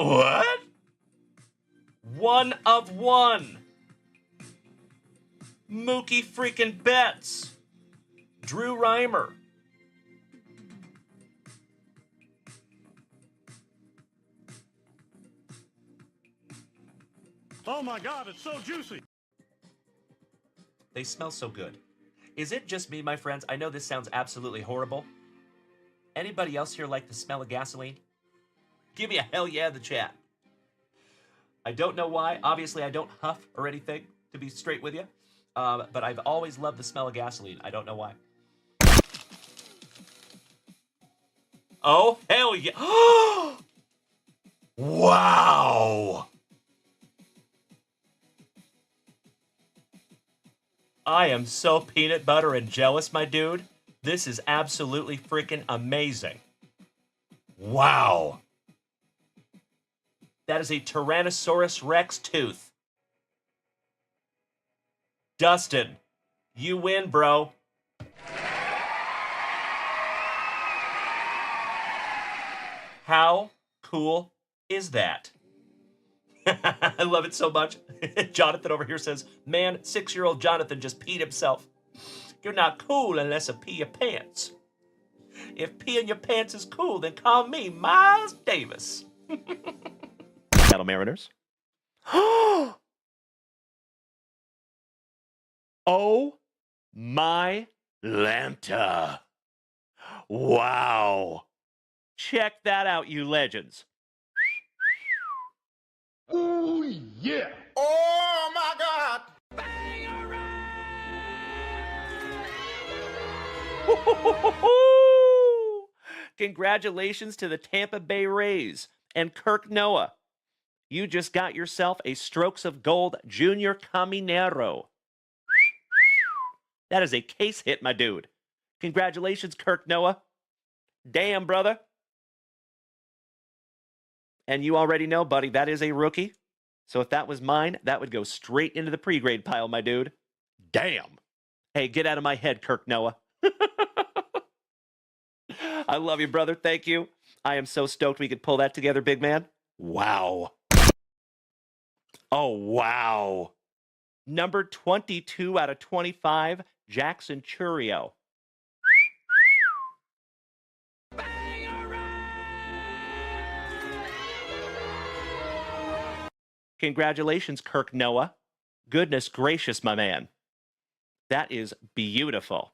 What? One of one. Mookie freaking Betts. Drew Reimer. Oh my God, it's so juicy. They smell so good. Is it just me, my friends? I know this sounds absolutely horrible. Anybody else here like the smell of gasoline? Give me a hell yeah in the chat. I don't know why. Obviously, I don't huff or anything, to be straight with you. But I've always loved the smell of gasoline. I don't know why. Oh, hell yeah. Wow. I am so peanut butter and jealous, my dude. This is absolutely freaking amazing. Wow. That is a Tyrannosaurus Rex tooth. Dustin, you win, bro. How cool is that? I love it so much. Jonathan over here says, man, 6-year-old Jonathan just peed himself. You're not cool unless you pee your pants. If peeing your pants is cool, then call me Miles Davis. Seattle Mariners. Oh my Lanta. Wow. Check that out, you legends. Oh yeah. Oh my God. Congratulations to the Tampa Bay Rays and Kirk Noah. You just got yourself a Strokes of Gold Junior Caminero. That is a case hit, my dude. Congratulations, Kirk Noah. Damn, brother. And you already know, buddy, that is a rookie. So if that was mine, that would go straight into the pre-grade pile, my dude. Damn. Hey, get out of my head, Kirk Noah. I love you, brother. Thank you. I am so stoked we could pull that together, big man. Wow. Oh, wow. Number 22 out of 25, Jackson Churio. Congratulations, Kirk Noah. Goodness gracious, my man. That is beautiful.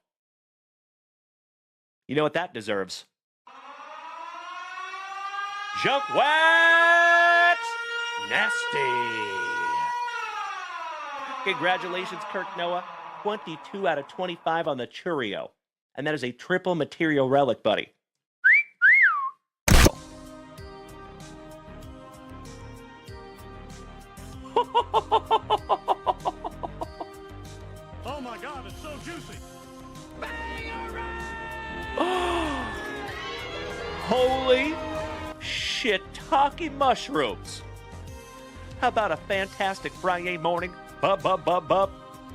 You know what that deserves? JunkWax Nasty. Congratulations, Kirk Noah. 22 out of 25 on the Churio. And that is a triple material relic, buddy. Oh my God, it's so juicy. Holy shiitake mushrooms. How about a fantastic Friday morning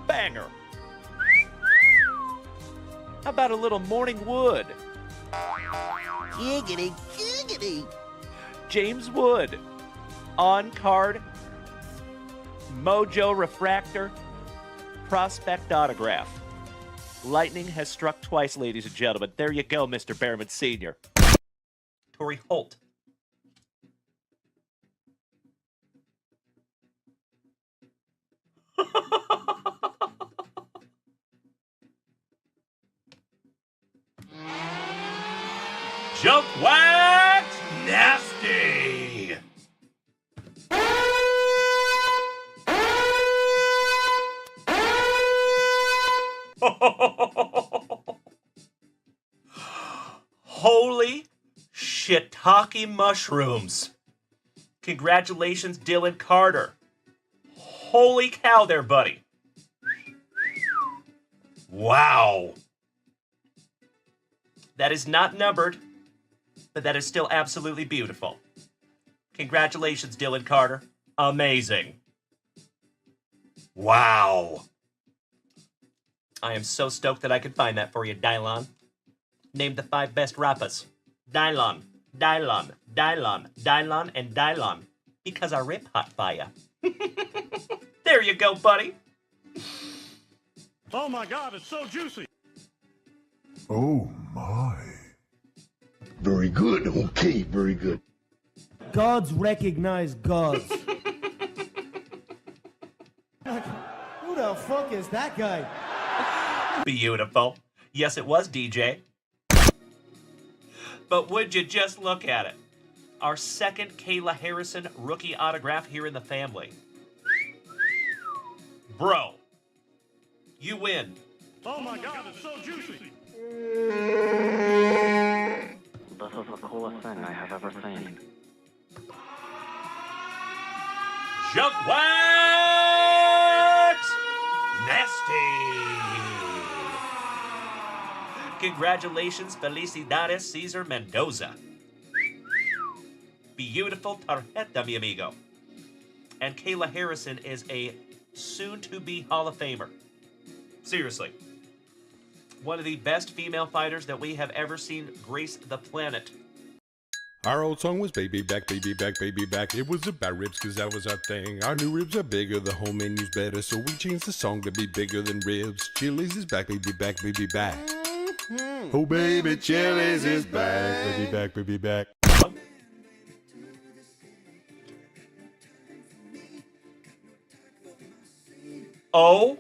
banger? How about a little morning wood? Giggity, giggity. James Wood. On card. Mojo Refractor. Prospect autograph. Lightning has struck twice, ladies and gentlemen. There you go, Mr. Behrman Sr. Torrey Holt. JunkWax Nasty. Holy shiitake mushrooms. Congratulations, Dylan Carter. Holy cow there, buddy. Wow. That is not numbered, but that is still absolutely beautiful. Congratulations, Dylan Carter. Amazing. Wow. I am so stoked that I could find that for you, Dylon. Name the 5 best rappas. Dylon, Dylon, Dylon, Dylon, and Dylon. Because I rip hot fire. There you go, buddy. Oh my God, it's so juicy. Oh my. Very good. Okay, very good. Gods recognize gods. Who the fuck is that guy? Beautiful. Yes, it was DJ. But would you just look at it? Our second Kayla Harrison rookie autograph here in the family. Bro, you win. Oh my God, it's so juicy. This is the coolest thing I have ever seen. JunkWax Nasty. Congratulations, Felicidades, Cesar Mendoza. Beautiful tarjeta, mi amigo. And Kayla Harrison is a soon-to-be Hall of Famer. Seriously. One of the best female fighters that we have ever seen grace the planet. Our old song was Baby Back, Baby Back, Baby Back. It was about ribs cause that was our thing. Our new ribs are bigger, the whole menu's better. So we changed the song to be bigger than ribs. Chili's is back, baby back, baby back. Oh baby, Chili's is back, baby back, baby back. Oh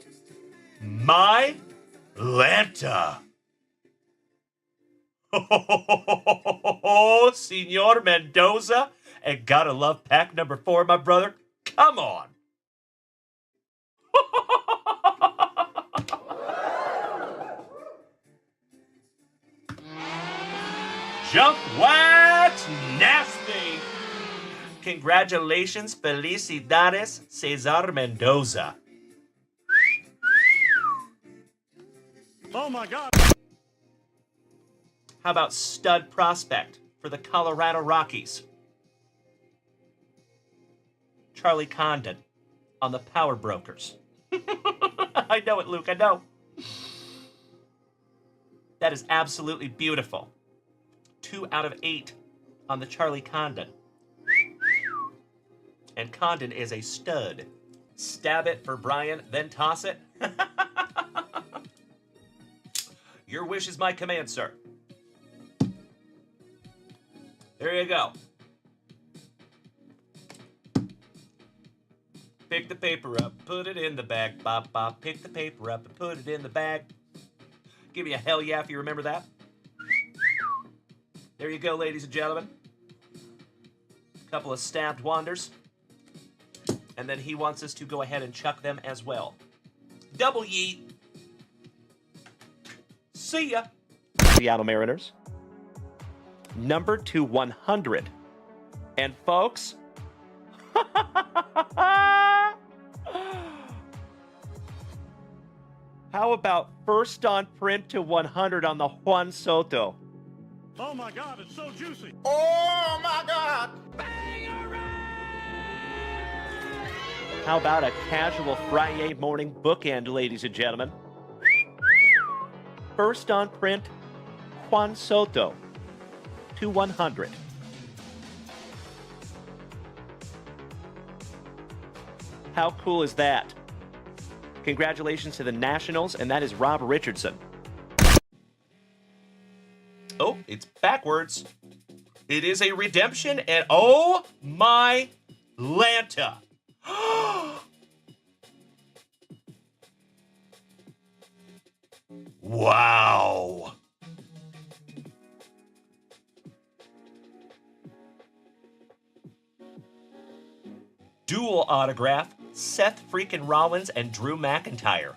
my Lanta. Oh, Senor Mendoza. And gotta love pack number 4, my brother. Come on. JunkWax Nasty. Congratulations, Felicidades, Cesar Mendoza. Oh my God. How about stud prospect for the Colorado Rockies? Charlie Condon on the Power Brokers. I know it, Luke, I know. That is absolutely beautiful. 2 out of 8 on the Charlie Condon. And Condon is a stud. Stab it for Brian, then toss it. Your wish is my command, sir. There you go. Pick the paper up, put it in the bag. Bop, bop. Pick the paper up and put it in the bag. Give me a hell yeah if you remember that. There you go, ladies and gentlemen. A couple of stabbed wanders. And then he wants us to go ahead and chuck them as well. Double yeet. See ya. Seattle Mariners. Number 2/100. And folks, how about first on print to 100 on the Juan Soto? Oh my God, it's so juicy. Oh my God. How about a casual Friday morning bookend, ladies and gentlemen? First on print, Juan Soto to 100. How cool is that? Congratulations to the Nationals, and that is Rob Richardson. Oh, it's backwards. It is a redemption, and oh my Lanta. Wow. Dual autograph, Seth freaking Rollins and Drew McIntyre.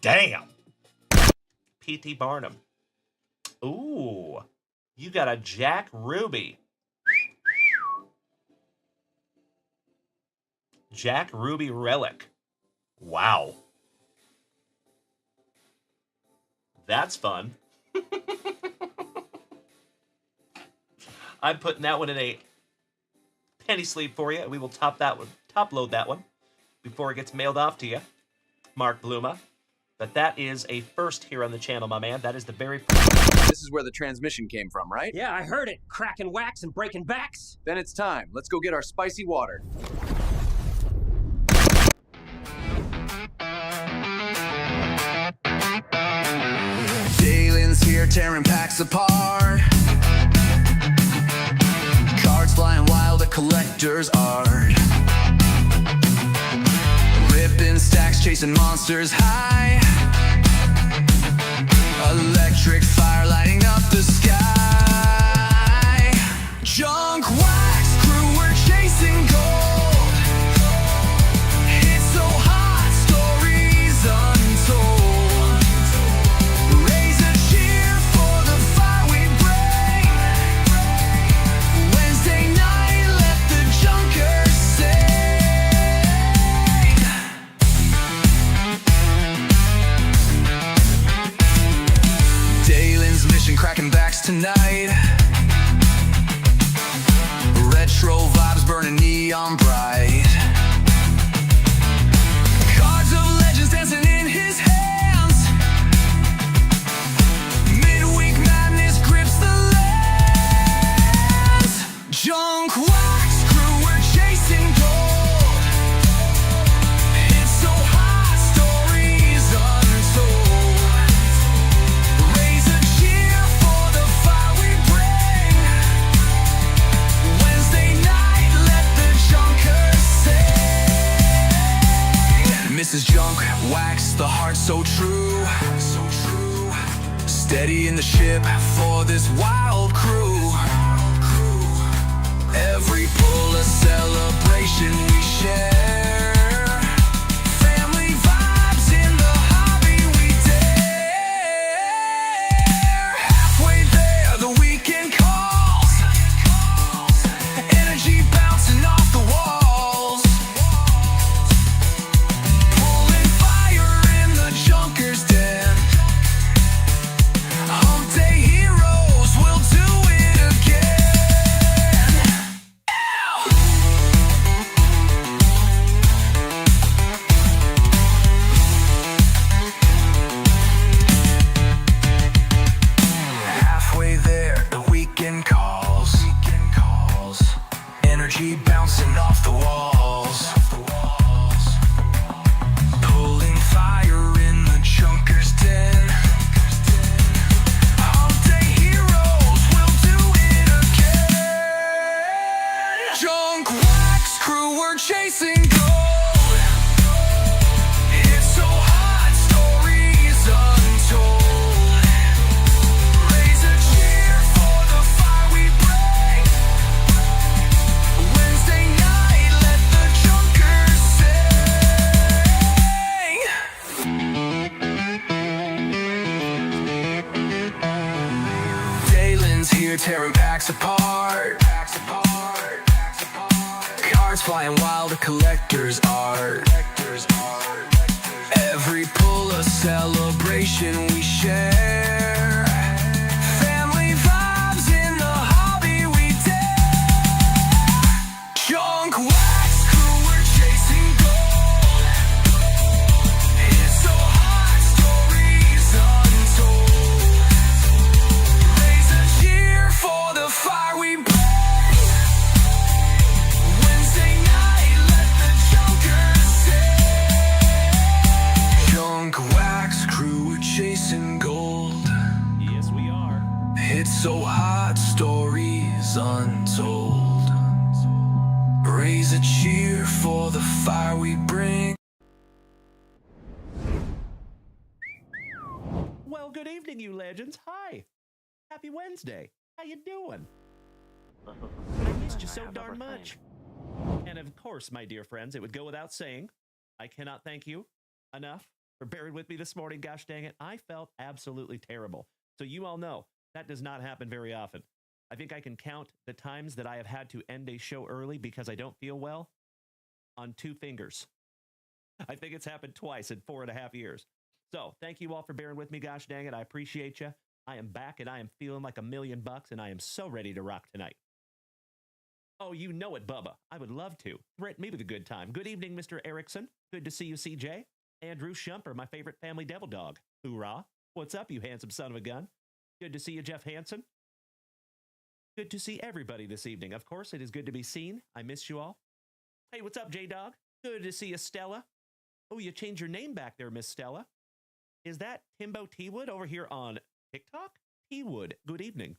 Damn. P.T. Barnum. Ooh, you got a Jack Ruby. Jack Ruby relic. Wow. That's fun. I'm putting that one in a penny sleeve for you. We will top load that one before it gets mailed off to you. Mark Bluma, But that is a first here on the channel, my man. That is the very first. This is where the transmission came from, right? Yeah, I heard it. Cracking wax and breaking backs. Then it's time. Let's go get our spicy water. Dalen's here tearing packs apart. Cards flying wild, a collector's art. Rippin' stacks, chasing monsters high. Electric fire lighting up the sky. Junk wax crew, we're chasing gold. It's so hot, stories untold. Raise a cheer for the fire we bring. Wednesday night, let the junkers sing. Dalen's mission, cracking backs tonight. Retro vibes burning neon bright. Cards of legends dancing in his hands. Midweek madness grips the lands. Junk wax crew, we're chasing gold. It's so hot, stories untold. Raise a cheer for the fire we bring. Wednesday night, let the junkers sing. Mrs. Junk Wax, the heart so true. Steady in the ship for this wild crew. Every pull a celebration we share. Family vibes in the hobby we dare. Halfway there, the weekend calls. Energy bouncing off the walls. Pulling fire in the junker's den. Hump day heroes will do it again. Halfway there, the weekend calls. Energy bouncing off the walls. Pulling fire in the junker's den. All day heroes will do it again. Junk wax crew, we're chasing gold. It's so hot, stories untold. Raise a cheer for the fire we bring. Wednesday night, let the junkers sing. Dalen's here tearing packs apart. Cards flying wild, a collector's art. Every pull a celebration we share. Family vibes in the hobby we dare. Junk wax crew, we're chasing gold. It's so hot, stories untold. Raise a cheer for the fire we bring. Wednesday night, let the junkers sing. Junk wax crew, we're chasing gold. Yes, we are. It's so hot, stories untold. Raise a cheer for the fire we bring. Well, good evening, you legends. Hi. Happy Wednesday. How you doing? This is I the missed you best so thing I have darn ever much. seen. And of course, my dear friends, it would go without saying, I cannot thank you enough for bearing with me this morning. Gosh dang it. I felt absolutely terrible. So you all know that does not happen very often. I think I can count the times that I have had to end a show early because I don't feel well on 2 fingers. I think it's happened twice in 4.5 years. So thank you all for bearing with me. Gosh dang it. I appreciate you. I am back and I am feeling like $1,000,000 and I am so ready to rock tonight. Oh, you know it, Bubba. I would love to. Threaten me with a good time. Good evening, Mr. Erickson. Good to see you, CJ. Andrew Shumper, my favorite family devil dog. Hoorah. What's up, you handsome son of a gun? Good to see you, Jeff Hansen. Good to see everybody this evening. Of course, it is good to be seen. I miss you all. Hey, what's up, J-Dog? Good to see you, Stella. Oh, you changed your name back there, Miss Stella. Is that Timbo T-Wood over here on TikTok? T-Wood, good evening.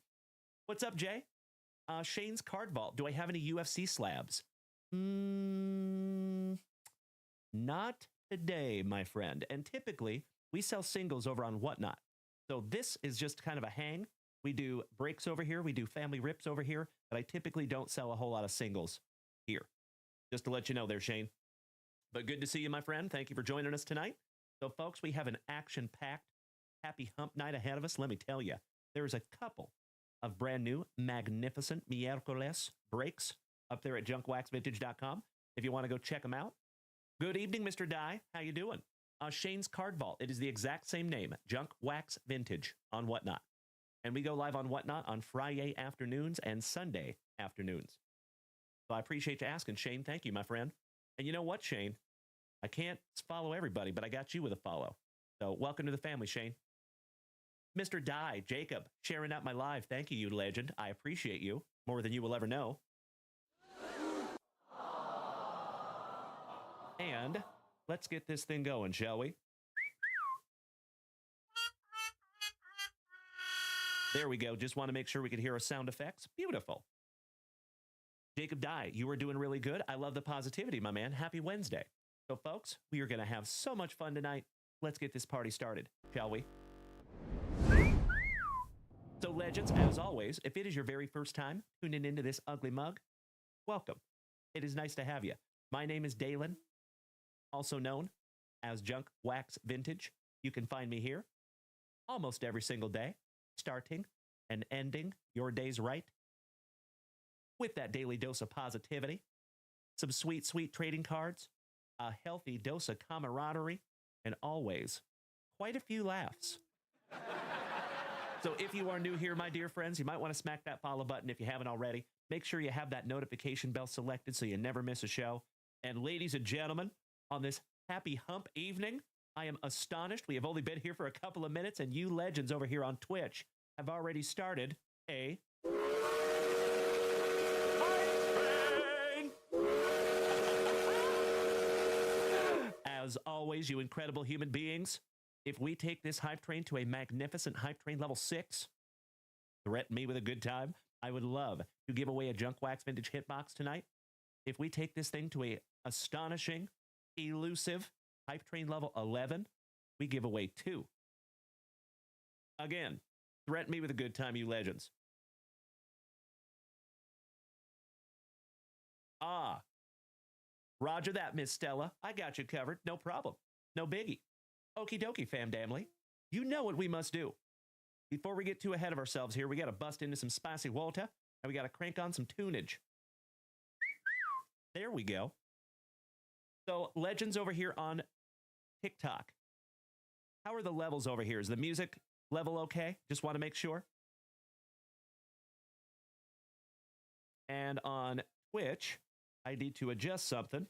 What's up, Jay? Shane's Card Vault. Do I have any UFC slabs? Not today, my friend. And typically, we sell singles over on Whatnot. So this is just kind of a hang. We do breaks over here. We do family rips over here. But I typically don't sell a whole lot of singles here. Just to let you know there, Shane. But good to see you, my friend. Thank you for joining us tonight. So, folks, we have an action-packed happy hump night ahead of us. Let me tell you, there's a couple of brand new magnificent Miércoles breaks up there at JunkWaxVintage.com if you want to go check them out. Good evening, Mr. Dye. How you doing? Shane's Card Vault. It is the exact same name, JunkWaxVintage on Whatnot. And we go live on Whatnot on Friday afternoons and Sunday afternoons. So I appreciate you asking, Shane. Thank you, my friend. And you know what, Shane? I can't follow everybody, but I got you with a follow. So welcome to the family, Shane. Mr. Dye, Jacob, sharing out my live. Thank you, you legend. I appreciate you more than you will ever know. And let's get this thing going, shall we? There we go. Just want to make sure we could hear our sound effects. Beautiful. Jacob Dye, you are doing really good. I love the positivity, my man. Happy Wednesday. So, folks, we are going to have so much fun tonight. Let's get this party started, shall we? So, legends, as always, if it is your very first time tuning into this ugly mug, welcome. It is nice to have you. My name is Dalen, also known as Junk Wax Vintage. You can find me here almost every single day, starting and ending your days right with that daily dose of positivity, some sweet, sweet trading cards, a healthy dose of camaraderie, and always quite a few laughs. So if you are new here, my dear friends, you might want to smack that follow button if you haven't already. Make sure you have that notification bell selected so you never miss a show. And ladies and gentlemen, on this happy hump evening, I am astonished. We have only been here for a couple of minutes, and you legends over here on Twitch have already started a As always, you incredible human beings, if we take this hype train to a magnificent hype train level 6, threaten me with a good time. I would love to give away a Junk Wax Vintage hitbox tonight. If we take this thing to a astonishing, elusive hype train level 11, we give away 2. Again, threaten me with a good time, you legends. Roger that, Miss Stella. I got you covered. No problem. No biggie. Okie dokie, fam damly. You know what we must do. Before we get too ahead of ourselves here, we got to bust into some spicy water, and we got to crank on some tunage. There we go. So, legends over here on TikTok. How are the levels over here? Is the music level okay? Just want to make sure. And on Twitch, I need to adjust something.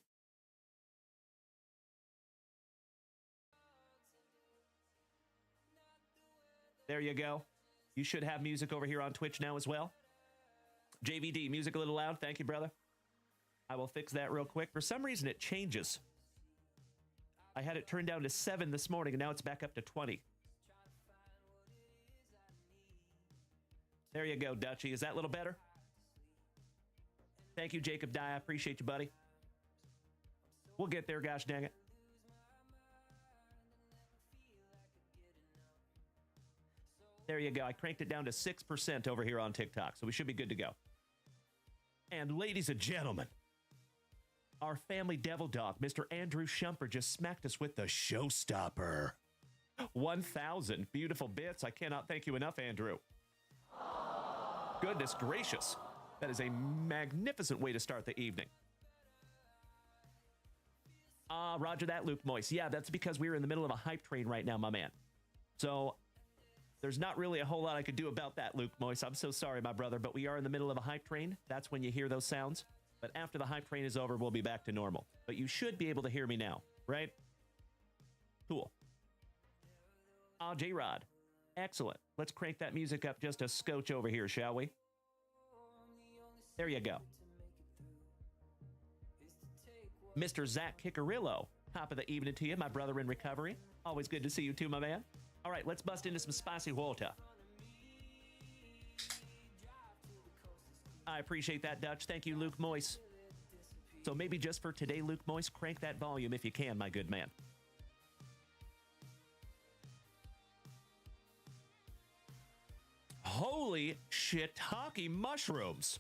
There you go. You should have music over here on Twitch now as well. JVD, music a little loud. Thank you, brother. I will fix that real quick. For some reason, it changes. I had it turned down to 7 this morning, and now it's back up to 20. There you go, Dutchie. Is that a little better? Thank you, Jacob Dye. I appreciate you, buddy. We'll get there, gosh dang it. There you go. I cranked it down to 6% over here on TikTok, so we should be good to go. And ladies and gentlemen, our family devil dog, Mr. Andrew Shumper, just smacked us with the showstopper. 1,000 beautiful bits. I cannot thank you enough, Andrew. Goodness gracious. That is a magnificent way to start the evening. Roger that, Luke Moise. Yeah, that's because we're in the middle of a hype train right now, my man. So there's not really a whole lot I could do about that, Luke Moise. I'm so sorry, my brother, but we are in the middle of a hype train. That's when you hear those sounds. But after the hype train is over, we'll be back to normal. But you should be able to hear me now, right? Cool. Ah, J-Rod. Excellent. Let's crank that music up just a scotch over here, shall we? There you go. Mr. Zach Kickerillo. Top of the evening to you, my brother in recovery. Always good to see you too, my man. All right, let's bust into some spicy water. I appreciate that, Dutch. Thank you, Luke Moise. So maybe just for today, Luke Moise, crank that volume if you can, my good man. Holy shiitake mushrooms.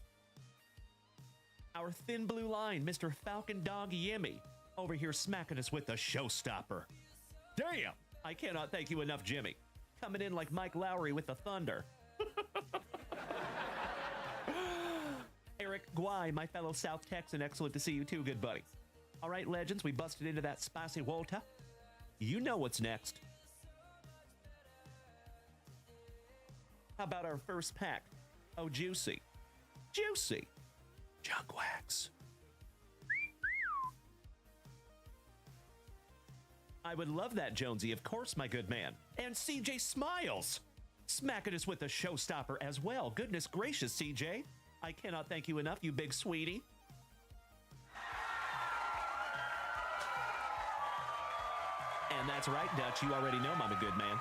Our thin blue line, Mr. Falcon Dog Yimmy, over here smacking us with the showstopper. Damn! I cannot thank you enough, Jimmy. Coming in like Mike Lowry with the thunder. Eric Guay, my fellow South Texan, excellent to see you too, good buddy. All right, legends, we busted into that spicy water. You know what's next. How about our first pack? Oh, juicy. Juicy. Junk wax. I would love that, Jonesy, of course, my good man. And CJ Smiles. Smacking us with the showstopper as well. Goodness gracious, CJ. I cannot thank you enough, you big sweetie. And that's right, Dutch. You already know I'm a good man.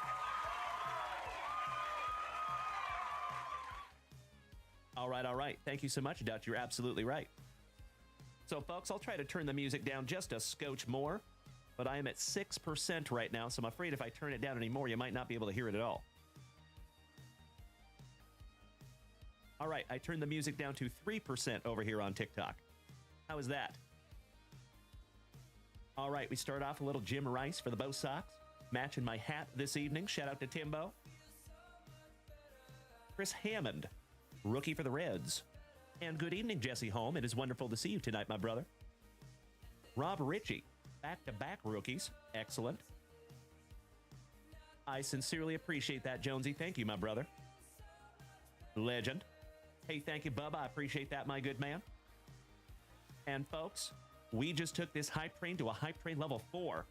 All right. Thank you so much, Dutch. You're absolutely right. So, folks, I'll try to turn the music down just a scotch more, but I am at 6% right now, so I'm afraid if I turn it down anymore, you might not be able to hear it at all. All right, I turned the music down to 3% over here on TikTok. How is that? All right, we start off a little Jim Rice for the Bo Sox, matching my hat this evening. Shout out to Timbo. Chris Hammond, rookie for the Reds. And good evening, Jesse Holm. It is wonderful to see you tonight, my brother. Rob Ritchie, back-to-back rookies. Excellent. I sincerely appreciate that, Jonesy. Thank you, my brother. Legend. Hey, thank you, Bubba. I appreciate that, my good man. And, folks, we just took this hype train to a hype train level 4.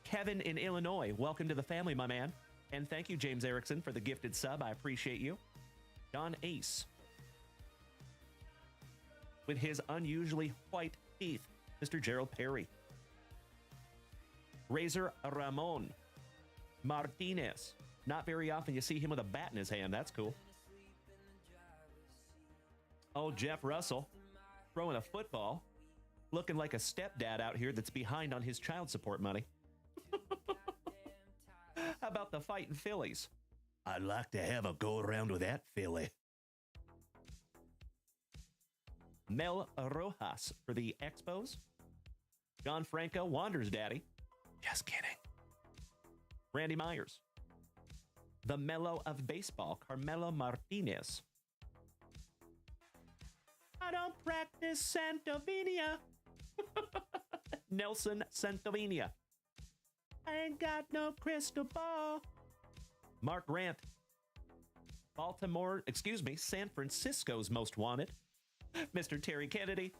Kevin in Illinois, welcome to the family, my man. And thank you, James Erickson, for the gifted sub. I appreciate you. Don Ace. With his unusually white teeth, Mr. Gerald Perry. Razor Ramon. Martinez. Not very often you see him with a bat in his hand. That's cool. Oh, Jeff Russell. Throwing a football. Looking like a stepdad out here that's behind on his child support money. How about the fighting Phillies? I'd like to have a go around with that Philly. Mel Rojas for the Expos. John Franco, Wander's daddy. Just kidding. Randy Myers. The Mellow of Baseball, Carmelo Martinez. I don't practice Santovenia. Nelson Santovenia. I ain't got no crystal ball. Mark Grant. San Francisco's most wanted. Mr. Terry Kennedy.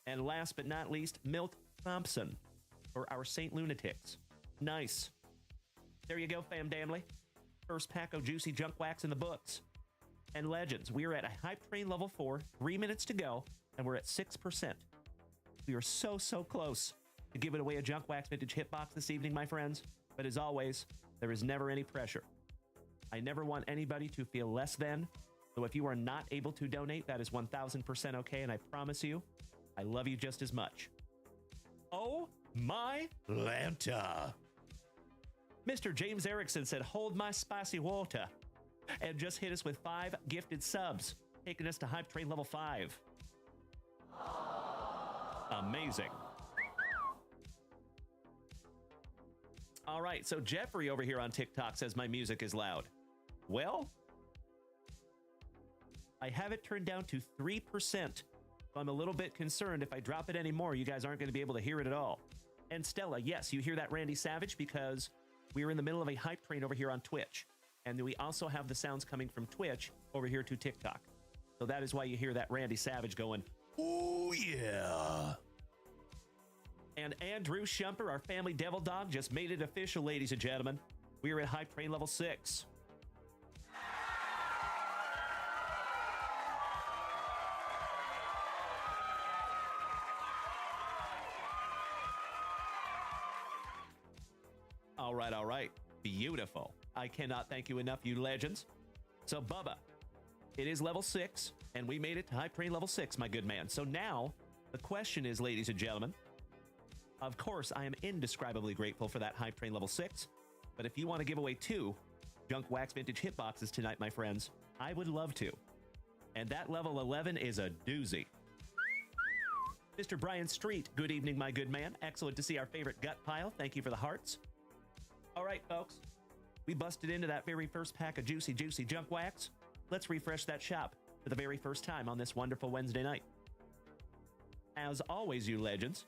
And last but not least, Milt Thompson for our St. Lunatics. Nice. There you go, fam damly. First pack of juicy junk wax in the books. And legends, we are at a hype train level 4, 3 minutes to go, and we're at 6%. We are so close to giving away a Junk Wax Vintage hitbox this evening, my friends. But as always, there is never any pressure. I never want anybody to feel less than. So if you are not able to donate, that is 1000% okay, and I promise you, I love you just as much. Oh my Lanta. Mr. James Erickson said, hold my spicy water, and just hit us with 5 gifted subs, taking us to hype train level 5. Amazing. All right, so Jeffrey over here on TikTok says my music is loud. Well, I have it turned down to 3%, so I'm a little bit concerned if I drop it anymore, you guys aren't going to be able to hear it at all. And Stella, yes, you hear that, Randy Savage, because we are in the middle of a hype train over here on Twitch. And we also have the sounds coming from Twitch over here to TikTok. So that is why you hear that Randy Savage going, oh yeah. And Andrew Shumper, our family devil dog, just made it official, ladies and gentlemen. We are at Hype Train level 6. All right. Beautiful. I cannot thank you enough, you legends. So, Bubba, it is level 6, and we made it to Hype Train level 6, my good man. So now, the question is, ladies and gentlemen, of course, I am indescribably grateful for that Hype Train level 6, but if you want to give away 2 Junk Wax Vintage hitboxes tonight, my friends, I would love to. And that level 11 is a doozy. Mr. Brian Street, good evening, my good man. Excellent to see our favorite gut pile. Thank you for the hearts. All right, folks, we busted into that very first pack of juicy junk wax. Let's refresh that shop for the very first time on this wonderful Wednesday night. As always, you legends,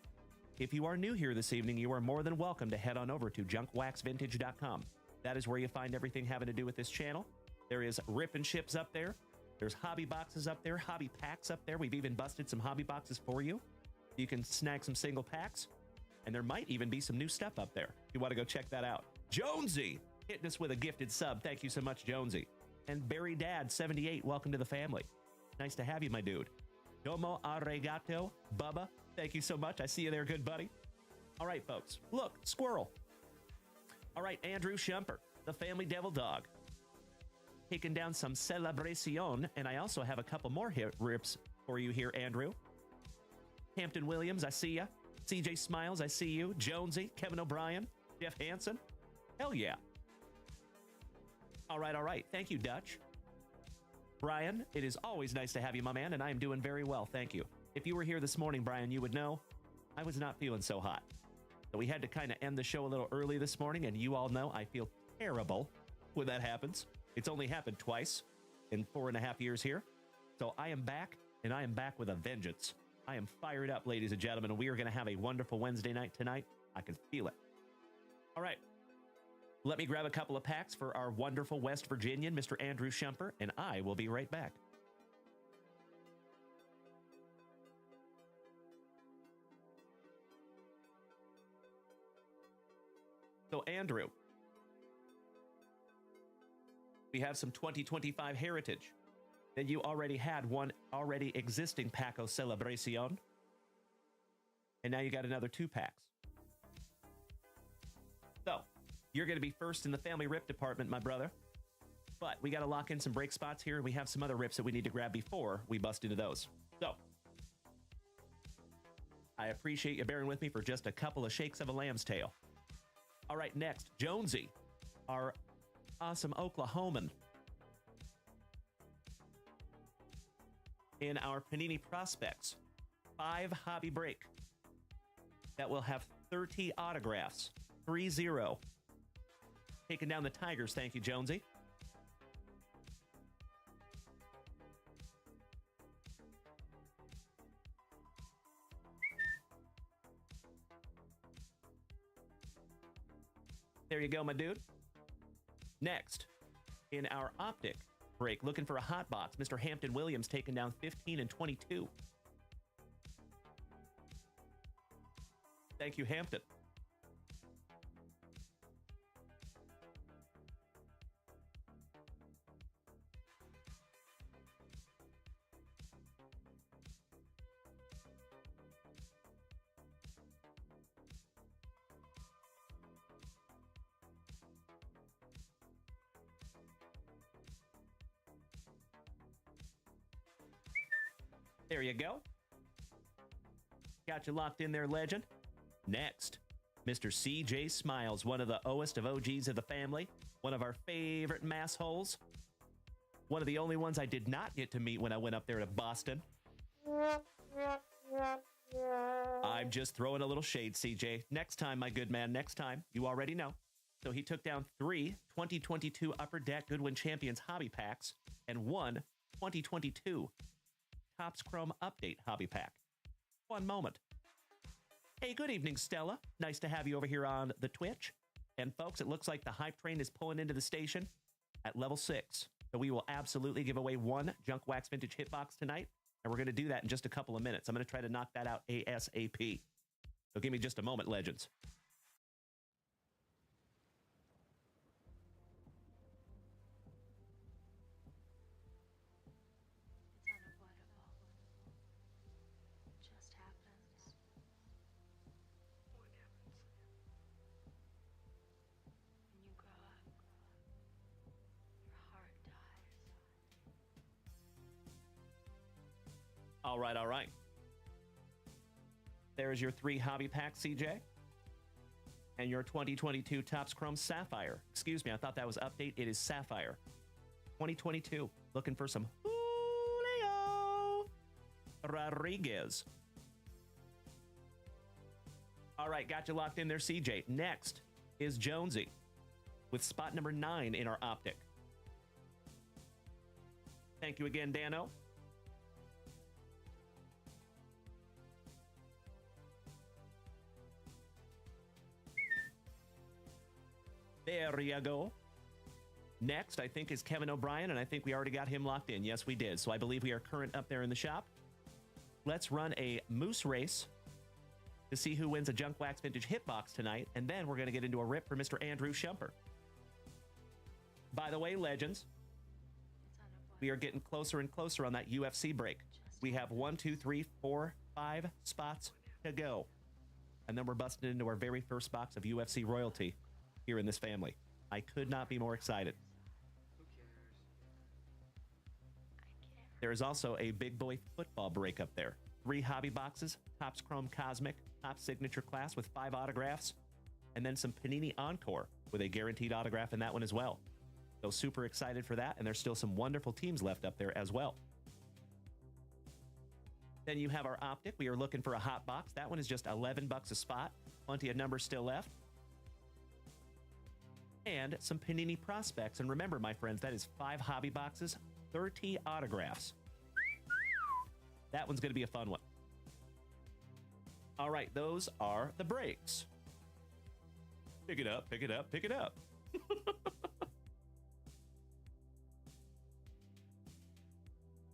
if you are new here this evening, you are more than welcome to head on over to JunkWaxVintage.com. That is where you find everything having to do with this channel. There is Rippin ships up there. There's hobby boxes up there, hobby packs up there. We've even busted some hobby boxes for you. You can snag some single packs, and there might even be some new stuff up there. If you want to go check that out. Jonesy hitting us with a gifted sub. Thank you so much, Jonesy. And Barry Dad 78, welcome to the family. Nice to have you, my dude. Domo arigato, Bubba. Thank you so much. I see you there, good buddy. All right, folks. Look, squirrel. All right, Andrew Shumper, the family devil dog. Taking down some celebration, and I also have a couple more rips for you here, Andrew. Hampton Williams, I see ya. CJ Smiles, I see you. Jonesy, Kevin O'Brien, Jeff Hansen. Hell yeah. All right. Thank you, Dutch. Brian, it is always nice to have you, my man, and I am doing very well, thank you. If you were here this morning, Brian, you would know I was not feeling so hot. So we had to kind of end the show a little early this morning, and you all know I feel terrible when that happens. It's only happened twice in 4.5 years here. So I am back, and I am back with a vengeance. I am fired up, ladies and gentlemen, and we are going to have a wonderful Wednesday night tonight. I can feel it. All right. Let me grab a couple of packs for our wonderful West Virginian, Mr. Andrew Shumper, and I will be right back. So, Andrew, we have some 2025 Heritage. Then you already had one already existing Paco Celebration. And now you got another 2 packs. So, you're going to be first in the family rip department, my brother. But we got to lock in some break spots here. We have some other rips that we need to grab before we bust into those. So, I appreciate you bearing with me for just a couple of shakes of a lamb's tail. All right, next, Jonesy, our awesome Oklahoman. In our Panini Prospects 5 hobby break that will have 30 autographs. 3-0. Taking down the Tigers. Thank you, Jonesy. There you go, my dude. Next, in our Optic break, looking for a hot box, Mr. Hampton Williams taking down 15 and 22. Thank you, Hampton. There you go. Got you locked in there, legend. Next, Mr. CJ Smiles, one of the Oest of OGs of the family, one of our favorite mass holes, one of the only ones I did not get to meet when I went up there to Boston. I'm just throwing a little shade, CJ. Next time, my good man, next time. You already know. So he took down 3 2022 Upper Deck Goodwin Champions hobby packs and 1 2022 Topps Chrome Update hobby pack. One moment. Hey, good evening, Stella. Nice to have you over here on the Twitch. And folks, it looks like the hype train is pulling into the station at level 6. So we will absolutely give away 1 Junk Wax Vintage hitbox tonight. And we're going to do that in just a couple of minutes. I'm going to try to knock that out ASAP. So give me just a moment, legends. It's unavoidable. It just happens. What happens? When you grow up, your heart dies. All right, all right. There's your 3 hobby packs, CJ. And your 2022 Topps Chrome Sapphire. Excuse me, I thought that was update. It is Sapphire. 2022. Looking for some Julio Rodriguez. All right, got you locked in there, CJ. Next is Jonesy with spot number 9 in our optic. Thank you again, Dano. There you go. Next, I think, is Kevin O'Brien, and I think we already got him locked in. Yes, we did. So I believe we are current up there in the shop. Let's run a moose race to see who wins a Junk Wax Vintage Hitbox tonight, and then we're going to get into a rip for Mr. Andrew Shumper. By the way, legends, we are getting closer and closer on that UFC break. We have 1, 2, 3, 4, 5 spots to go. And then we're busting into our very first box of UFC royalty here in this family. I could not be more excited. Who cares? There is also a big boy football break up there. 3 hobby boxes, Topps Chrome Cosmic, Topps Signature Class with 5 autographs, and then some Panini Encore with a guaranteed autograph in that one as well. So super excited for that, and there's still some wonderful teams left up there as well. Then you have our optic. We are looking for a hot box. That one is just $11 a spot. Plenty of numbers still left. And some Panini prospects. And remember, my friends, that is 5 hobby boxes, 30 autographs. That one's going to be a fun one. All right, those are the breaks. Pick it up, pick it up, pick it up.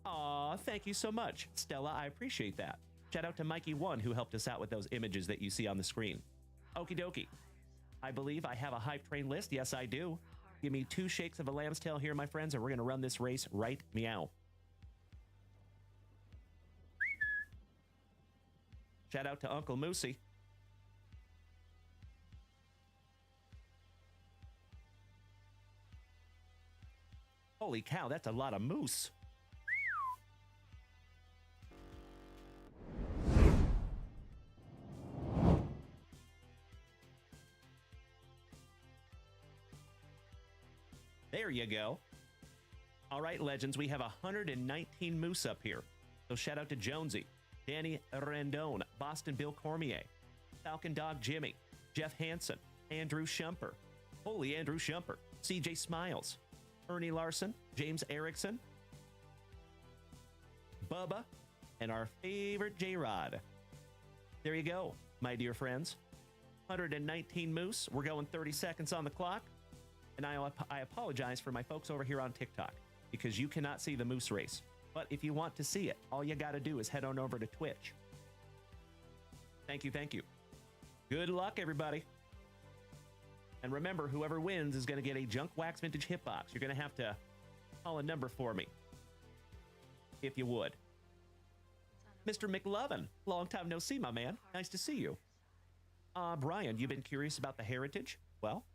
Aw, thank you so much, Stella. I appreciate that. Shout out to Mikey1 who helped us out with those images that you see on the screen. Okie dokie. I believe I have a hype train list. Yes, I do. Give me 2 shakes of a lamb's tail here, my friends, and we're going to run this race right meow. Shout out to Uncle Moosey. Holy cow, that's a lot of moose. There you go. All right, legends, we have 119 moose up here. So shout out to Jonesy, Danny Rendon, Boston Bill Cormier, Falcon Dog Jimmy, Jeff Hansen, Andrew Shumper, holy Andrew Shumper, CJ Smiles, Ernie Larson, James Erickson, Bubba, and our favorite J-Rod. There you go, my dear friends. 119 moose. We're going 30 seconds on the clock. And I apologize for my folks over here on TikTok because you cannot see the moose race. But if you want to see it, all you got to do is head on over to Twitch. Thank you, thank you. Good luck, everybody. And remember, whoever wins is going to get a Junk Wax Vintage Hitbox. You're going to have to call a number for me, if you would. Mr. McLovin, long time no see, my man. Nice to see you. Brian, you've been curious about the heritage? Well,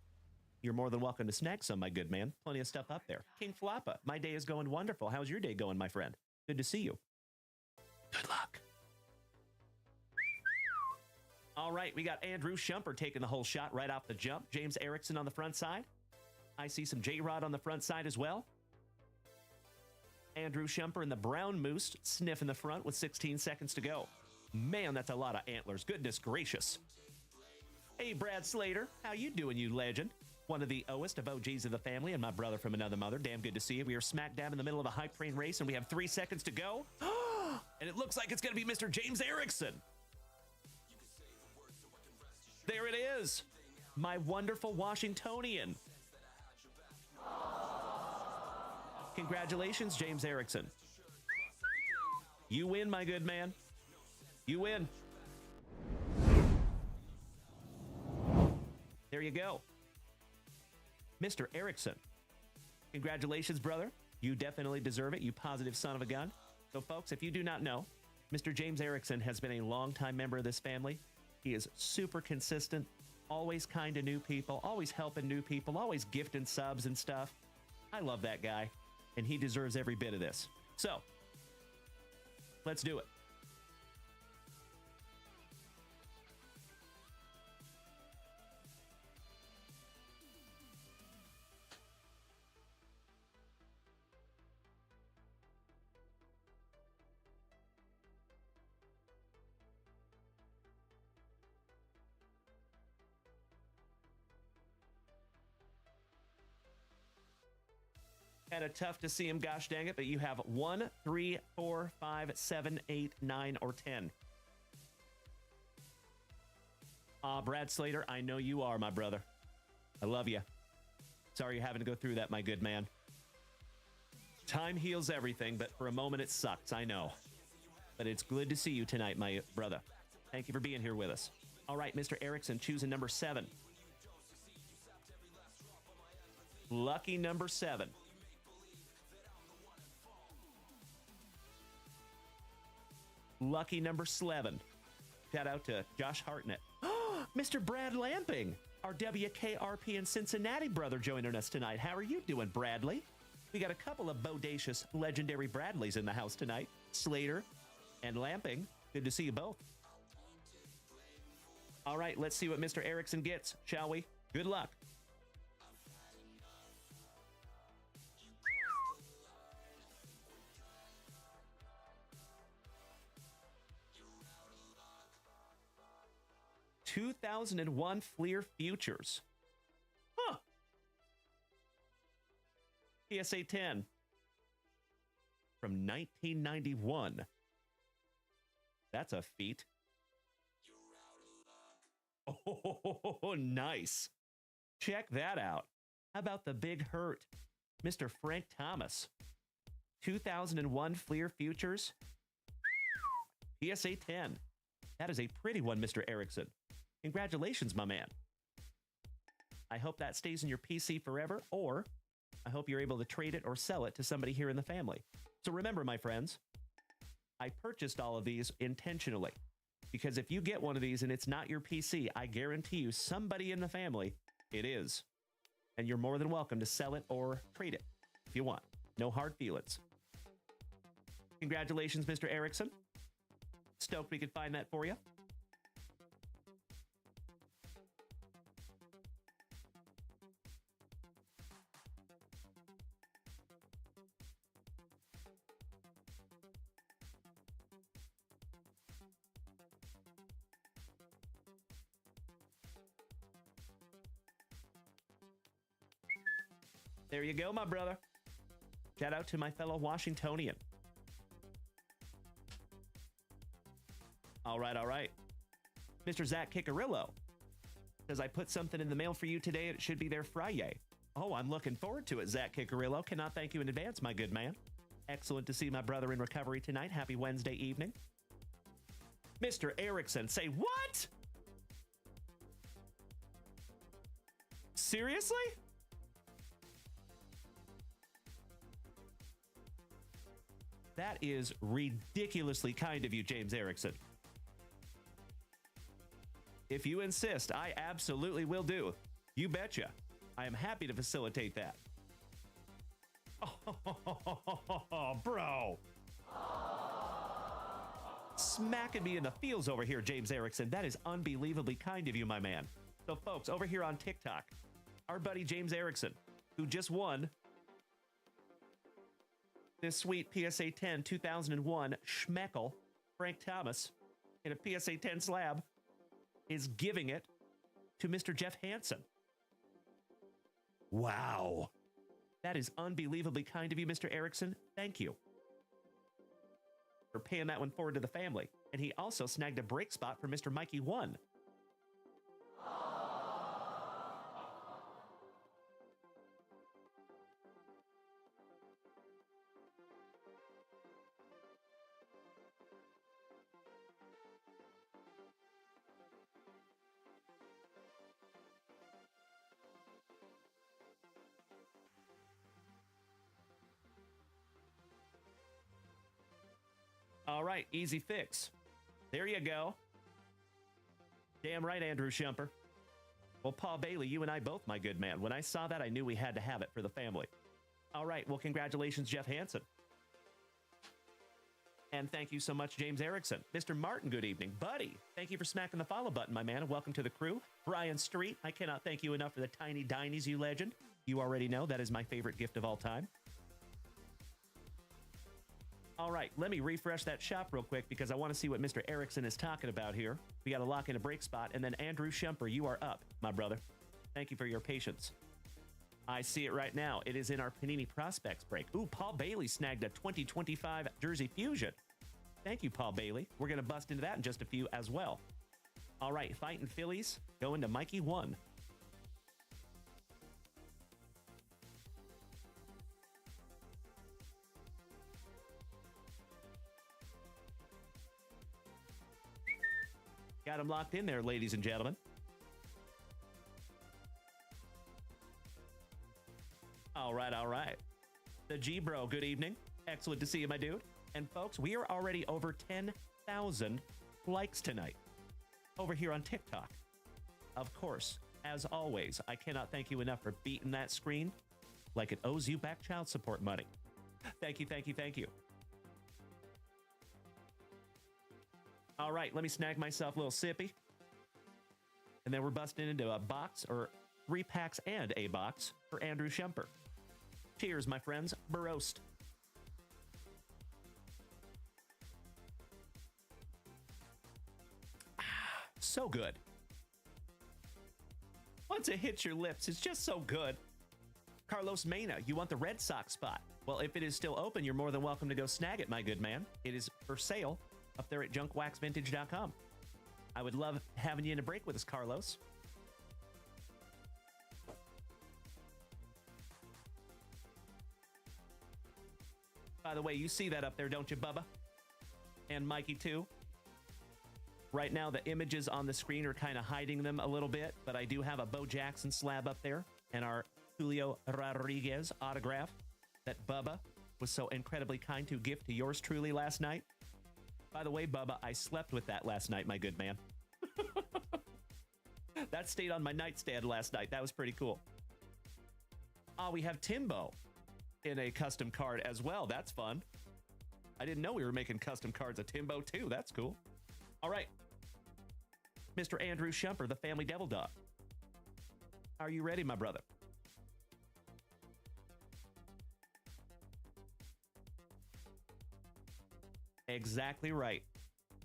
you're more than welcome to snag some, my good man. Plenty of stuff up there. King Floppa, my day is going wonderful. How's your day going, my friend? Good to see you. Good luck. All right, we got Andrew Shumper taking the whole shot right off the jump. James Erickson on the front side. I see some J-Rod on the front side as well. Andrew Shumper in the brown moose sniff in the front with 16 seconds to go. Man, that's a lot of antlers. Goodness gracious. Hey, Brad Slater. How you doing, you legend? One of the oest of OGs of the family and my brother from another mother. Damn good to see you. We are smack dab in the middle of a hype train race, and we have 3 seconds to go. And it looks like it's going to be Mr. James Erickson. There it is. My wonderful Washingtonian. Congratulations, James Erickson. You win, my good man. You win. There you go. Mr. Erickson. Congratulations, brother. You definitely deserve it, you positive son of a gun. So, folks, if you do not know, Mr. James Erickson has been a longtime member of this family. He is super consistent, always kind to new people, always helping new people, always gifting subs and stuff. I love that guy, and he deserves every bit of this. So, let's do it. Kind of tough to see him, gosh dang it, but you have 1, 3, 4, 5, 7, 8, 9, or 10. Brad Slater, I know you are, my brother. I love you. Sorry you're having to go through that, my good man. Time heals everything, but for a moment it sucks, I know. But it's good to see you tonight, my brother. Thank you for being here with us. All right, Mr. Erickson, choosing number 7. Lucky number 7. Lucky number 11. Shout out to Josh Hartnett. Mr. Brad Lamping, our WKRP in Cincinnati brother, joining us tonight. How are you doing, Bradley? We got a couple of bodacious, legendary Bradleys in the house tonight. Slater and Lamping. Good to see you both. All right, let's see what Mr. Erickson gets, shall we? Good luck. ...2001 Fleer Futures. Huh. PSA 10. From 1991. That's a feat. Oh, nice. Check that out. How about the big hurt? Mr. Frank Thomas. 2001 Fleer Futures. PSA 10. That is a pretty one, Mr. Erickson. Congratulations, my man. I hope that stays in your PC forever, or I hope you're able to trade it or sell it to somebody here in the family. So remember, my friends, I purchased all of these intentionally, because if you get one of these and it's not your PC, I guarantee you somebody in the family, it is. And you're more than welcome to sell it or trade it if you want. No hard feelings. Congratulations, Mr. Erickson. Stoked we could find that for you. There you go, my brother. Shout out to my fellow Washingtonian. All right, all right. Mr. Zach Kickarillo says, I put something in the mail for you today and it should be there Friday. Oh, I'm looking forward to it, Zach Kickarillo. Cannot thank you in advance, my good man. Excellent to see my brother in recovery tonight. Happy Wednesday evening. Mr. Erickson, say what? Seriously? That is ridiculously kind of you, James Erickson. If you insist, I absolutely will do. You betcha. I am happy to facilitate that. Oh, bro. Smacking me in the feels over here, James Erickson. That is unbelievably kind of you, my man. So, folks, over here on TikTok, our buddy James Erickson, who just won this sweet PSA 10 2001 Schmeckel Frank Thomas in a PSA 10 slab, is giving it to Mr. Jeff Hansen. Wow. That is unbelievably kind of you, Mr. Erickson. Thank you for paying that one forward to the family. And he also snagged a break spot for Mr. Mikey 1. All right, easy fix. There you go. Damn right, Andrew Shumper. Well, Paul Bailey, you and I both, my good man. When I saw that, I knew we had to have it for the family. All right, well, congratulations, Jeff Hansen. And thank you so much, James Erickson. Mr. Martin, good evening. Buddy, thank you for smacking the follow button, my man, and welcome to the crew. Brian Street, I cannot thank you enough for the tiny dinies, you legend. You already know that is my favorite gift of all time. All right, let me refresh that shop real quick because I want to see what Mr. Erickson is talking about here. We got to lock in a break spot, and then Andrew Shumper, you are up, my brother. Thank you for your patience. I see it right now. It is in our Panini Prospects break. Ooh, Paul Bailey snagged a 2025 Jersey Fusion. Thank you, Paul Bailey. We're going to bust into that in just a few as well. All right, Fighting Phillies going to Mikey 1. Got him locked in there, ladies and gentlemen. All right, all right. The G-Bro, good evening. Excellent to see you, my dude. And folks, we are already over 10,000 likes tonight over here on TikTok. Of course, as always, I cannot thank you enough for beating that screen like it owes you back child support money. Thank you, thank you, thank you. All right, let me snag myself a little sippy. And then we're busting into a box, or 3 packs and a box, for Andrew Shumper. Cheers, my friends. Baroast. Ah, so good. Once it hits your lips, it's just so good. Carlos Mena, you want the Red Sox spot? Well, if it is still open, you're more than welcome to go snag it, my good man. It is for sale up there at JunkWaxVintage.com. I would love having you in a break with us, Carlos. By the way, you see that up there, don't you, Bubba? And Mikey, too. Right now, the images on the screen are kind of hiding them a little bit, but I do have a Bo Jackson slab up there and our Julio Rodriguez autograph that Bubba was so incredibly kind to gift to yours truly last night. By the way, Bubba, I slept with that last night, my good man. That stayed on my nightstand last night. That was pretty cool. Ah, we have Timbo in a custom card as well. That's fun. I didn't know we were making custom cards of Timbo, too. That's cool. All right. Mr. Andrew Shumper, the Family Devil Dog. Are you ready, my brother? Exactly right.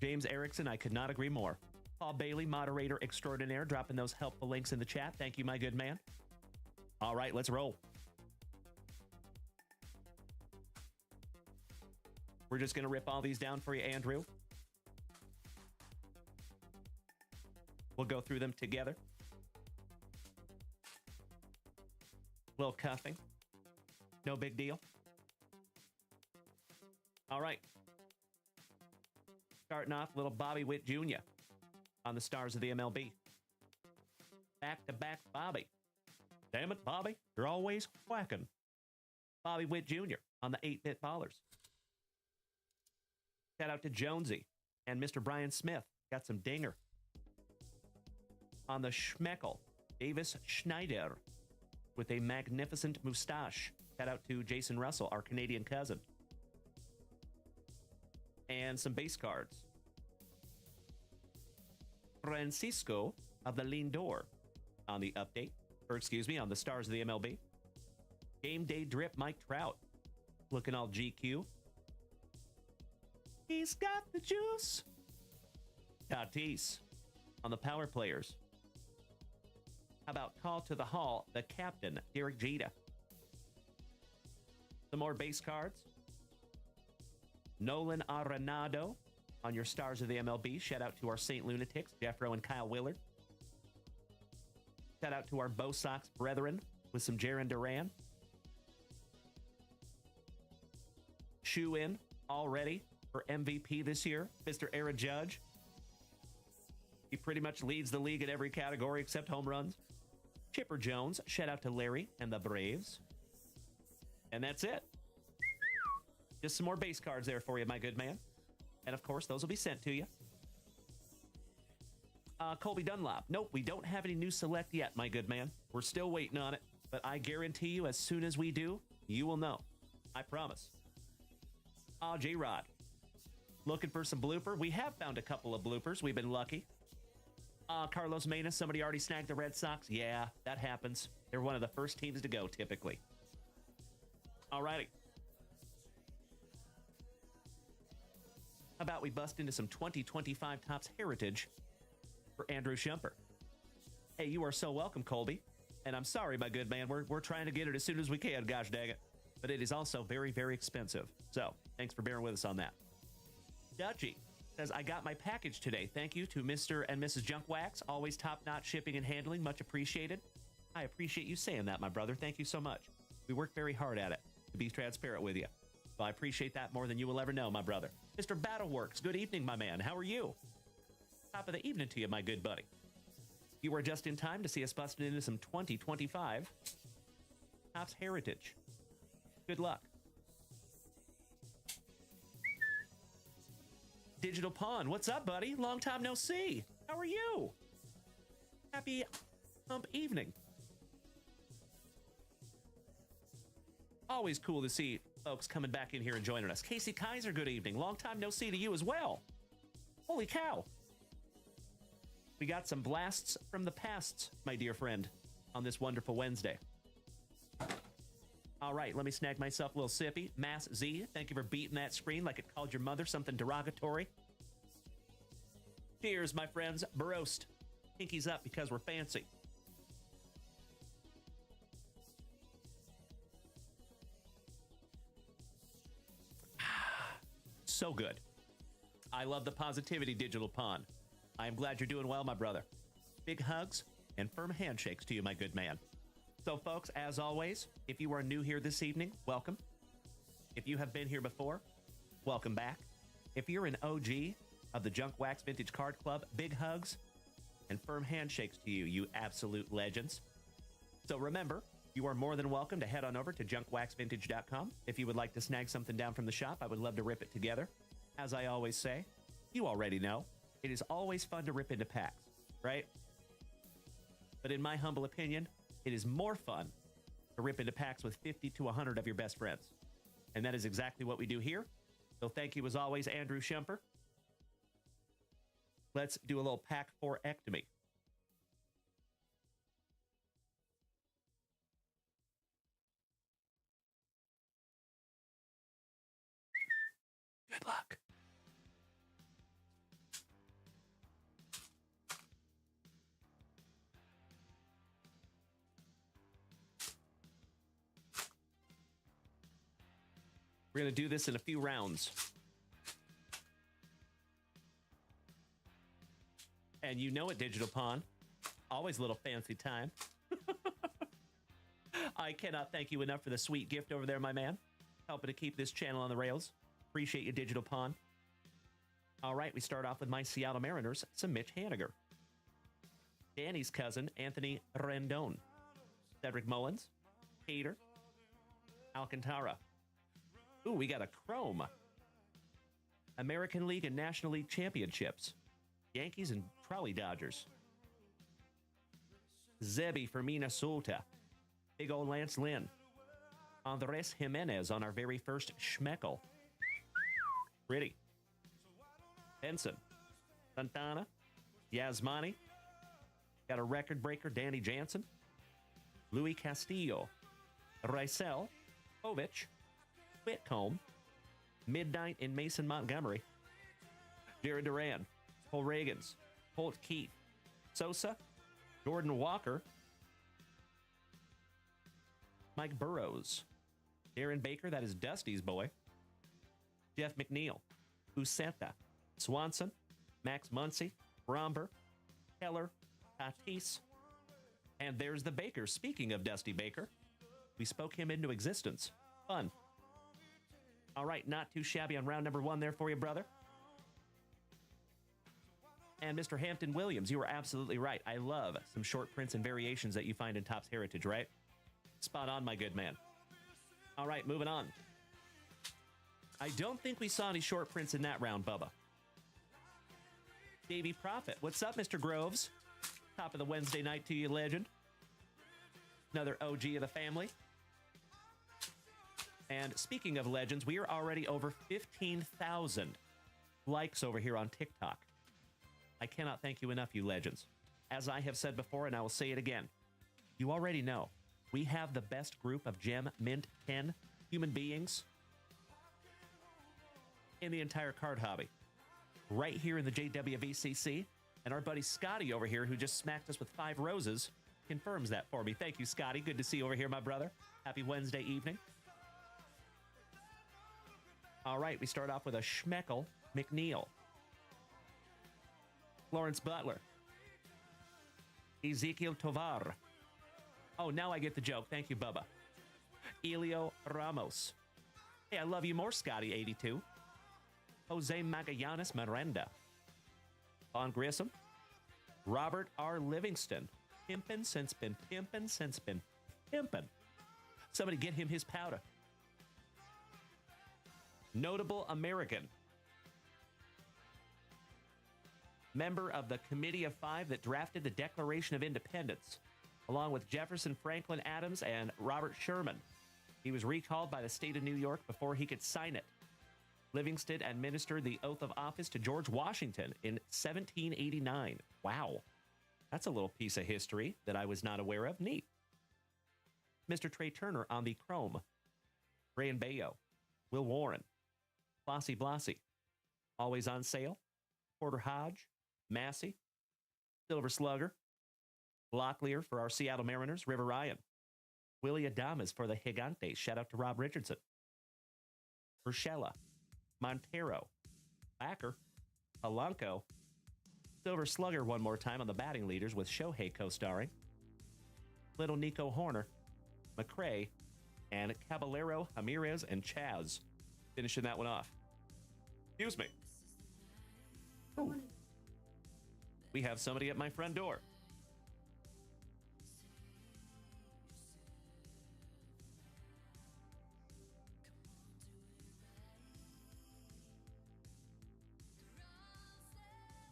James Erickson, I could not agree more. Paul Bailey, moderator extraordinaire, dropping those helpful links in the chat. Thank you, my good man. All right, let's roll. We're just going to rip all these down for you, Andrew. We'll go through them together. Little cuffing. No big deal. All right. Starting off, little Bobby Witt Jr. on the Stars of the MLB. Back-to-back Bobby. Damn it, Bobby. You're always whacking. Bobby Witt Jr. on the 8-Bit Ballers. Shout out to Jonesy and Mr. Brian Smith. Got some dinger. On the Schmeckel, Davis Schneider with a magnificent mustache. Shout out to Jason Russell, our Canadian cousin. And some base cards. Francisco of the Lindor on the update, or excuse me, on the Stars of the MLB. Game Day Drip Mike Trout, looking all GQ. He's got the juice. Tatis on the Power Players. How about Call to the Hall, the captain, Derek Jeter. Some more base cards. Nolan Arenado on your Stars of the MLB. Shout out to our St. Lunatics, Jeffro and Kyle Willard. Shout out to our Bo Sox brethren with some Jarren Duran. Shoe in already for MVP this year, Mr. Aaron Judge. He pretty much leads the league in every category except home runs. Chipper Jones, shout out to Larry and the Braves. And that's it. Just some more base cards there for you, my good man. And of course, those will be sent to you. Colby Dunlop. Nope, we don't have any new select yet, my good man. We're still waiting on it. But I guarantee you, as soon as we do, you will know. I promise. J-Rod. Looking for some blooper? We have found a couple of bloopers. We've been lucky. Carlos Mena, somebody already snagged the Red Sox? Yeah, that happens. They're one of the first teams to go, typically. Alrighty. How about we bust into some 2025 Topps Heritage for Andrew Shumper? Hey, you are so welcome, Colby. And I'm sorry, my good man. We're trying to get it as soon as we can, gosh dang it. But it is also very, very expensive. So, thanks for bearing with us on that. Dutchy says, I got my package today. Thank you to Mr. and Mrs. JunkWax. Always top-notch shipping and handling. Much appreciated. I appreciate you saying that, my brother. Thank you so much. We work very hard at it, to be transparent with you. So I appreciate that more than you will ever know, my brother. Mr. Battleworks, good evening, my man. How are you? Top of the evening to you, my good buddy. You are just in time to see us busting into some 2025 Topps Heritage. Good luck. Digital Pawn, what's up, buddy? Long time no see. How are you? Happy hump evening. Always cool to see folks coming back in here and joining us. Casey Kaiser, good evening. Long time no see to you as well. Holy cow. We got some blasts from the past, my dear friend, on this wonderful Wednesday. All right, let me snag myself a little sippy. Mass Z, thank you for beating that screen like it called your mother something derogatory. Cheers, my friends. Barost. Pinkies up because we're fancy. So good. I love the positivity, Digital Pawn. I am glad you're doing well, my brother. Big hugs and firm handshakes to you, my good man. So, folks, as always, if you are new here this evening, welcome. If you have been here before, welcome back. If you're an OG of the JunkWaxVintage Card Club, big hugs and firm handshakes to you, you absolute legends. So remember, you are more than welcome to head on over to JunkWaxVintage.com. If you would like to snag something down from the shop, I would love to rip it together. As I always say, you already know, it is always fun to rip into packs, right? But in my humble opinion, it is more fun to rip into packs with 50 to 100 of your best friends. And that is exactly what we do here. So thank you as always, Andrew Shumper. Let's do a little pack 4-ectomy. Good luck. We're going to do this in a few rounds. And you know it, Digital Pawn. Always a little fancy time. I cannot thank you enough for the sweet gift over there, my man. Helping to keep this channel on the rails. Appreciate you, Digital Pawn. All right, we start off with my Seattle Mariners, some Mitch Haniger. Danny's cousin, Anthony Rendon. Cedric Mullins. Peter. Alcantara. Ooh, we got a Chrome. American League and National League Championships. Yankees and Trolley Dodgers. Zebby for Minnesota. Big old Lance Lynn. Andres Jimenez on our very first Schmeckel. Pretty. Benson. Santana. Yasmani. Got a record breaker, Danny Jansen. Louis Castillo. Rysel. Povich. Whitcomb. Midnight in Mason Montgomery. Jared Duran. Paul Reagans. Holt Keith. Sosa. Jordan Walker. Mike Burrows. Darren Baker, that is Dusty's boy. Jeff McNeil. Uceta. Swanson. Max Muncy. Bromber. Keller. Tatis. And there's the Baker. Speaking of Dusty Baker, we spoke him into existence. Fun. All right, not too shabby on round number 1 there for you, brother. And Mr. Hampton Williams, you were absolutely right. I love some short prints and variations that you find in Topps Heritage, right? Spot on, my good man. All right, moving on. I don't think we saw any short prints in that round, Bubba. Davey Prophet. What's up, Mr. Groves? Top of the Wednesday night to you, legend. Another OG of the family. And speaking of legends, we are already over 15,000 likes over here on TikTok. I cannot thank you enough, you legends. As I have said before, and I will say it again, you already know, we have the best group of Gem Mint 10 human beings in the entire card hobby. Right here in the JWVCC. And our buddy Scotty over here, who just smacked us with 5 roses, confirms that for me. Thank you, Scotty. Good to see you over here, my brother. Happy Wednesday evening. All right, we start off with a Schmeckel McNeil. Lawrence Butler. Ezekiel Tovar. Oh, now I get the joke. Thank you, Bubba. Elio Ramos. Hey, I love you more, Scotty82. Jose Magallanes Miranda. Vaughn Grissom. Robert R. Livingston. Pimpin' since been pimpin' since been pimpin'. Somebody get him his powder. Notable American. Member of the Committee of Five that drafted the Declaration of Independence, along with Jefferson, Franklin Adams, and Robert Sherman. He was recalled by the state of New York before he could sign it. Livingston administered the oath of office to George Washington in 1789. Wow. That's a little piece of history that I was not aware of. Neat. Mr. Trey Turner on the Chrome. Ray and Bayo. Will Warren. Blossy Blossy. Always on sale. Porter Hodge. Massey. Silver Slugger. Locklear for our Seattle Mariners. River Ryan. Willie Adames for the Gigantes. Shout out to Rob Richardson. Urshela. Montero. Backer. Polanco. Silver Slugger one more time on the batting leaders with Shohei co-starring. Little Nico Horner. McCray. And Caballero, Ramirez, and Chaz. Finishing that one off. Excuse me. Ooh. We have somebody at my front door.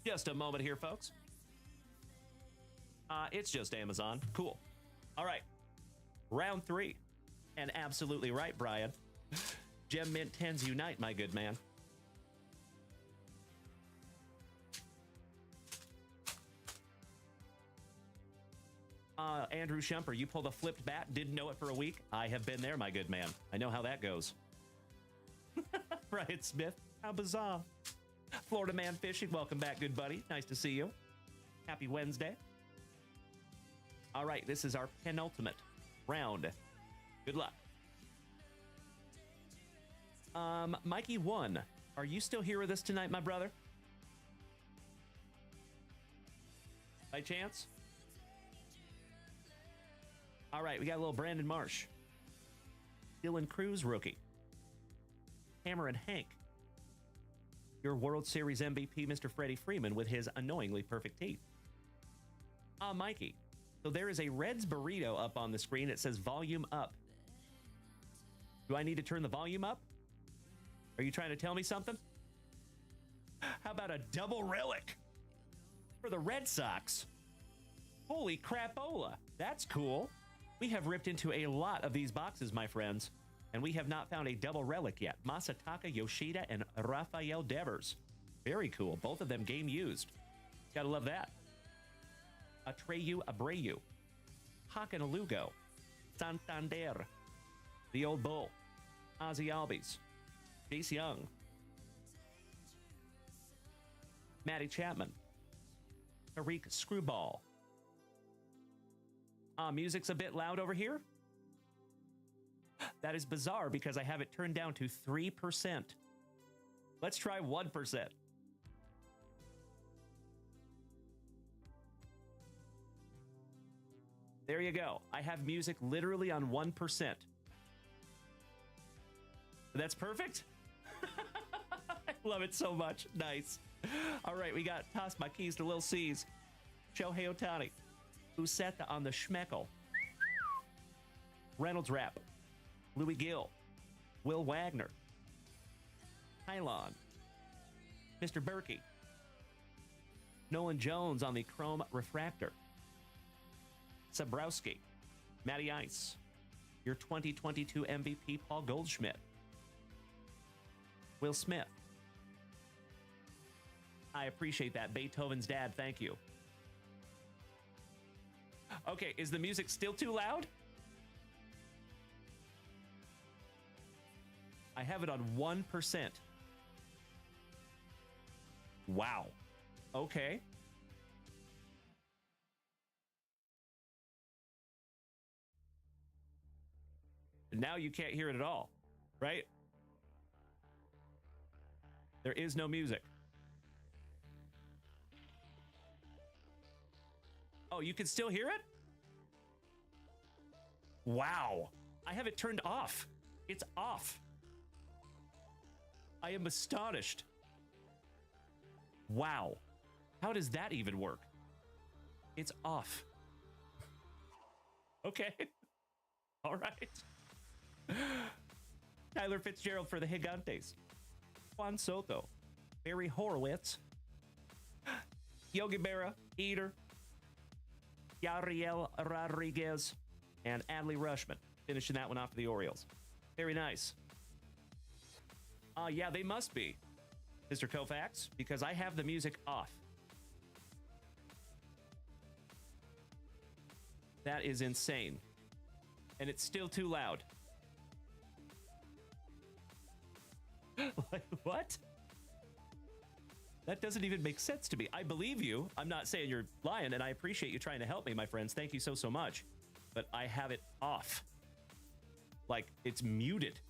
Just a moment here, folks. It's just Amazon. Cool. All right. Round 3. And absolutely right, Brian. Gem Mint 10s unite, my good man. Andrew Shumper, you pulled a flipped bat, didn't know it for a week. I have been there, my good man. I know how that goes. Brian Smith, how bizarre. Florida Man Fishing, welcome back, good buddy. Nice to see you. Happy Wednesday. All right, this is our penultimate round. Good luck. Mikey 1, are you still here with us tonight, my brother? By chance? All right, we got a little Brandon Marsh. Dylan Cruz, rookie. Cameron Hank. Your World Series MVP, Mr. Freddie Freeman, with his annoyingly perfect teeth. Mikey. So there is a Reds burrito up on the screen. It says volume up. Do I need to turn the volume up? Are you trying to tell me something? How about a double relic for the Red Sox? Holy crapola. That's cool. We have ripped into a lot of these boxes, my friends, and we have not found a double relic yet. Masataka Yoshida and Rafael Devers. Very cool. Both of them game used. Gotta love that. Atreyu Abreu. Hakan Alugo. Santander. The Old Bull. Ozzy Albies. Jace Young. Matty Chapman. Tariq Screwball. Music's a bit loud over here. That is bizarre because I have it turned down to 3%. Let's try 1%. There you go. I have music literally on 1%. That's perfect. I love it so much. Nice. All right, we got Toss My Keys to Lil C's. Shohei Ohtani. Useta on the Schmeckel. Reynolds Rap. Louis Gill. Will Wagner. Kylon, Mr. Berkey, Nolan Jones on the Chrome Refractor, Sabrowski, Matty Ice, your 2022 MVP, Paul Goldschmidt, Will Smith. I appreciate that. Beethoven's dad, thank you. Okay, is the music still too loud? I have it on 1%. Wow. Okay. Now you can't hear it at all, right? There is no music. Oh, you can still hear it? Wow. I have it turned off. It's off. I am astonished. Wow. How does that even work? It's off. Okay. All right. Tyler Fitzgerald for the Gigantes. Juan Soto. Barry Horowitz. Yogi Berra. Eater. Yariel Rodriguez. And Adley Rushman. Finishing that one off for the Orioles. Very nice. Yeah, they must be, Mr. Koufax, because I have the music off. That is insane. And it's still too loud. Like, what? That doesn't even make sense to me. I believe you. I'm not saying you're lying, and I appreciate you trying to help me, my friends. Thank you so, so much. But I have it off. Like, it's muted.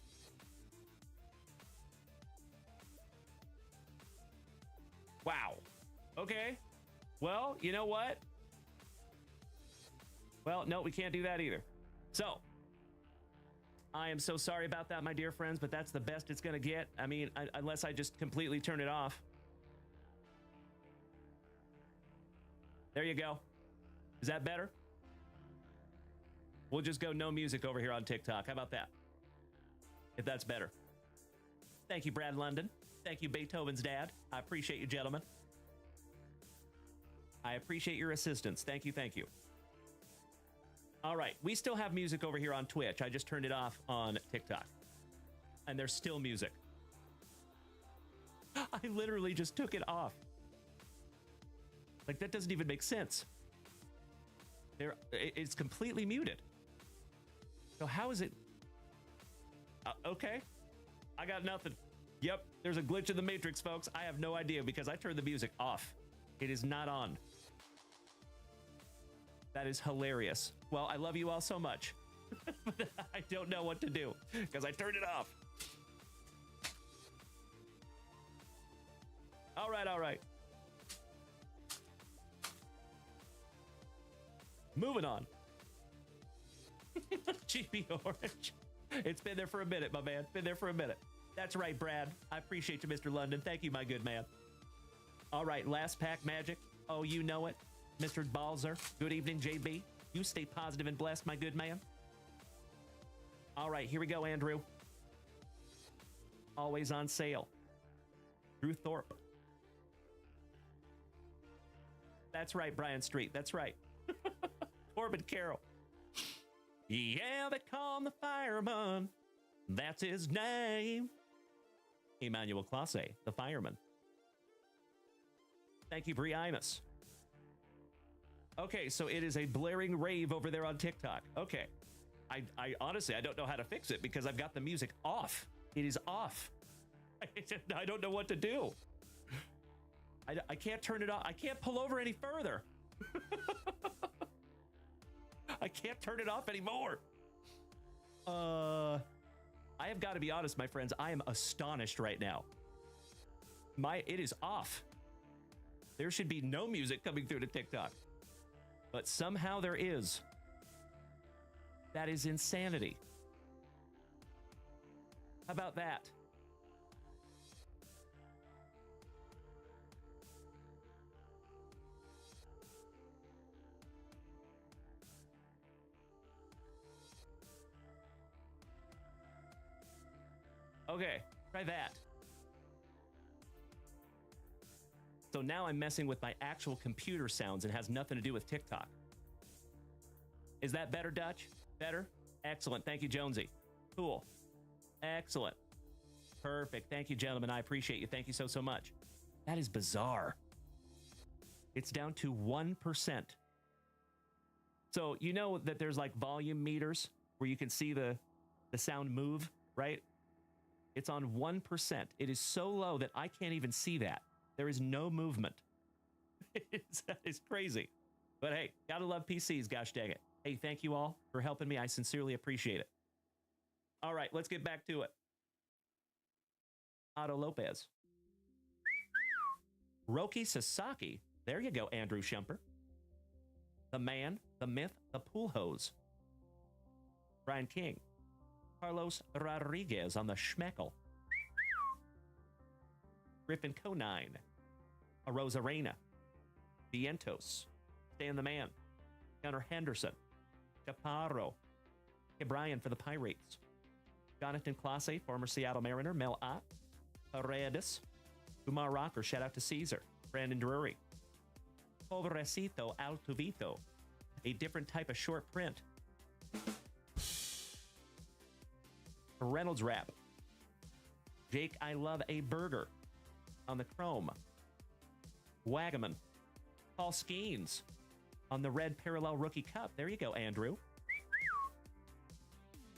Wow. Okay. Well, you know what? Well, no, we can't do that either. So, I am so sorry about that, my dear friends, but that's the best it's going to get. I mean, unless I just completely turn it off. There you go. Is that better? We'll just go no music over here on TikTok. How about that? If that's better. Thank you, Brad London. Thank you, Beethoven's dad. I appreciate you, gentlemen. I appreciate your assistance. Thank you, thank you. All right, we still have music over here on Twitch. I just turned it off on TikTok. And there's still music. I literally just took it off. Like, that doesn't even make sense. It's completely muted. So how is it? Okay. I got nothing. Yep, there's a glitch in the Matrix, folks. I have no idea because I turned the music off. It is not on. That is hilarious. Well, I love you all so much. But I don't know what to do because I turned it off. All right, all right. Moving on. GB Orange. It's been there for a minute, my man. Been there for a minute. That's right, Brad. I appreciate you, Mr. London. Thank you, my good man. All right, last pack magic. Oh, you know it. Mr. Balzer. Good evening, JB. You stay positive and blessed, my good man. All right, here we go, Andrew. Always on sale. Drew Thorpe. That's right, Brian Street. That's right. Corbin Carroll. Yeah, they call him the fireman. That's his name. Emmanuel Classe, the fireman. Thank you, Briamus. Okay, so it is a blaring rave over there on TikTok. Okay. I honestly, I don't know how to fix it because I've got the music off. It is off. I don't know what to do. I can't turn it off. I can't pull over any further. I can't turn it off anymore. I have got to be honest, my friends. I am astonished right now. It is off. There should be no music coming through to TikTok. But somehow there is. That is insanity. How about that? Okay, try that. So now I'm messing with my actual computer sounds and has nothing to do with TikTok. Is that better, Dutch? Better? Excellent. Thank you, Jonesy. Cool. Excellent. Perfect. Thank you, gentlemen. I appreciate you. Thank you so much. That is bizarre. It's down to 1%. So you know that there's like volume meters where you can see the sound move, right? It's on 1%. It is so low that I can't even see that. There is no movement. That is crazy. But hey, gotta love PCs, gosh dang it. Hey, thank you all for helping me. I sincerely appreciate it. All right, let's get back to it. Otto Lopez. Roki Sasaki. There you go, Andrew Shumper. The man, the myth, the pool hose. Brian King. Carlos Rodriguez on the schmeckle. Rippin Conine. A Rosa Reina. Vientos. Stan the Man. Gunnar Henderson. Chaparro. Brian for the Pirates. Jonathan Classe, former Seattle Mariner. Mel Ott. Paredes. Umar Rocker, shout out to Caesar. Brandon Drury. Pobrecito Altuvito. A different type of short print. Reynolds Wrap. Jake, I love a burger. On the chrome. Wagaman. Paul Skeens. On the red parallel rookie cup. There you go, Andrew.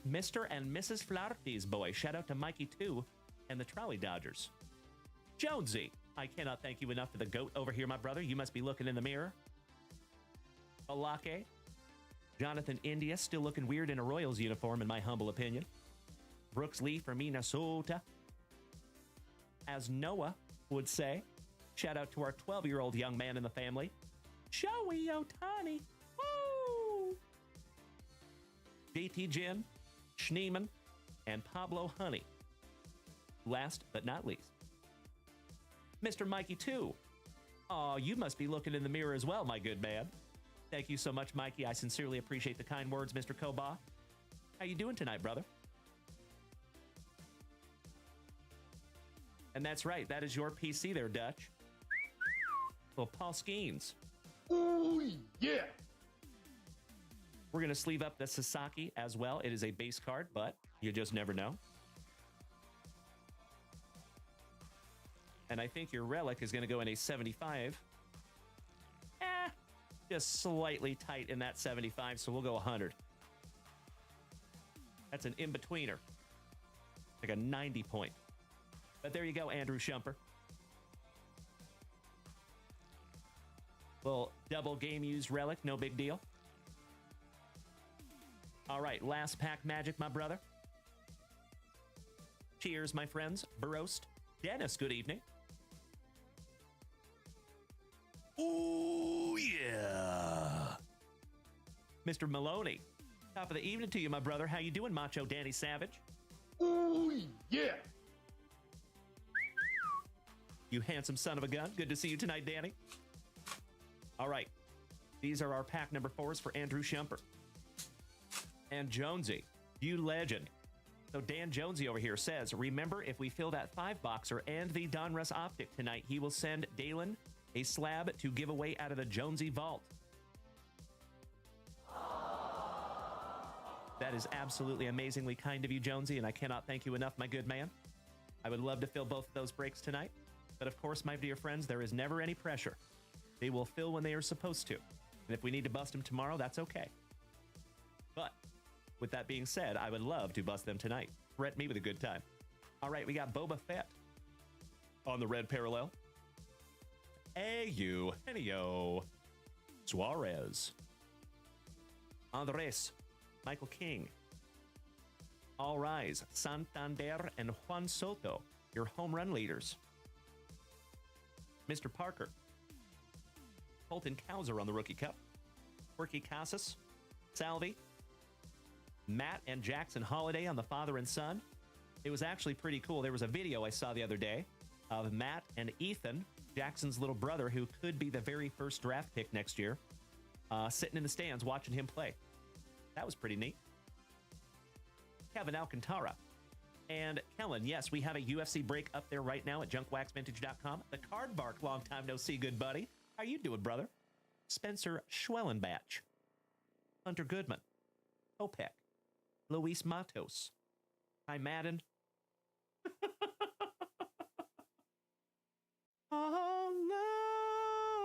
Mr. and Mrs. Flarty's boy. Shout out to Mikey 2 and the Trolley Dodgers. Jonesy. I cannot thank you enough for the goat over here, my brother. You must be looking in the mirror. Balake. Jonathan India, still looking weird in a Royals uniform, in my humble opinion. Brooks Lee from Minnesota. As Noah would say, shout out to our 12-year-old young man in the family, Joey Otani. Woo! JT Jin, Schneeman, and Pablo Honey. Last but not least, Mr. Mikey 2. Aw, you must be looking in the mirror as well, my good man. Thank you so much, Mikey. I sincerely appreciate the kind words, Mr. Koba. How you doing tonight, brother? And that's right. That is your PC there, Dutch. Well, Paul Skeens. Ooh, yeah. We're going to sleeve up the Sasaki as well. It is a base card, but you just never know. And I think your relic is going to go in a 75. Just slightly tight in that 75, so we'll go 100. That's an in-betweener. Like a 90 point. But there you go, Andrew Shumper. Little double game use relic, no big deal. All right, last pack magic, my brother. Cheers, my friends. Barost. Dennis, good evening. Ooh, yeah. Mr. Maloney. Top of the evening to you, my brother. How you doing, Macho Danny Savage? Ooh, yeah. You handsome son of a gun. Good to see you tonight, Danny. All right. These are our pack number 4s for Andrew Shumper. And Jonesy, you legend. So Dan Jonesy over here says, remember, if we fill that 5-boxer and the Donruss Optic tonight, he will send Dalen a slab to give away out of the Jonesy vault. That is absolutely amazingly kind of you, Jonesy, and I cannot thank you enough, my good man. I would love to fill both of those breaks tonight. But of course, my dear friends, there is never any pressure. They will fill when they are supposed to. And if we need to bust them tomorrow, that's okay. But with that being said, I would love to bust them tonight. Threat me with a good time. All right, we got Boba Fett on the red parallel. Ayu, Henio, Suarez, Andres, Michael King, All Rise, Santander, and Juan Soto, your home run leaders. Mr. Parker, Colton Cowser on the Rookie Cup, Quirky Casas, Salvi, Matt and Jackson Holiday on the father and son. It was actually pretty cool. There was a video I saw the other day of Matt and Ethan, Jackson's little brother, who could be the very first draft pick next year, sitting in the stands watching him play. That was pretty neat. Kevin Alcantara, And Kellen, yes, we have a UFC break up there right now at JunkWaxVintage.com. The Card Bark, long time no see, good buddy. How you doing, brother? Spencer Schwellenbach. Hunter Goodman. Opec. Luis Matos. Hi, Madden. Oh,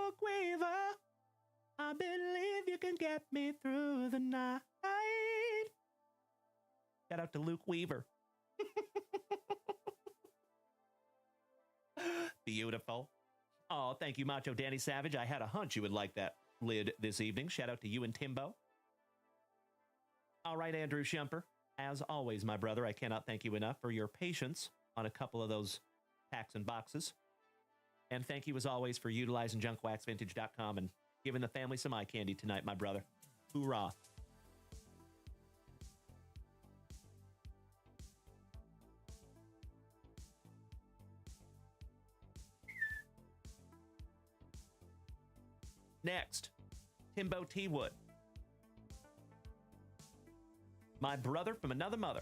look, Weaver. I believe you can get me through the night. Shout out to Luke Weaver. Beautiful. Oh, thank you, Macho Danny Savage. I had a hunch you would like that lid this evening. Shout out to you and Timbo. All right, Andrew Shumper. As always, my brother, I cannot thank you enough for your patience on a couple of those packs and boxes. And thank you, as always, for utilizing JunkWaxVintage.com and giving the family some eye candy tonight, my brother. Hoorah. Next, Timbo T. Wood. My brother from another mother.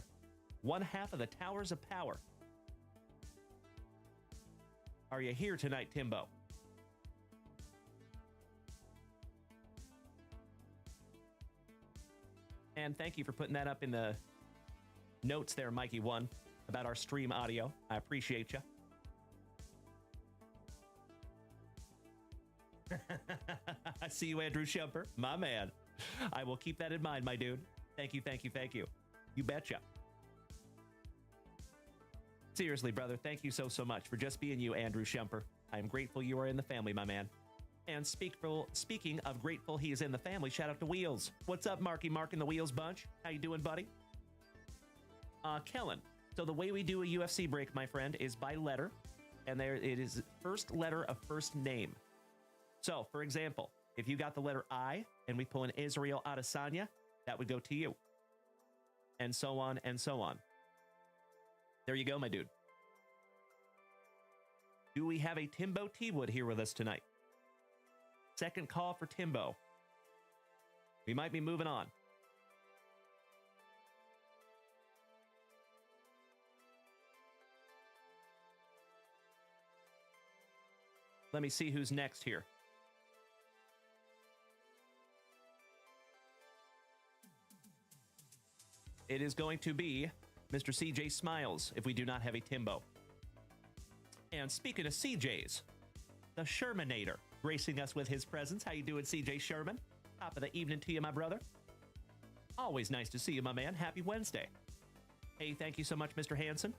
One half of the Towers of Power. Are you here tonight, Timbo? And thank you for putting that up in the notes there, Mikey1, about our stream audio. I appreciate you. I see you, Andrew Shumper. My man. I will keep that in mind, my dude. Thank you, thank you, thank you. You betcha. Seriously, brother, thank you so much for just being you, Andrew Shumper. I am grateful you are in the family, my man. And speaking of grateful he is in the family, shout out to Wheels. What's up, Marky Mark and the Wheels bunch? How you doing, buddy? Kellen. So the way we do a UFC break, my friend, is by letter. And there it is, first letter of first name. So, for example, if you got the letter I and we pull an Israel Adesanya, that would go to you. And so on and so on. There you go, my dude. Do we have a Timbo T. Wood here with us tonight? Second call for Timbo. We might be moving on. Let me see who's next here. It is going to be Mr. CJ Smiles if we do not have a Timbo. And speaking of CJs, the Shermanator gracing us with his presence. How you doing, CJ Sherman? Top of the evening to you, my brother. Always nice to see you, my man. Happy Wednesday. Hey, thank you so much, Mr. Hansen.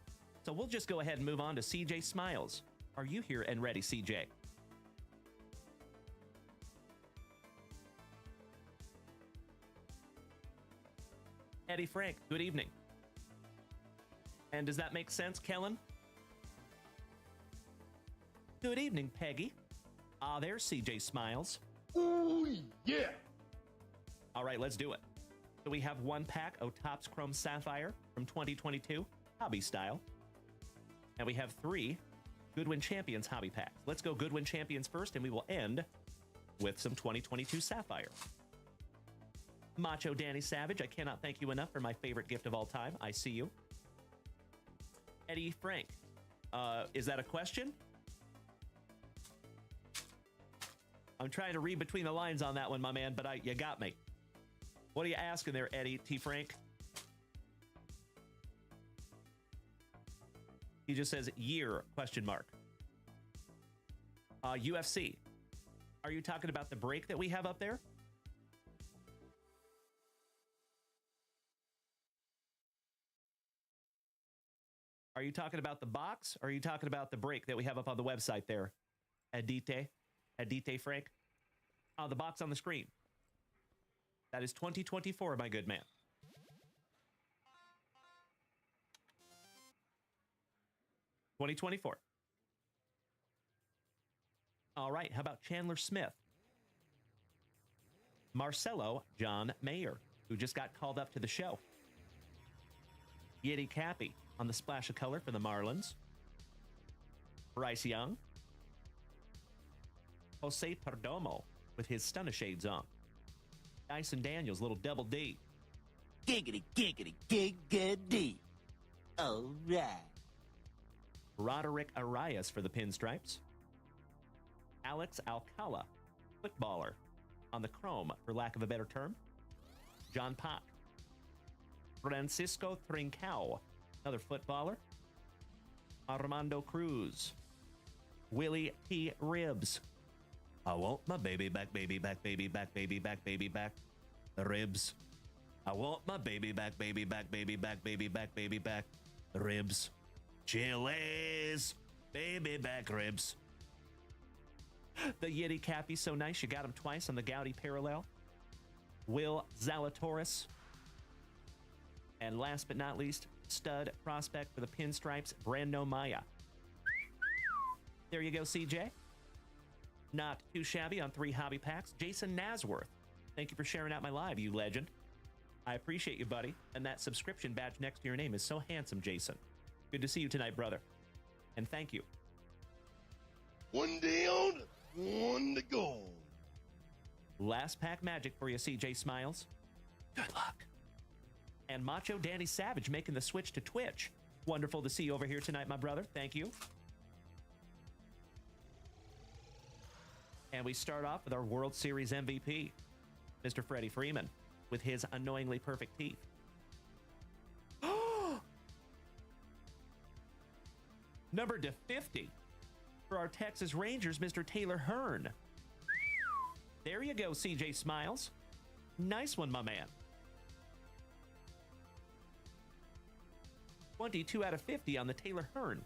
So we'll just go ahead and move on to CJ Smiles. Are you here and ready, CJ? Eddie Frank, good evening. And does that make sense, Kellen? Good evening, Peggy. Ah, there's CJ Smiles. Ooh, yeah. All right, let's do it. So we have one pack of Topps Chrome Sapphire from 2022, hobby style. And we have 3 Goodwin Champions hobby packs. Let's go Goodwin Champions first, and we will end with some 2022 Sapphire. Macho Danny Savage, I cannot thank you enough for my favorite gift of all time. I see you. Eddie Frank, is that a question? I'm trying to read between the lines on that one, my man, but you got me. What are you asking there, Eddie T. Frank? He just says year, question mark. UFC. Are you talking about the break that we have up there? Are you talking about the box, or are you talking about the break that we have up on the website there? Edite Frank? Oh, the box on the screen. That is 2024, my good man. $2024. All right, how about Chandler Smith? Marcelo John Mayer, who just got called up to the show. Yeti Cappy on the splash of color for the Marlins. Bryce Young. Jose Perdomo with his stunner shades on. Dyson Daniels, little double D. Giggity, giggity, giggity. All right. Roderick Arias for the pinstripes. Alex Alcala, footballer, on the chrome, for lack of a better term. John Pock. Francisco Trincao, another footballer. Armando Cruz. Willie T. Ribs. I want my baby back, baby back, baby back, baby back, baby back. The ribs. I want my baby back, baby back, baby back, baby back, baby back. The ribs. Chili's. Baby back ribs. The Yeti Cappy, so nice. You got him twice on the Gaudy parallel. Will Zalatoris. And last but not least, stud prospect for the pinstripes, Brando Maya. There you go, CJ. Not too shabby on 3 hobby packs. Jason Nasworth. Thank you for sharing out my live, you legend. I appreciate you, buddy. And that subscription badge next to your name is so handsome, Jason. Good to see you tonight, brother. And thank you. One down, one to go. Last pack magic for you, CJ Smiles. Good luck. And Macho Danny Savage making the switch to Twitch. Wonderful to see you over here tonight, my brother. Thank you. And we start off with our World Series MVP, Mr. Freddie Freeman, with his annoyingly perfect teeth. Number to 50 for our Texas Rangers, Mr. Taylor Hearn. There you go, CJ Smiles. Nice one, my man. 22 out of 50 on the Taylor Hearn.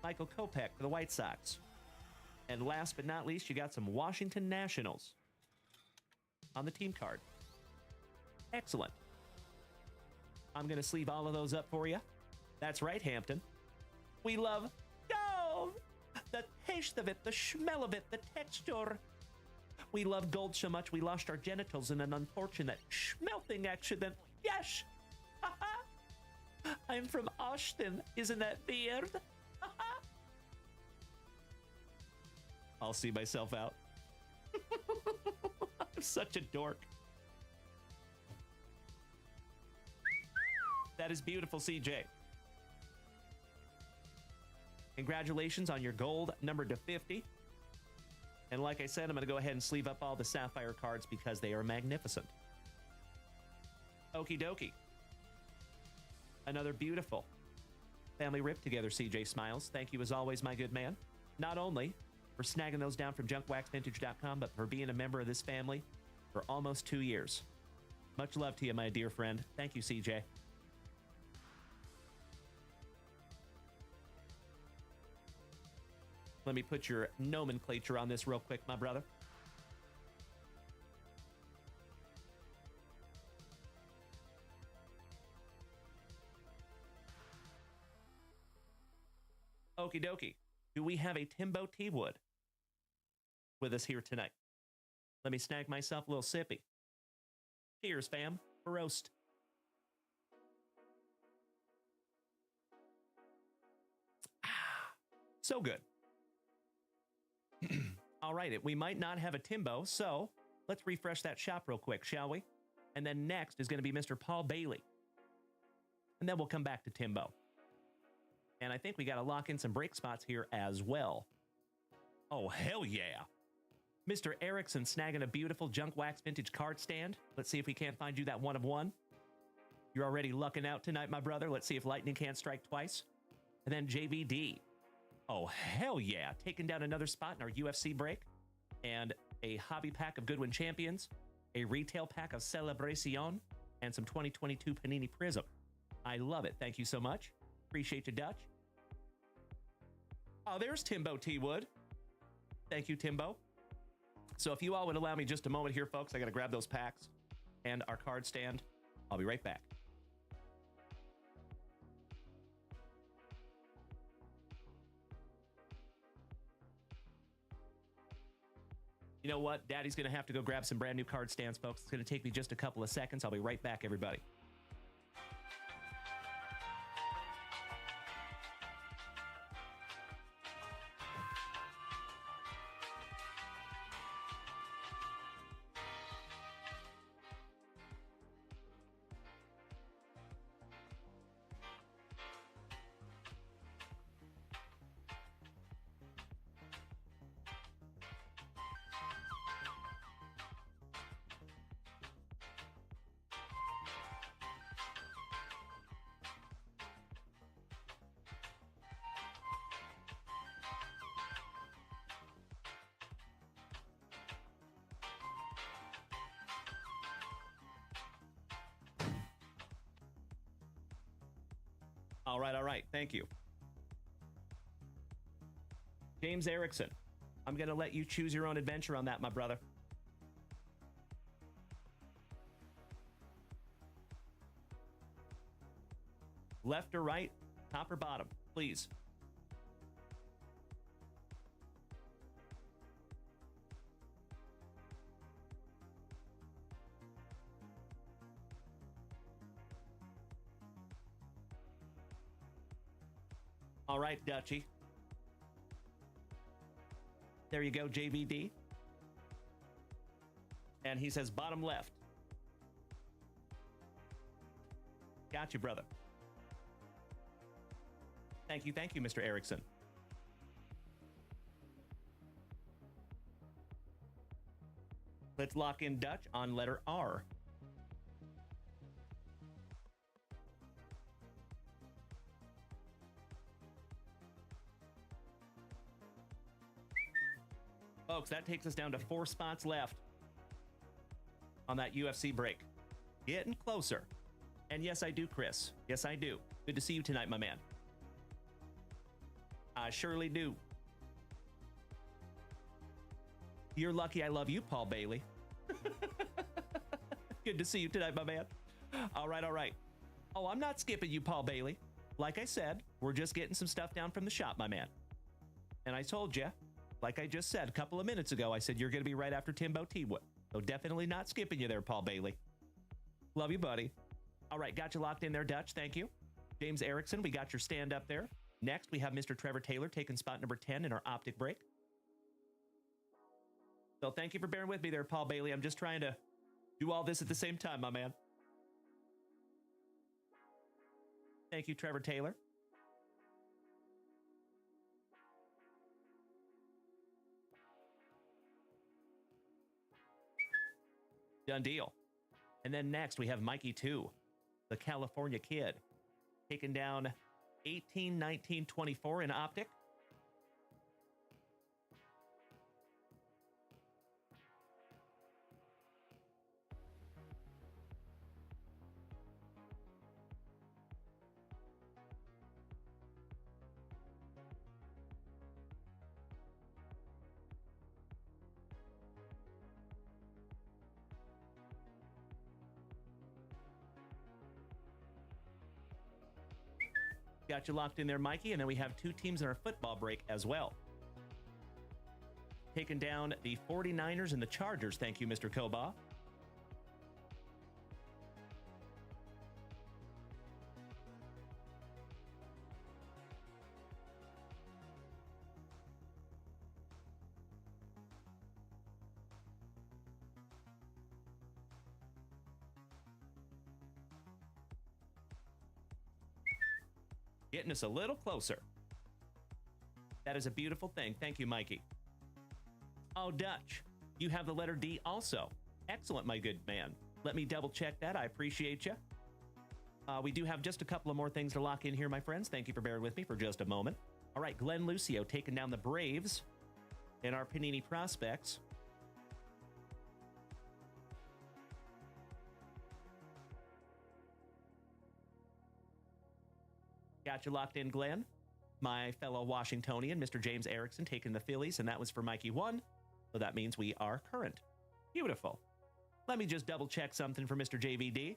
Michael Kopech for the White Sox. And last but not least, you got some Washington Nationals on the team card. Excellent. I'm going to sleeve all of those up for you. That's right, Hampton. We love gold. The taste of it, the smell of it, the texture. We love gold so much we lost our genitals in an unfortunate smelting accident. Yes. I'm from Austin. Isn't that weird? I'll see myself out. I'm such a dork. That is beautiful, CJ. Congratulations on your gold number to 50. And like I said, I'm going to go ahead and sleeve up all the Sapphire cards because they are magnificent. Okie dokie. Another beautiful family rip together, CJ Smiles. Thank you as always, my good man. Not only for snagging those down from JunkWaxVintage.com, but for being a member of this family for almost 2 years. Much love to you, my dear friend. Thank you, CJ. Let me put your nomenclature on this real quick, my brother. Okie dokie. Do we have a Timbo T. Wood with us here tonight? Let me snag myself a little sippy. Cheers, fam. For roast. So good. All right, we might not have a Timbo, so let's refresh that shop real quick, shall we? And then next is going to be Mr. Paul Bailey. And then we'll come back to Timbo. And I think we got to lock in some break spots here as well. Oh, hell yeah. Mr. Erickson snagging a beautiful Junk Wax Vintage card stand. Let's see if we can't find you that one of one. You're already lucking out tonight, my brother. Let's see if lightning can't strike twice. And then JVD. Oh, hell yeah. Taking down another spot in our UFC break. And a hobby pack of Goodwin Champions. A retail pack of Celebration. And some 2022 Panini Prism. I love it. Thank you so much. Appreciate you, Dutch. Oh, there's Timbo T. Wood. Thank you, Timbo. So if you all would allow me just a moment here, folks, I got to grab those packs and our card stand. I'll be right back. You know what? Daddy's going to have to go grab some brand new card stands, folks. It's going to take me just a couple of seconds. I'll be right back, everybody. All right. Thank you. James Erickson, I'm going to let you choose your own adventure on that, my brother. Left or right, top or bottom, please. All right, Dutchie. There you go, JVD. And he says bottom left. Got you, brother. Thank you, Mr. Erickson. Let's lock in Dutch on letter R. Folks, that takes us down to 4 spots left on that UFC break. Getting closer. And yes, I do, Chris. Yes, I do. Good to see you tonight, my man. I surely do. You're lucky I love you, Paul Bailey. Good to see you tonight, my man. All right. Oh, I'm not skipping you, Paul Bailey. Like I said, we're just getting some stuff down from the shop, my man. And I told you, like I just said a couple of minutes ago, I said you're going to be right after Timbo T-Wood. So definitely not skipping you there, Paul Bailey. Love you, buddy. All right, got you locked in there, Dutch. Thank you. James Erickson, we got your stand up there. Next, we have Mr. Trevor Taylor taking spot number 10 in our optic break. So thank you for bearing with me there, Paul Bailey. I'm just trying to do all this at the same time, my man. Thank you, Trevor Taylor. Done deal. And then next, we have Mikey 2, the California Kid, taking down 18, 19, 24 in optic. Got you locked in there, Mikey. And then we have 2 teams in our football break as well. Taking down the 49ers and the Chargers. Thank you, Mr. Koba. Getting us a little closer. That is a beautiful thing. Thank you, Mikey. Oh, Dutch, you have the letter D also. Excellent, my good man. Let me double check that. I appreciate you. We do have just a couple of more things to lock in here, my friends. Thank you for bearing with me for just a moment. All right, Glenn Lucio taking down the Braves in our Panini Prospects. Got you locked in, Glenn. My fellow Washingtonian, Mr. James Erickson, taking the Phillies, and that was for Mikey 1. So that means we are current. Beautiful. Let me just double check something for Mr. JVD.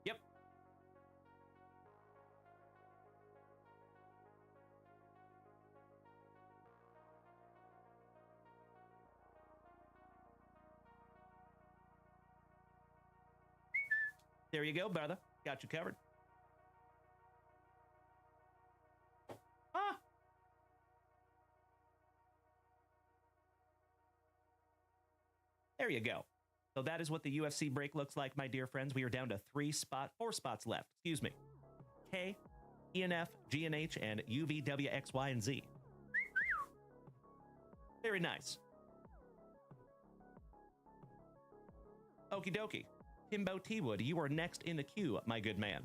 Yep. There you go, brother. Got you covered. Ah! There you go. So that is what the UFC break looks like, my dear friends. We are down to 4 spots left. Excuse me. K, ENF, GNH, and UV, X, Y, and Z. Very nice. Okie dokie. Timbo T-Wood, you are next in the queue, my good man.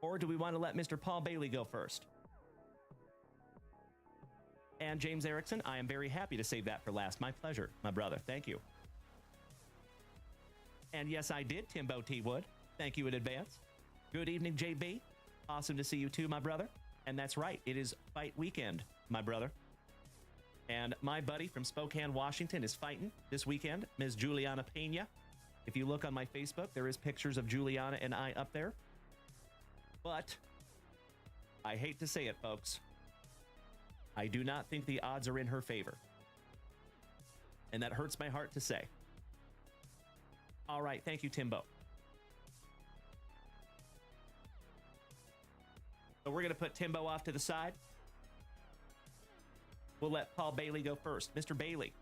Or do we want to let Mr. Paul Bailey go first? And James Erickson, I am very happy to save that for last. My pleasure, my brother. Thank you. And yes, I did, Timbo T. Wood. Thank you in advance. Good evening, JB. Awesome to see you too, my brother. And that's right, it is fight weekend, my brother. And my buddy from Spokane, Washington is fighting this weekend, Ms. Juliana Pena. If you look on my Facebook, there is pictures of Juliana and I up there. But I hate to say it, folks. I do not think the odds are in her favor. And that hurts my heart to say. All right, thank you, Timbo. So we're going to put Timbo off to the side. We'll let Paul Bailey go first. Mr. Bailey.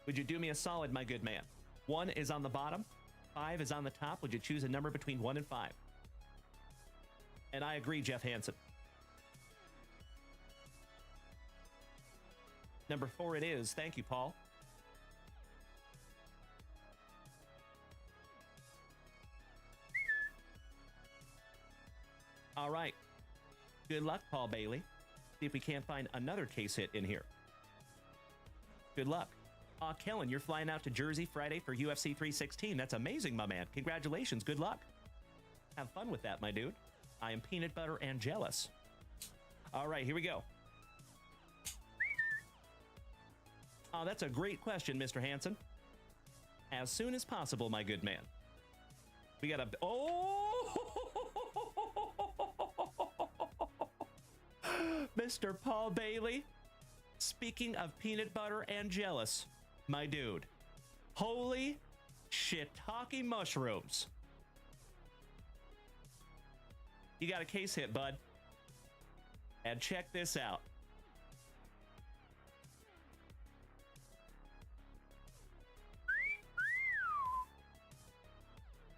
Would you do me a solid, my good man? 1 is on the bottom, 5 is on the top. Would you choose a number between 1 and 5? And I agree, Jeff Hansen. Number 4 it is. Thank you, Paul. All right. Good luck, Paul Bailey. See if we can't find another case hit in here. Good luck. Kellen, you're flying out to Jersey Friday for UFC 316. That's amazing, my man. Congratulations. Good luck. Have fun with that, my dude. I am peanut butter and jealous. All right, here we go. Oh, that's a great question, Mr. Hansen. As soon as possible, my good man. We got a... Oh! Mr. Paul Bailey. Speaking of peanut butter and jealous, my dude. Holy shiitake mushrooms. You got a case hit, bud. And check this out.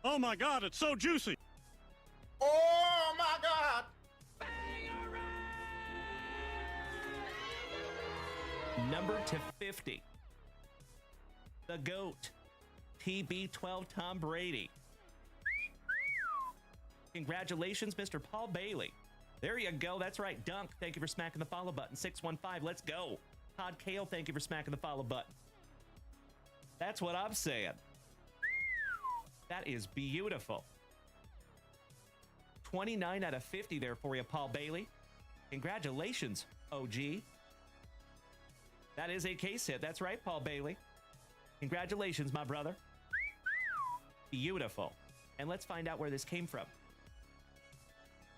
Oh my God, it's so juicy. Oh my God! Number to 50. The GOAT. TB12 Tom Brady. Congratulations, Mr. Paul Bailey. There you go. That's right. Dunk, thank you for smacking the follow button. 615, let's go. Todd Kale, thank you for smacking the follow button. That's what I'm saying. That is beautiful. 29 out of 50 there for you, Paul Bailey. Congratulations, OG. That is a case hit. That's right, Paul Bailey. Congratulations, my brother. Beautiful. And let's find out where this came from.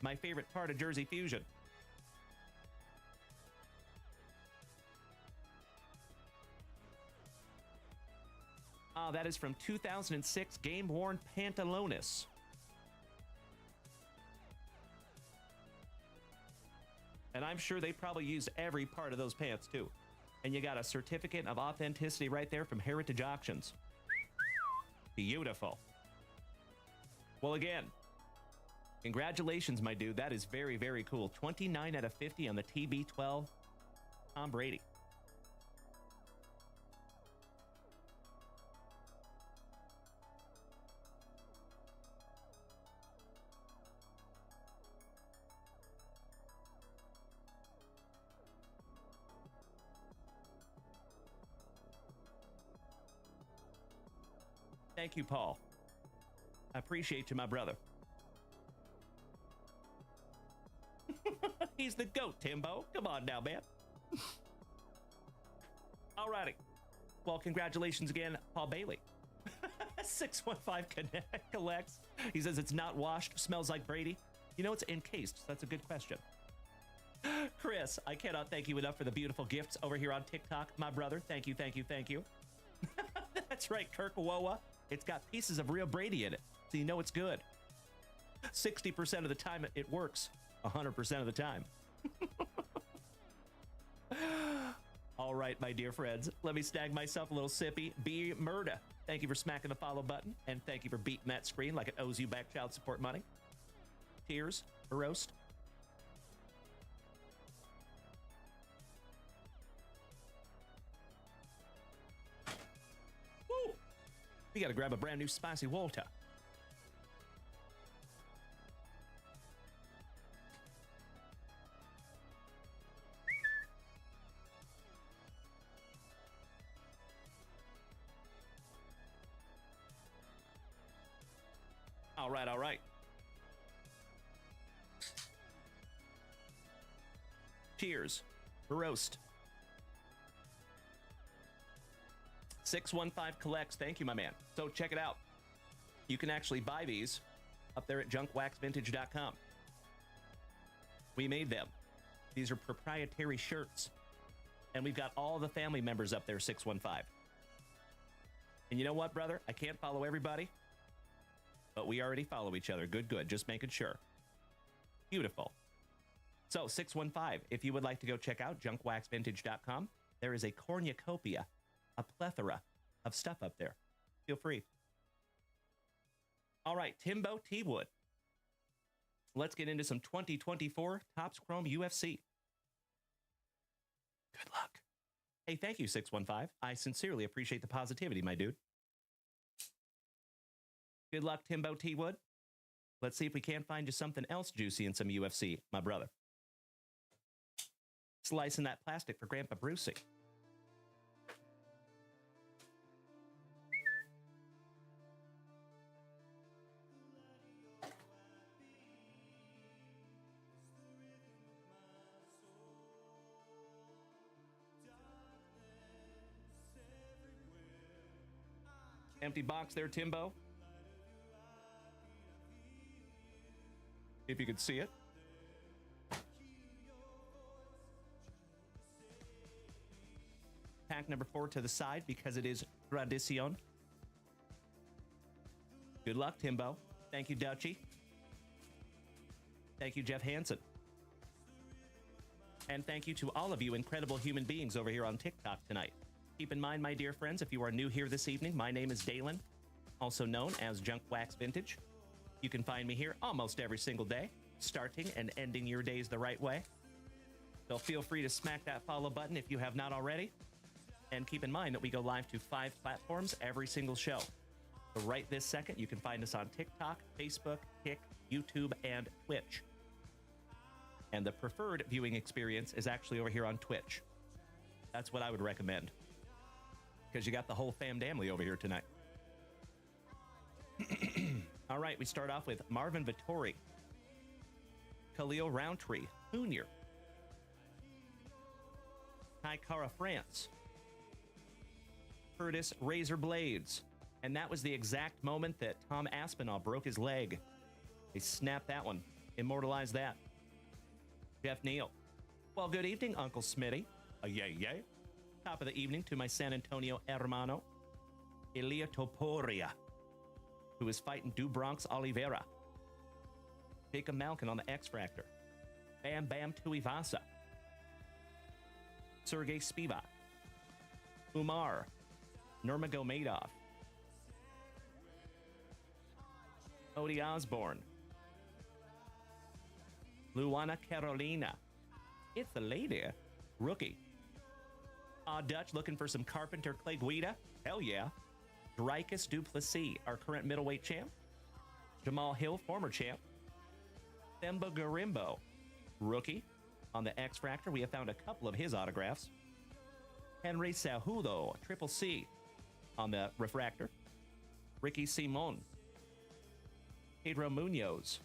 My favorite part of Jersey Fusion. That is from 2006 game-worn Pantalones. And I'm sure they probably used every part of those pants, too. And you got a certificate of authenticity right there from Heritage Auctions. Beautiful. Well, again, congratulations, my dude. That is very, very cool. 29 out of 50 on the TB12 Tom Brady. Thank you, Paul. I appreciate you, my brother. He's the GOAT, Timbo. Come on now, man. Alrighty. Well, congratulations again, Paul Bailey. 615 collects. He says it's not washed, smells like Brady. You know, it's encased, so that's a good question. Chris, I cannot thank you enough for the beautiful gifts over here on TikTok, my brother. Thank you, thank you, thank you. That's right, Kirk Wowa. It's got pieces of real Brady in it, so you know it's good. 60% of the time it works, 100% of the time. All right, my dear friends, let me snag myself a little sippy. B. Murda, thank you for smacking the follow button, and thank you for beating that screen like it owes you back child support money. Tears, a roast. Woo! We gotta grab a brand new spicy water. right, all right. Cheers. Roast. 615 collects. Thank you, my man. So check it out. You can actually buy these up there at JunkWaxVintage.com. We made them. These are proprietary shirts. And we've got all the family members up there, 615. And you know what, brother? I can't follow everybody, but we already follow each other. Good, good. Just making sure. Beautiful. So, 615, if you would like to go check out JunkWaxVintage.com, there is a cornucopia, a plethora of stuff up there. Feel free. All right, Timbo T. Wood. Let's get into some 2024 Topps Chrome UFC. Good luck. Hey, thank you, 615. I sincerely appreciate the positivity, my dude. Good luck, Timbo T. Wood. Let's see if we can't find you something else juicy in some UFC, my brother. Slicing that plastic for Grandpa Brucey. Empty box there, Timbo. If you could see it. Pack number 4 to the side because it is tradicion. Good luck, Timbo. Thank you, Dutchie. Thank you, Jeff Hansen. And thank you to all of you incredible human beings over here on TikTok tonight. Keep in mind, my dear friends, if you are new here this evening, my name is Dalen, also known as JunkWaxVintage. You can find me here almost every single day, starting and ending your days the right way. So feel free to smack that follow button if you have not already. And keep in mind that we go live to 5 platforms every single show. So right this second, you can find us on TikTok, Facebook, Kick, YouTube, and Twitch. And the preferred viewing experience is actually over here on Twitch. That's what I would recommend. Because you got the whole family over here tonight. All right, we start off with Marvin Vittori, Khalil Roundtree, Jr., Ty Kara France, Curtis Razor Blades. And that was the exact moment that Tom Aspinall broke his leg. They snapped that one, immortalized that. Jeff Neal. Well, good evening, Uncle Smitty. Yay, yay. Top of the evening to my San Antonio hermano, Elia Topuria, who is fighting Dubronx Oliveira. Jacob Malkin on the X Factor. Bam Bam Tuivasa. Sergey Spivak. Umar. Nurmagomedov. Odie Osborne. Luana Carolina. It's the lady. Rookie. Dutch looking for some Carpenter Clay Guida. Hell yeah. Dricus Duplessis, our current middleweight champ. Jamal Hill, former champ. Themba Garimbo, rookie. On the X Factor, we have found a couple of his autographs. Henry Cejudo, Triple C, on the Refractor. Ricky Simon. Pedro Munoz.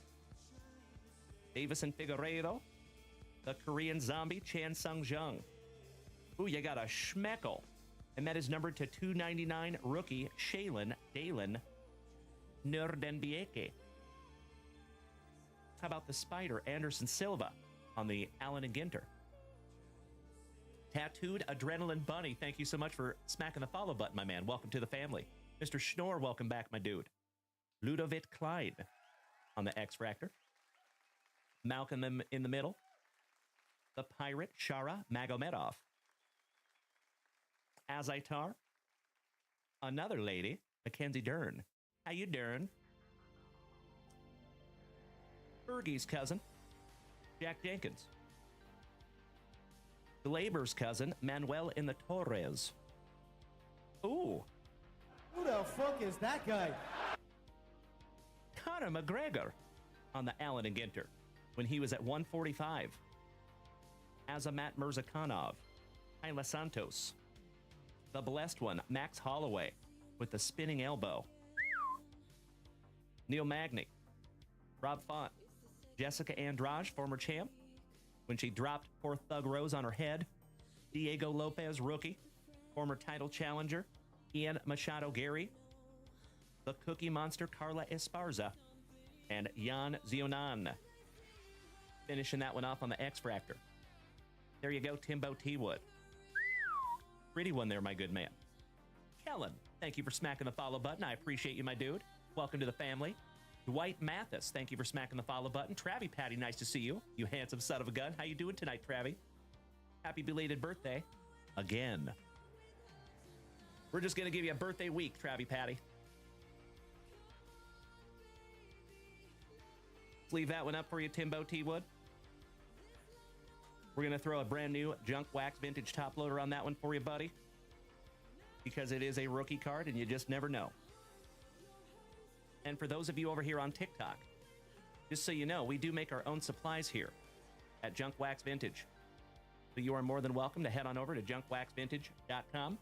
Davison Figueiredo. The Korean Zombie, Chan Sung Jung. Ooh, you got a Schmeckel. And that is numbered to 299 rookie Shaylin Dalen Nerdenbieke. How about the Spider, Anderson Silva, on the Allen and Ginter? Tattooed Adrenaline Bunny, thank you so much for smacking the follow button, my man. Welcome to the family. Mr. Schnorr, welcome back, my dude. Ludovic Klein on the X Factor. Malcolm in the middle. The Pirate, Shara Magomedov. Azaitar. Another lady, Mackenzie Dern. How you doing? Fergie's cousin, Jack Jenkins. Glaber's cousin, Manuel in the Torres. Ooh. Who the fuck is that guy? Conor McGregor on the Allen and Ginter when he was at 145. Azamat Mirzakhanov. Hyla Santos. The blessed one, Max Holloway, with the spinning elbow. Neil Magny, Rob Font. Jessica Andrade, former champ, when she dropped poor Thug Rose on her head. Diego Lopez, rookie, former title challenger. Ian Machado Gary. The Cookie Monster, Carla Esparza. And Jan Zionan. Finishing that one off on the X Fractor. There you go, Timbo T. Wood. Pretty one there, my good man. Kellen, thank you for smacking the follow button. I appreciate you, my dude. Welcome to the family. Dwight Mathis, thank you for smacking the follow button. Travie Patty, nice to see you. You handsome son of a gun. How you doing tonight, Travie? Happy belated birthday. Again. We're just going to give you a birthday week, Travie Patty. Let's leave that one up for you, Timbo T. Wood. We're going to throw a brand new Junk Wax Vintage top loader on that one for you, buddy. Because it is a rookie card and you just never know. And for those of you over here on TikTok, just so you know, we do make our own supplies here at Junk Wax Vintage. So you are more than welcome to head on over to JunkWaxVintage.com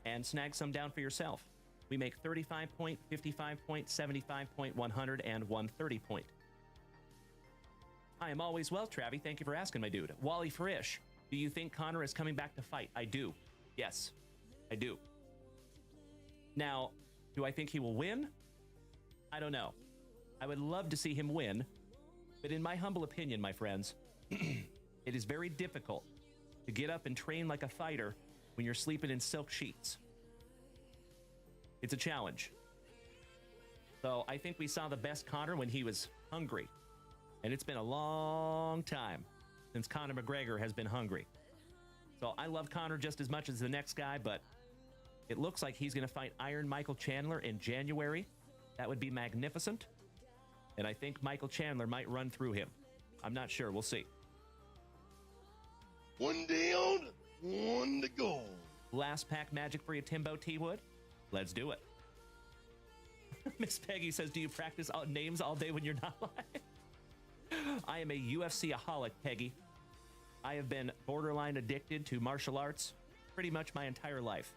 and snag some down for yourself. We make 35 point, 55 point, 75 point, 100, and 130 point. I am always well, Travie. Thank you for asking, my dude. Wally Frisch, do you think Conor is coming back to fight? I do. Yes, I do. Now, do I think he will win? I don't know. I would love to see him win, but in my humble opinion, my friends, it is very difficult to get up and train like a fighter when you're sleeping in silk sheets. It's a challenge. So I think we saw the best Conor when he was hungry, and it's been a long time since Conor McGregor has been hungry. So I love Conor just as much as the next guy, but it looks like he's going to fight Iron Michael Chandler in January. That would be magnificent. And I think Michael Chandler might run through him. I'm not sure. We'll see. One down, one to go. Last pack magic for you, Timbo T. Wood. Let's do it. Miss Peggy says, do you practice names all day when you're not live? I am a UFC-aholic, Peggy. I have been borderline addicted to martial arts pretty much my entire life.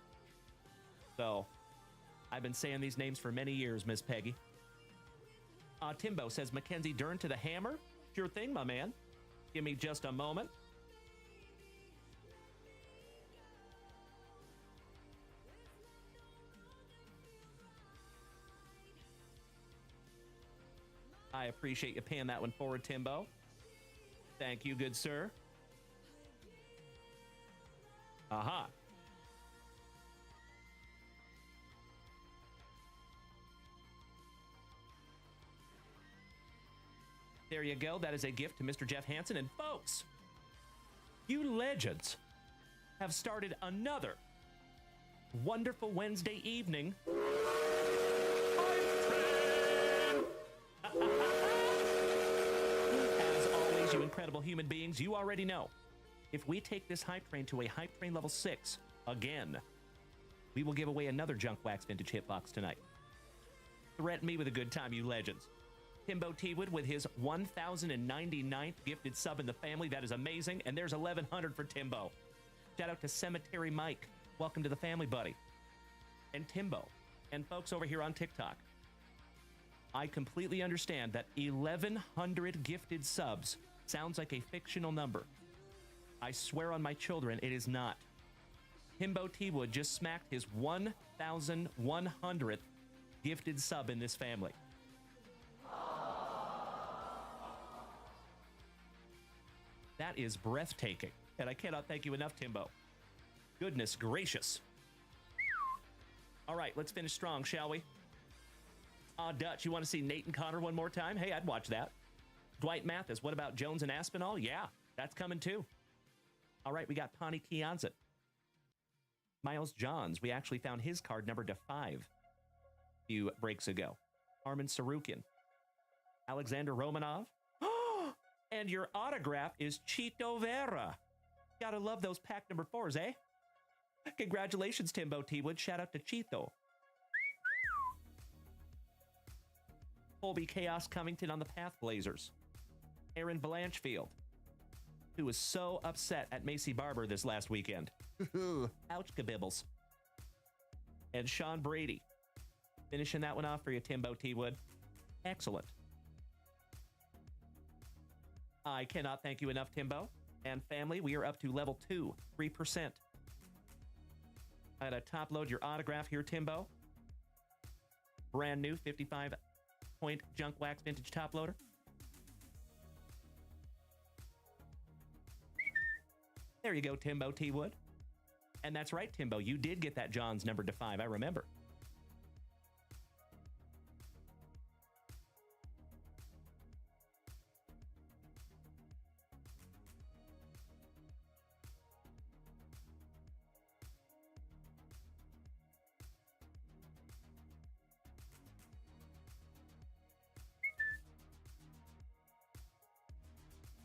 So, I've been saying these names for many years, Miss Peggy. Timbo says, Mackenzie Dern to the hammer? Sure thing, my man. Give me just a moment. I appreciate you paying that one forward, Timbo. Thank you, good sir. Aha. There you go. That is a gift to Mr. Jeff Hansen. And folks, you legends have started another wonderful Wednesday evening. As always, you incredible human beings, you already know. If we take this hype train to a hype train level 6 again, we will give away another Junk Wax Vintage hitbox tonight. Threaten me with a good time, you legends. Timbo T-Wood with his 1,099th gifted sub in the family. That is amazing. And there's 1,100 for Timbo. Shout out to Cemetery Mike. Welcome to the family, buddy. And Timbo. And folks over here on TikTok. I completely understand that 1,100 gifted subs sounds like a fictional number. I swear on my children, it is not. Timbo T-Wood just smacked his 1,100th gifted sub in this family. That is breathtaking, and I cannot thank you enough, Timbo. Goodness gracious. All right, let's finish strong, shall we? Dutch, you want to see Nate and Conor one more time? Hey, I'd watch that. Dwight Mathis, what about Jones and Aspinall? Yeah, that's coming too. All right, we got Pani Kianzit. Miles Johns, we actually found his card numbered to 5 a few breaks ago. Armin Sarukian. Alexander Romanov. And your autograph is Chito Vera. Gotta love those pack number 4s, eh? Congratulations, Timbo T-Wood. Shout out to Chito. Colby Chaos Covington on the Path Blazers. Aaron Blanchfield, who was so upset at Macy Barber this last weekend. Ouch, kabibbles. And Sean Brady. Finishing that one off for you, Timbo T. Wood. Excellent. I cannot thank you enough, Timbo. And family, we are up to level 2, 3%. I gotta top load your autograph here, Timbo. Brand new 55-point Junk Wax Vintage top loader. There you go, Timbo T. Wood. And that's right, Timbo. You did get that John's numbered to 5. I remember.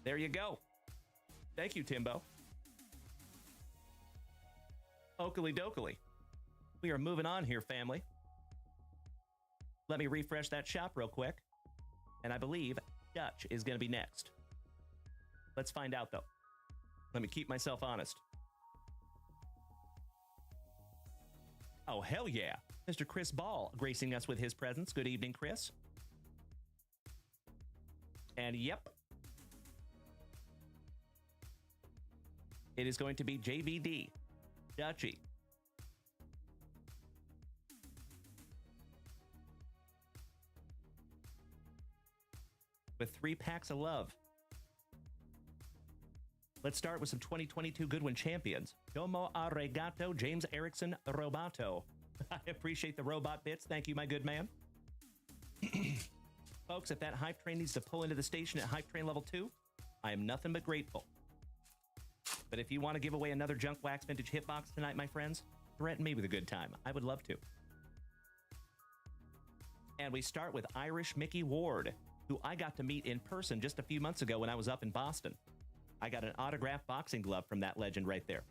There you go. Thank you, Timbo. Oakley dokley. We are moving on here, family. Let me refresh that shop real quick. And I believe Dutch is going to be next. Let's find out, though. Let me keep myself honest. Oh, hell yeah. Mr. Chris Ball gracing us with his presence. Good evening, Chris. And yep. It is going to be JVD. Dutchy. With 3 packs of love. Let's start with some 2022 Goodwin champions. Domo Arigato, James Erickson Roboto. I appreciate the robot bits. Thank you, my good man. Folks, if that hype train needs to pull into the station at hype train level 2, I am nothing but grateful. But if you want to give away another Junk Wax Vintage hitbox tonight, my friends, threaten me with a good time. I would love to. And we start with Irish Mickey Ward, who I got to meet in person just a few months ago when I was up in Boston. I got an autographed boxing glove from that legend right there.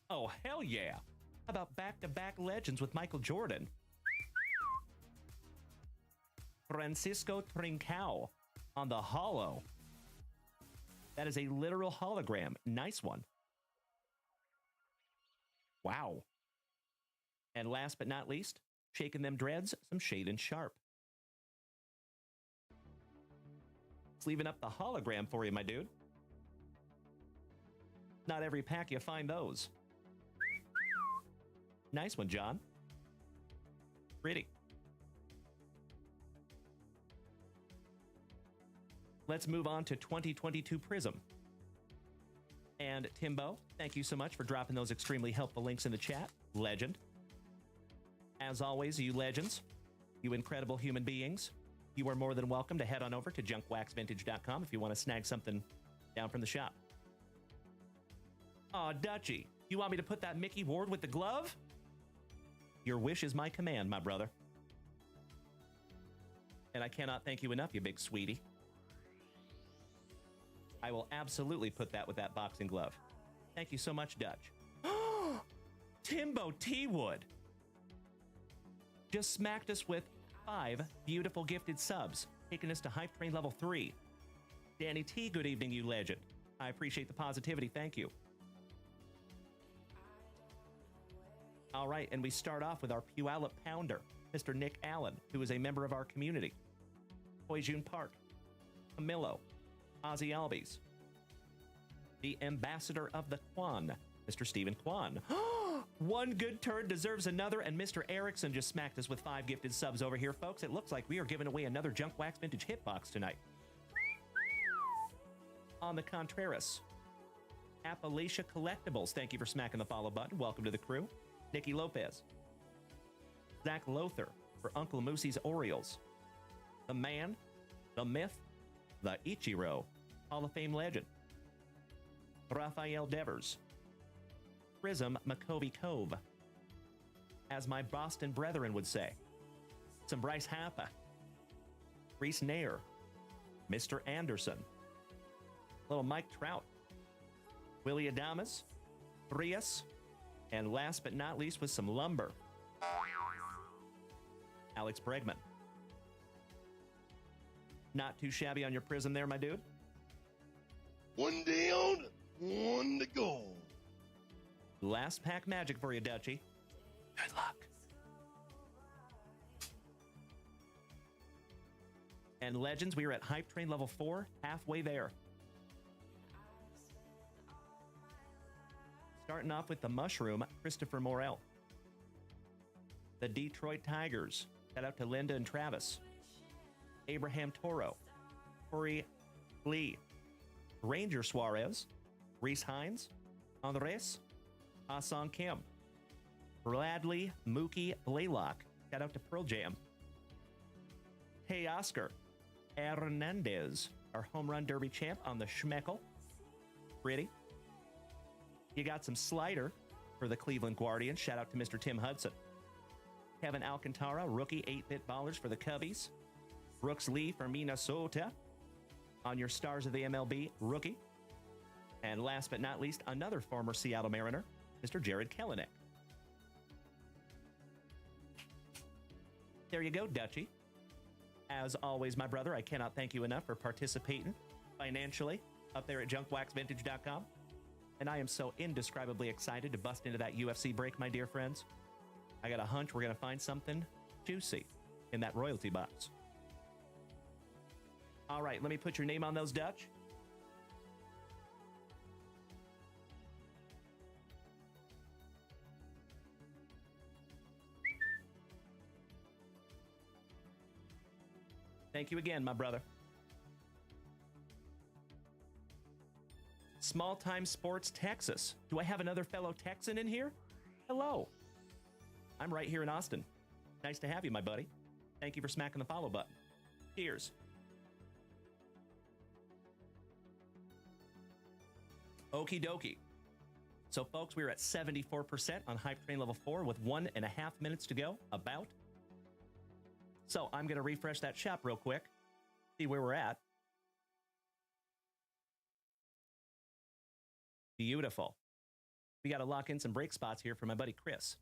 Oh, hell yeah. How about back-to-back legends with Michael Jordan? Francisco Trincao on the holo. That is a literal hologram. Nice one. Wow. And last but not least, shaking them dreads, some Shade and Sharp. Sleeving up the hologram for you, my dude. Not every pack you find those. Nice one, John. Pretty. Let's move on to 2022 Prism. And Timbo, thank you so much for dropping those extremely helpful links in the chat. Legend. As always, you legends, you incredible human beings, you are more than welcome to head on over to JunkWaxVintage.com if you want to snag something down from the shop. Aw, Dutchy, you want me to put that Mickey Ward with the glove? Your wish is my command, my brother. And I cannot thank you enough, you big sweetie. I will absolutely put that with that boxing glove. Thank you so much, Dutch. Timbo T. Wood just smacked us with 5 beautiful gifted subs, taking us to Hype Train level 3. Danny T, good evening, you legend. I appreciate the positivity. Thank you. All right, and we start off with our Puyallup Pounder, Mr. Nick Allen, who is a member of our community. Poijun Park, Camillo, Ozzy Albies, the ambassador of the Quan, Mr. Stephen Quan. One good turn deserves another, and Mr. Erickson just smacked us with 5 gifted subs over here, folks. It looks like we are giving away another Junk Wax Vintage hitbox tonight. On the Contreras, Appalachia Collectibles, thank you for smacking the follow button. Welcome to the crew. Nikki Lopez, Zach Lothar for Uncle Moosey's Orioles, the man, the myth, the Ichiro, Hall of Fame legend, Rafael Devers, Prism McCovey Cove, as my Boston brethren would say, some Bryce Harper, Reese Nair, Mr. Anderson, little Mike Trout, Willie Adamas, Frias, and last but not least with some lumber, Alex Bregman. Not too shabby on your Prism there, my dude. One down, one to go. Last pack magic for you, Dutchy. Good luck. And Legends, we are at Hype Train level 4, halfway there. Starting off with the Mushroom, Christopher Morel. The Detroit Tigers, shout out to Linda and Travis. Abraham Toro, Corey Lee, Ranger Suarez, Reese Hines, Andres, Ah-Song Kim, Bradley Mookie Blaylock, shout out to Pearl Jam. Hey Oscar, Hernandez, our home run derby champ on the Schmeckel. Pretty. You got some slider for the Cleveland Guardians, shout out to Mr. Tim Hudson. Kevin Alcantara, rookie 8-bit ballers for the Cubbies. Brooks Lee for Minnesota. On your Stars of the MLB, rookie. And last but not least, another former Seattle Mariner, Mr. Jared Kelenic. There you go, Dutchie. As always, my brother, I cannot thank you enough for participating financially up there at JunkWaxVintage.com. And I am so indescribably excited to bust into that UFC break, my dear friends. I got a hunch we're going to find something juicy in that royalty box. All right, let me put your name on those, Dutch. Thank you again, my brother. Small Time Sports, Texas. Do I have another fellow Texan in here? Hello. I'm right here in Austin. Nice to have you, my buddy. Thank you for smacking the follow button. Cheers. Okie dokie. So, folks, we're at 74% on Hype Train Level 4 with 1.5 minutes to go, about. So, I'm going to refresh that shop real quick, see where we're at. Beautiful. We got to lock in some break spots here for my buddy Chris.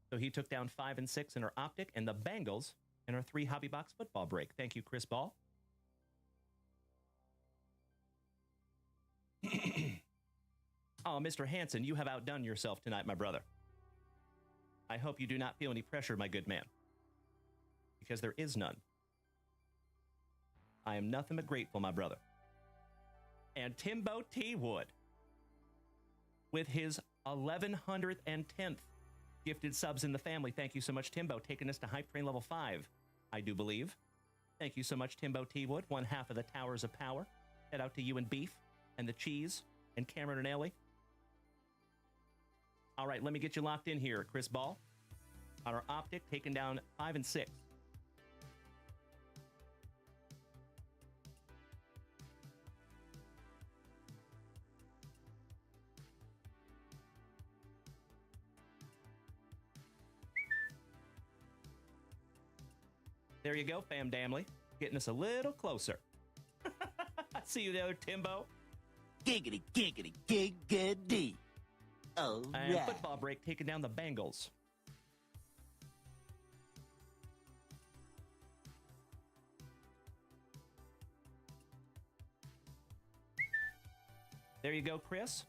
So he took down 5 and 6 in our Optic and the Bengals in our 3 Hobby Box football break. Thank you, Chris Ball. Oh, Mr. Hanson, you have outdone yourself tonight, my brother. I hope you do not feel any pressure, my good man. Because there is none. I am nothing but grateful, my brother. And Timbo T. Wood, with his 1110th gifted subs in the family. Thank you so much, Timbo, taking us to Hype Train Level 5, I do believe. Thank you so much, Timbo T. Wood, one half of the Towers of Power. Head out to you and Beef and the Cheese and Cameron and Ellie. All right, let me get you locked in here, Chris Ball. On our Optic, taking down 5 and 6. There you go, fam damly. Getting us a little closer. See you there, Timbo. Giggity, giggity, giggity. Oh, and right. football break taking down the Bengals. There you go, Chris.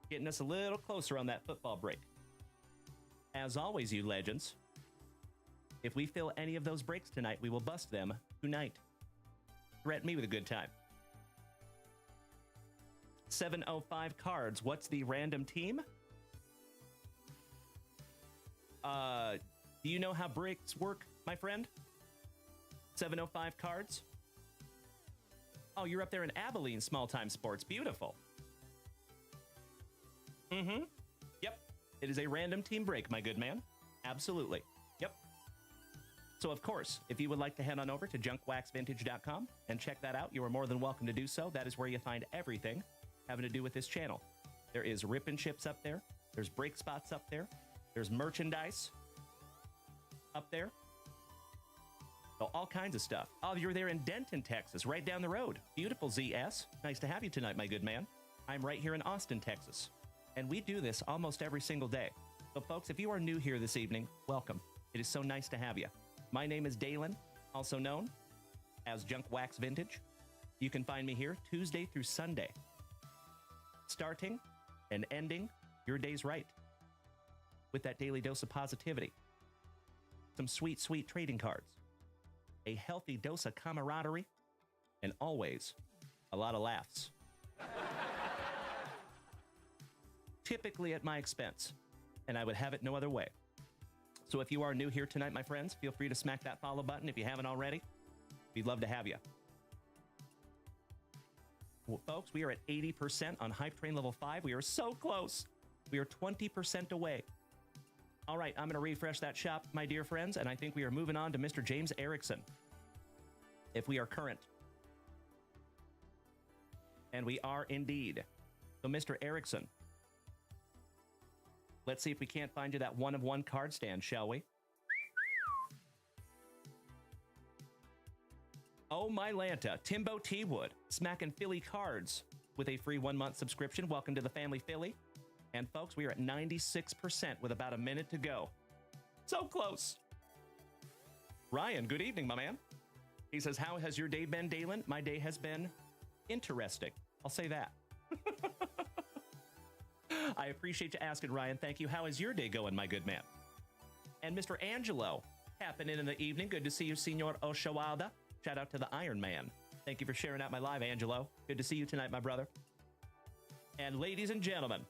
Getting us a little closer on that football break. As always, you legends, if we fill any of those breaks tonight, we will bust them tonight. Threaten me with a good time. 705 cards. What's the random team? Do you know how breaks work, my friend? 705 cards. Oh, you're up there in Abilene, Small Time Sports. Beautiful. Mm-hmm. Yep. It is a random team break, my good man. Absolutely. Yep. So, of course, if you would like to head on over to JunkWaxVintage.com and check that out, you are more than welcome to do so. That is where you find everything having to do with this channel. There is Rippin chips up there. There's break spots up there. There's merchandise up there. So all kinds of stuff. Oh, you're there in Denton, Texas, right down the road. Beautiful, ZS. Nice to have you tonight, my good man. I'm right here in Austin, Texas. And we do this almost every single day. So, folks, if you are new here this evening, welcome. It is so nice to have you. My name is Dalen, also known as Junk Wax Vintage. You can find me here Tuesday through Sunday, starting and ending your days right with that daily dose of positivity. some sweet, sweet trading cards, a healthy dose of camaraderie, and always a lot of laughs. Typically at my expense, and I would have it no other way. So if you are new here tonight, my friends, feel free to smack that follow button if you haven't already. We'd love to have you. Well, folks, we are at 80% on Hype Train Level 5. We are so close. We are 20% away. All right, I'm going to refresh that shop, my dear friends, and I think we are moving on to Mr. James Erickson, if we are current. And we are indeed. So, Mr. Erickson, let's see if we can't find you that one-of-one card stand, shall we? Oh, my Lanta, Timbo T. Wood, smacking Philly cards with a free 1-month subscription. Welcome to the family, Philly. And folks, we are at 96% with about a minute to go. So close. Ryan, good evening, my man. He says, how has your day been, Dalen? My day has been interesting. I'll say that. I appreciate you asking, Ryan. Thank you. How is your day going, my good man? And Mr. Angelo, tapping in the evening. Good to see you, Senor Oshawada. Shout out to the Iron Man. Thank you for sharing out my live, Angelo. Good to see you tonight, my brother. And ladies and gentlemen,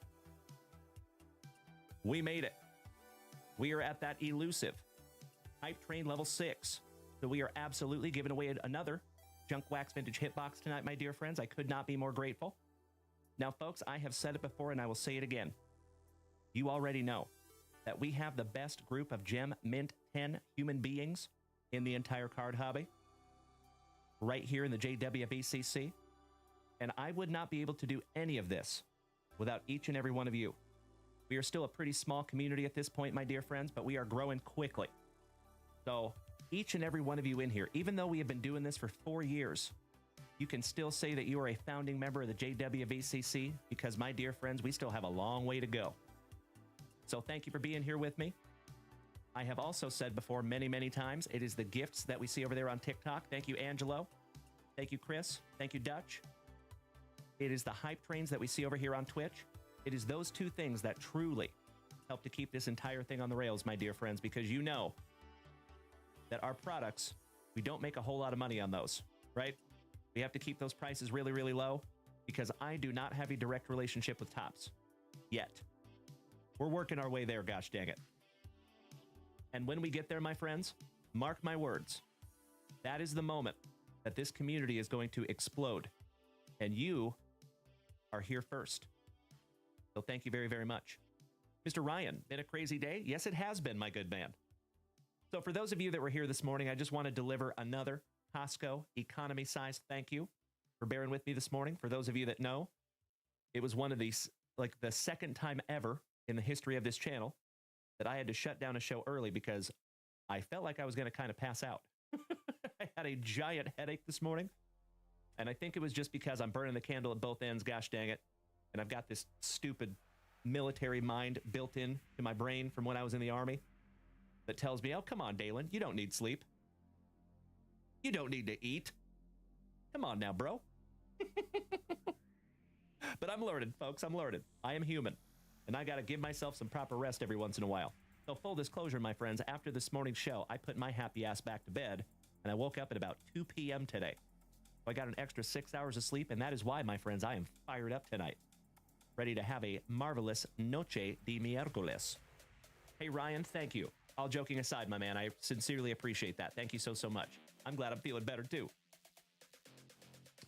we made it. We are at that elusive Hype Train Level 6. So we are absolutely giving away another JunkWaxVintage hitbox tonight, my dear friends. I could not be more grateful. Now, folks, I have said it before and I will say it again. You already know that we have the best group of Gem Mint 10 human beings in the entire card hobby right here in the JWVCC. And I would not be able to do any of this without each and every one of you. We are still a pretty small community at this point, my dear friends, but we are growing quickly. So each and every one of you in here, even though we have been doing this for 4 years, you can still say that you are a founding member of the JWVCC because, my dear friends, we still have a long way to go. So thank you for being here with me. I have also said before many, many times, it is the gifts that we see over there on TikTok. Thank you, Angelo. Thank you, Chris. Thank you, Dutch. It is the hype trains that we see over here on Twitch. It is those two things that truly help to keep this entire thing on the rails, my dear friends, because you know that our products, we don't make a whole lot of money on those, right? We have to keep those prices really, really low because I do not have a direct relationship with Topps yet. We're working our way there, gosh dang it. And when we get there, my friends, mark my words, that is the moment that this community is going to explode. And you are here first. So thank you very, very much. Mr. Ryan, been a crazy day? Yes, it has been, my good man. So for those of you that were here this morning, I just want to deliver another Costco economy-sized thank you for bearing with me this morning. For those of you that know, it was one of these, like the second time ever in the history of this channel that I had to shut down a show early because I felt like I was going to kind of pass out. I had a giant headache this morning, and I think it was just because I'm burning the candle at both ends, gosh dang it, and I've got this stupid military mind built in to my brain from when I was in the Army that tells me, oh, come on, Dalen, you don't need sleep. You don't need to eat. Come on now, bro. But I'm learning, folks. I'm learning. I am human. And I got to give myself some proper rest every once in a while. So full disclosure, my friends, after this morning's show, I put my happy ass back to bed, and I woke up at about 2 p.m. today. So I got an extra 6 hours of sleep, and that is why, my friends, I am fired up tonight. Ready to have a marvelous noche de miércoles. Hey, Ryan, thank you. All joking aside, my man, I sincerely appreciate that. Thank you so, so much. I'm glad I'm feeling better, too.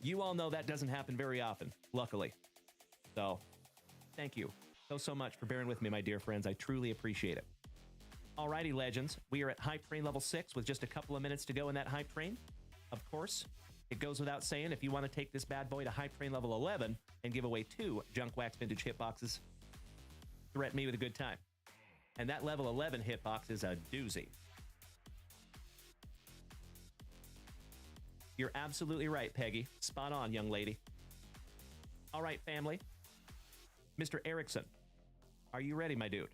You all know that doesn't happen very often, luckily. So, thank you so much for bearing with me, my dear friends. I truly appreciate it. Alrighty, legends. We are at Hype Train Level 6 with just a couple of minutes to go in that Hype Train. Of course, it goes without saying, if you want to take this bad boy to Hype Train Level 11 and give away 2 JunkWaxVintage hitboxes, threaten me with a good time. And that level 11 hitbox is a doozy. You're absolutely right, Peggy. Spot on, young lady. All right, family. Mr. Erickson, are you ready, my dude?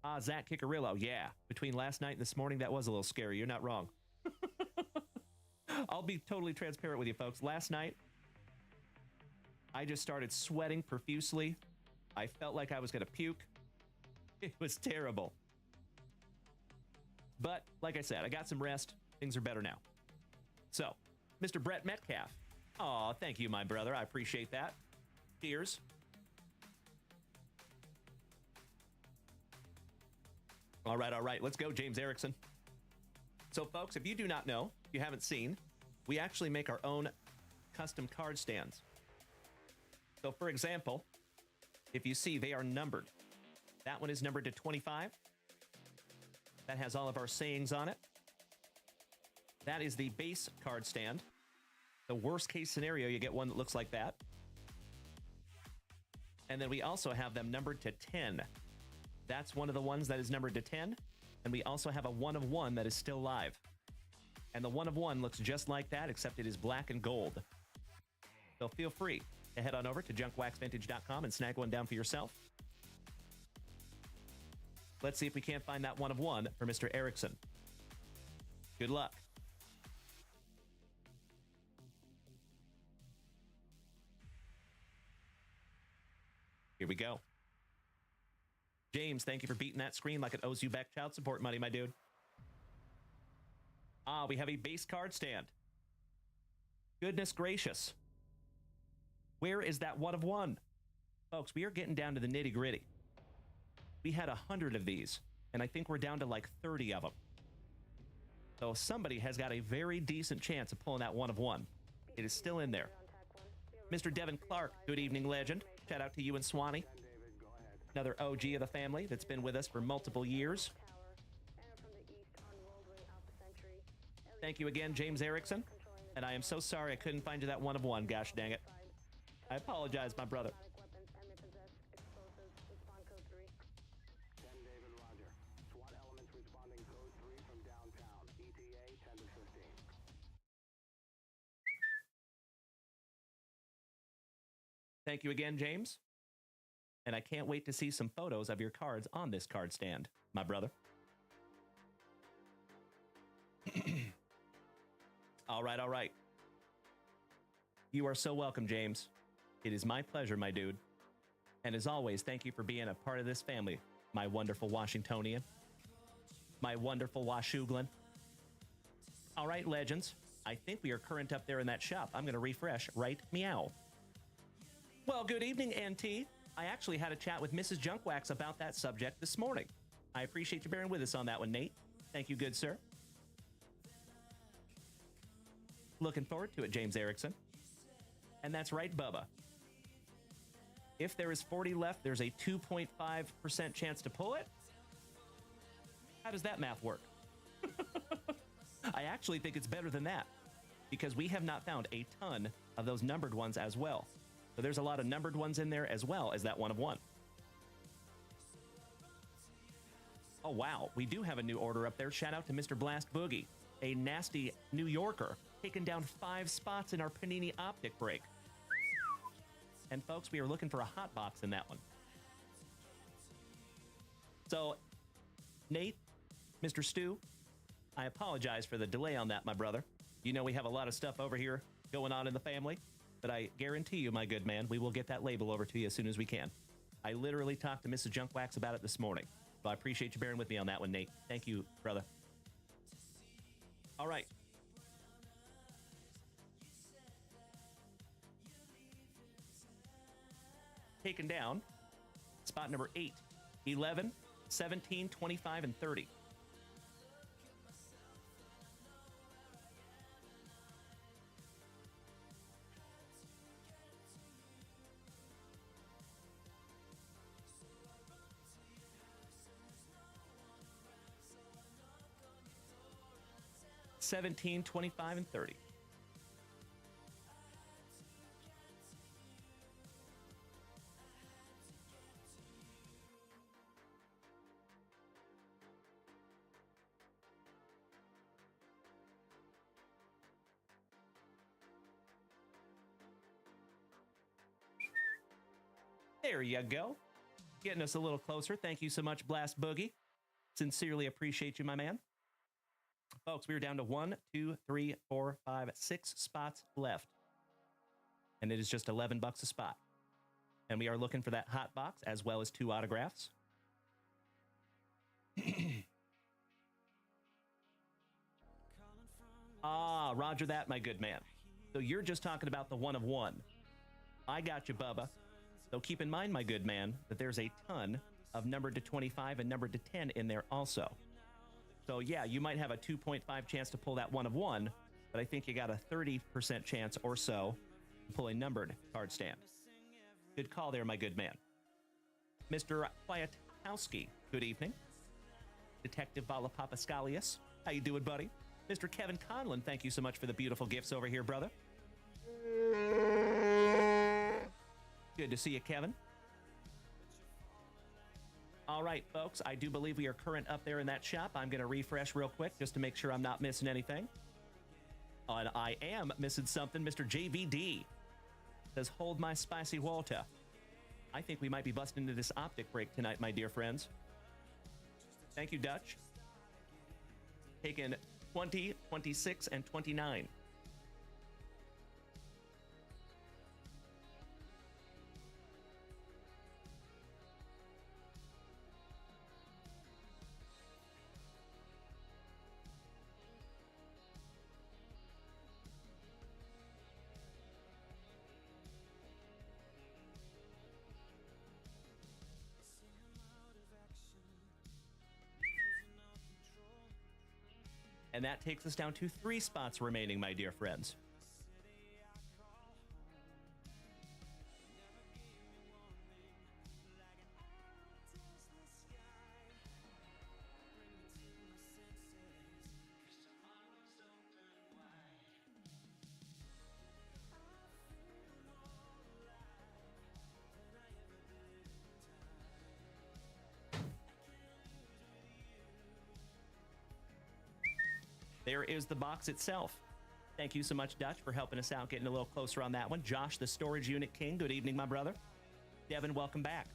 Ah, Zach Kickerillo. Yeah, between last night and this morning, that was a little scary. You're not wrong. I'll be totally transparent with you, folks. Last night, I just started sweating profusely. I felt like I was going to puke. It was terrible. But like I said, I got some rest. Things are better now. So, Mr. Brett Metcalf. Aw, thank you, my brother. I appreciate that. Cheers. All right. Let's go, James Erickson. So, folks, if you do not know, if you haven't seen, we actually make our own custom card stands. So, for example, if you see, they are numbered. That one is numbered to 25. That has all of our sayings on it. That is the base card stand. The worst case scenario, you get one that looks like that. And then we also have them numbered to 10. That's one of the ones that is numbered to 10. And we also have a 1 of 1 that is still live. And the 1 of 1 looks just like that, except it is black and gold. So feel free to head on over to JunkWaxVintage.com and snag one down for yourself. Let's see if we can't find that 1 of 1 for Mr. Erickson. Good luck. Here we go. James, thank you for beating that screen like it owes you back child support money, my dude. Ah, we have a base card stand. Goodness gracious. Where is that 1 of 1? Folks, we are getting down to the nitty gritty. We had 100 of these, and I think we're down to like 30 of them. So somebody has got a very decent chance of pulling that 1 of 1. It is still in there. Mr. Devin Clark, good evening, legend. Shout out to you and Swanee. Another OG of the family that's been with us for multiple years. Thank you again, James Erickson. And I am so sorry I couldn't find you that 1 of 1, gosh dang it. I apologize, my brother. Thank you again, James. And I can't wait to see some photos of your cards on this card stand, my brother. All right. You are so welcome, James. It is my pleasure, my dude. And as always, thank you for being a part of this family, my wonderful Washingtonian, my wonderful Washouglin. All right, legends. I think we are current up there in that shop. I'm going to refresh right meow. Well, good evening, NT. I actually had a chat with Mrs. Junkwax about that subject this morning. I appreciate you bearing with us on that one, Nate. Thank you, good sir. Looking forward to it, James Erickson. And that's right, Bubba. If there is 40 left, there's a 2.5% chance to pull it. How does that math work? I actually think it's better than that, because we have not found a ton of those numbered ones as well. So there's a lot of numbered ones in there as well as that 1 of 1. Oh, wow. We do have a new order up there. Shout out to Mr. Blast Boogie, a nasty New Yorker, taking down 5 spots in our Panini Optic break. And folks, we are looking for a hot box in that one. So, Nate, Mr. Stu, I apologize for the delay on that, my brother. You know we have a lot of stuff over here going on in the family. But I guarantee you, my good man, we will get that label over to you as soon as we can. I literally talked to Mrs. Junkwax about it this morning. So I appreciate you bearing with me on that one, Nate. Thank you, brother. All right. Taken down, spot number 8, 11, 17, 25, and 30. $17, $25, and $30. There you go. Getting us a little closer. Thank you so much, Blast Boogie. Sincerely appreciate you, my man. Folks, we are down to 1, 2, 3, 4, 5, 6 spots left. And it is just $11 a spot. And we are looking for that hot box as well as 2 autographs. Ah, roger that, my good man. So you're just talking about the 1 of 1. I got you, Bubba. So keep in mind, my good man, that there's a ton of numbered to 25 and numbered to 10 in there also. So yeah, you might have a 2.5 chance to pull that 1 of 1, but I think you got a 30% chance or so to pull a numbered card stand. Good call there, my good man. Mr. Kwiatkowski, good evening. Detective Valapapaskalius, how you doing, buddy? Mr. Kevin Conlon, thank you so much for the beautiful gifts over here, brother. Good to see you, Kevin. All right, folks, I do believe we are current up there in that shop. I'm going to refresh real quick just to make sure I'm not missing anything. And I am missing something. Mr. JVD says, hold my spicy water. I think we might be busting into this optic break tonight, my dear friends. Thank you, Dutch. Taking 20, 26, and 29. And that takes us down to 3 spots remaining, my dear friends. There is the box itself. Thank you so much, Dutch, for helping us out, getting a little closer on that one. Josh, the Storage Unit King, good evening, my brother. Devin, welcome back.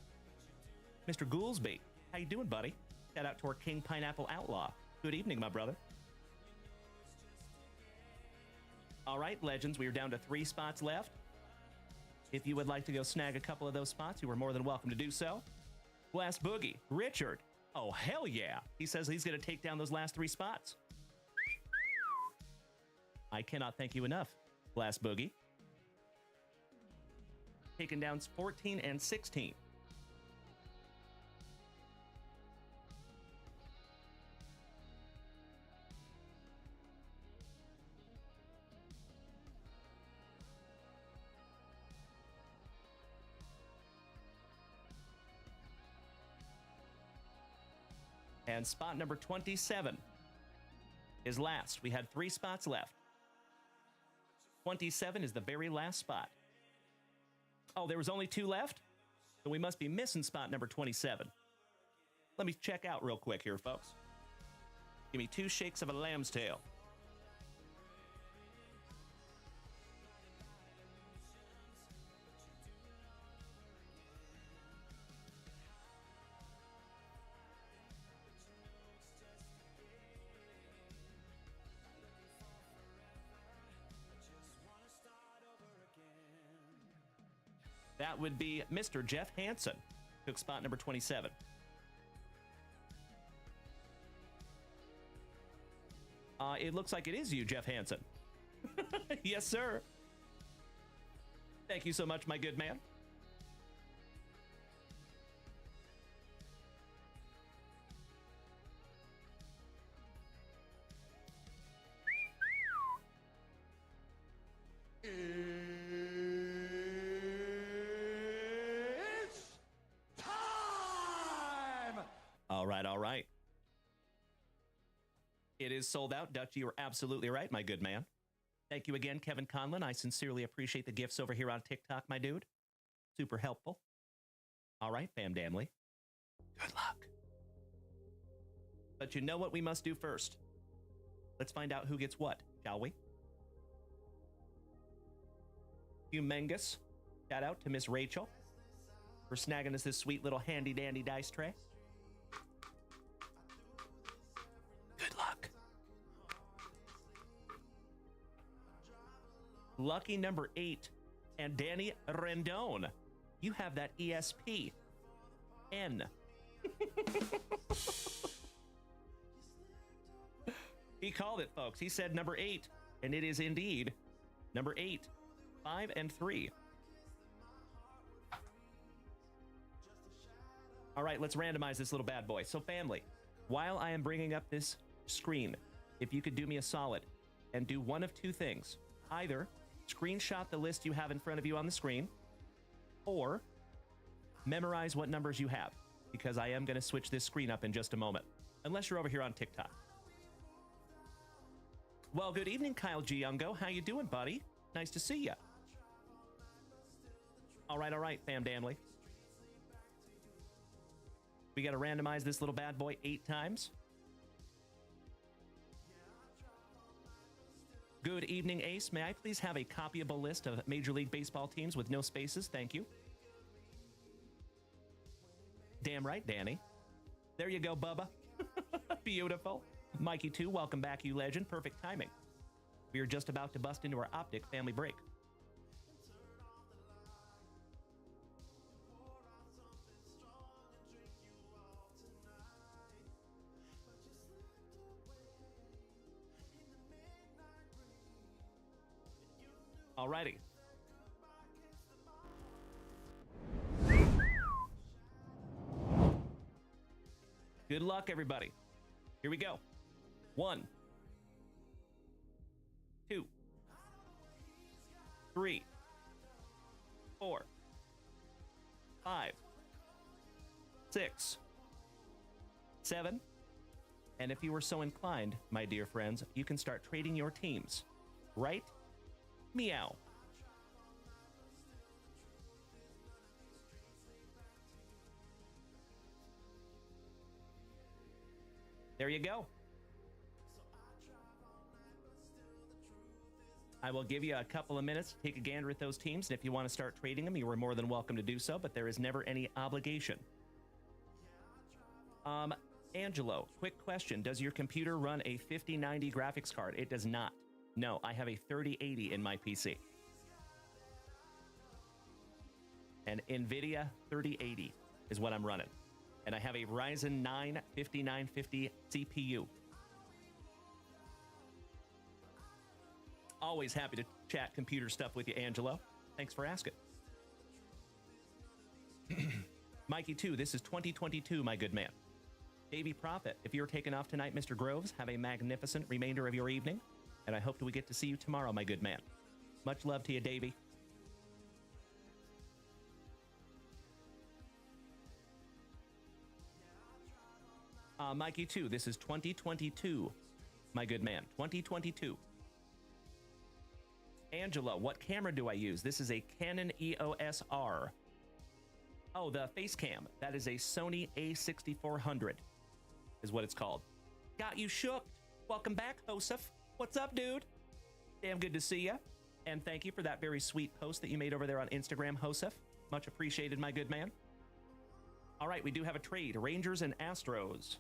Mr. Goolsby, how you doing, buddy? Shout out to our King Pineapple Outlaw. Good evening, my brother. All right, Legends, we are down to 3 spots left. If you would like to go snag a couple of those spots, you are more than welcome to do so. Blast Boogie, Richard. Oh, hell yeah. He says he's going to take down those last 3 spots. I cannot thank you enough, Blast Boogie. Taking down 14 and 16. And spot number 27 is last. We had 3 spots left. 27 is the very last spot. Oh, there was only 2 left? So we must be missing spot number 27. Let me check out real quick here, folks. Give me 2 shakes of a lamb's tail. That would be Mr. Jeff Hansen, took spot number 27. It looks like it is you, Jeff Hansen. Yes, sir. Thank you so much, my good man. It's time! All right, all right. It is sold out, Dutch. You are absolutely right, my good man. Thank you again, Kevin Conlon. I sincerely appreciate the gifts over here on TikTok, my dude. Super helpful. All right, Bam Damley. Good luck. But you know what we must do first? Let's find out who gets what, shall we? Humongous. Shout out to Miss Rachel for snagging us this sweet little handy-dandy dice tray. Good luck. Lucky number 8. And Danny Rendon. You have that ESP. N. He called it, folks. He said number 8, and it is indeed number 8, 5, and 3. All right, let's randomize this little bad boy. So, family, while I am bringing up this screen, if you could do me a solid and do one of two things. Either screenshot the list you have in front of you on the screen, or memorize what numbers you have, because I am going to switch this screen up in just a moment, unless you're over here on TikTok. Well, good evening, Kyle Giungo. How you doing, buddy? Nice to see ya. All right, fam damly. We got to randomize this little bad boy 8 times. Good evening, Ace. May I please have a copyable list of Major League Baseball teams with no spaces? Thank you. Damn right, Danny. There you go, Bubba. Beautiful. Mikey 2, welcome back, you legend. Perfect timing. We are just about to bust into our Optic family break. Alrighty. Good luck, everybody. Here we go. 1, 2, 3, 4, 5, 6, 7. And if you were so inclined, my dear friends, you can start trading your teams. Right? Meow. There you go. I will give you a couple of minutes to take a gander at those teams, and if you want to start trading them, you are more than welcome to do so, but there is never any obligation. Angelo, quick question. Does your computer run a 5090 graphics card? It does not. No, I have a 3080 in my PC. An NVIDIA 3080 is what I'm running. And I have a Ryzen 9 5950 CPU. Always happy to chat computer stuff with you, Angelo. Thanks for asking. Mikey 2, this is 2022, my good man. Davey Prophet, if you're taking off tonight, Mr. Groves, have a magnificent remainder of your evening. And I hope that we get to see you tomorrow, my good man. Much love to you, Davey. Mikey 2, this is 2022, my good man. 2022. Angela, what camera do I use? This is a Canon EOS R. Oh, the face cam. That is a Sony A6400 is what it's called. Got you shook. Welcome back, Joseph. What's up, dude? Damn good to see you. And thank you for that very sweet post that you made over there on Instagram, Joseph. Much appreciated, my good man. All right, we do have a trade. Rangers and Astros.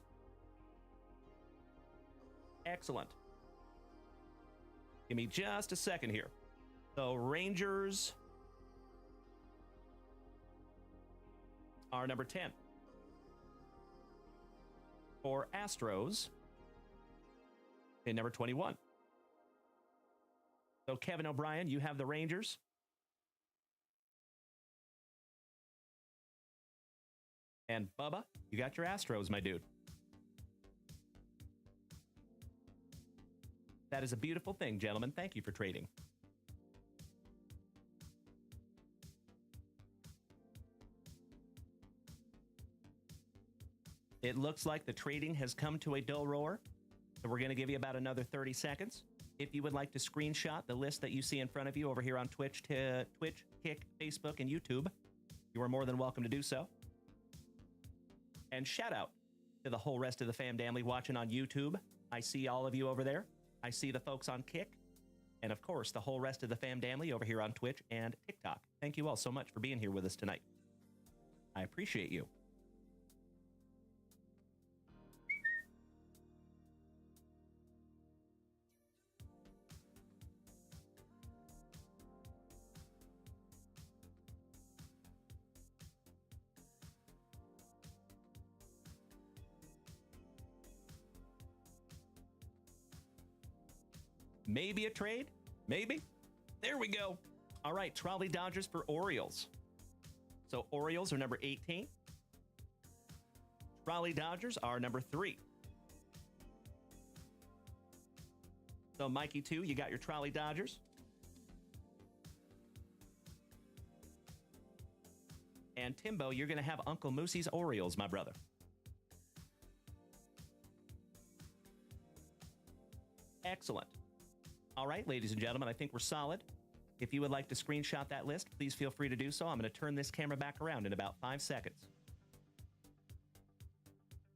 Excellent. Give me just a second here. So Rangers are number 10. For Astros, in number 21. So Kevin O'Brien, you have the Rangers. And Bubba, you got your Astros, my dude. That is a beautiful thing, gentlemen. Thank you for trading. It looks like the trading has come to a dull roar, so we're going to give you about another 30 seconds. If you would like to screenshot the list that you see in front of you over here on Twitch, Kick, Facebook, and YouTube, you are more than welcome to do so. And shout out to the whole rest of the fam family watching on YouTube. I see all of you over there. I see the folks on Kick. And of course, the whole rest of the fam family over here on Twitch and TikTok. Thank you all so much for being here with us tonight. I appreciate you. Maybe a trade? Maybe? There we go. All right, Trolley Dodgers for Orioles. So Orioles are number 18. Trolley Dodgers are number 3. So Mikey 2, you got your Trolley Dodgers. And Timbo, you're going to have Uncle Moosey's Orioles, my brother. Excellent. All right, ladies and gentlemen, I think we're solid. If you would like to screenshot that list, please feel free to do so. I'm going to turn this camera back around in about 5 seconds.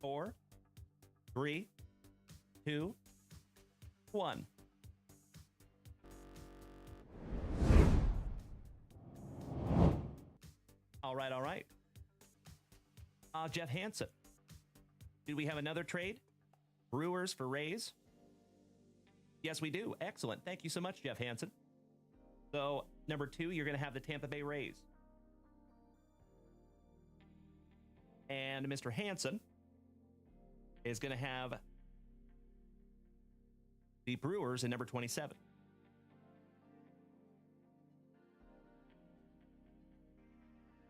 4, 3, 2, 1. All right, all right. Jeff Hansen. Did we have another trade? Brewers for Rays? Yes, we do. Excellent. Thank you so much, Jeff Hansen. So, number 2, you're going to have the Tampa Bay Rays. And Mr. Hansen is going to have the Brewers in number 27.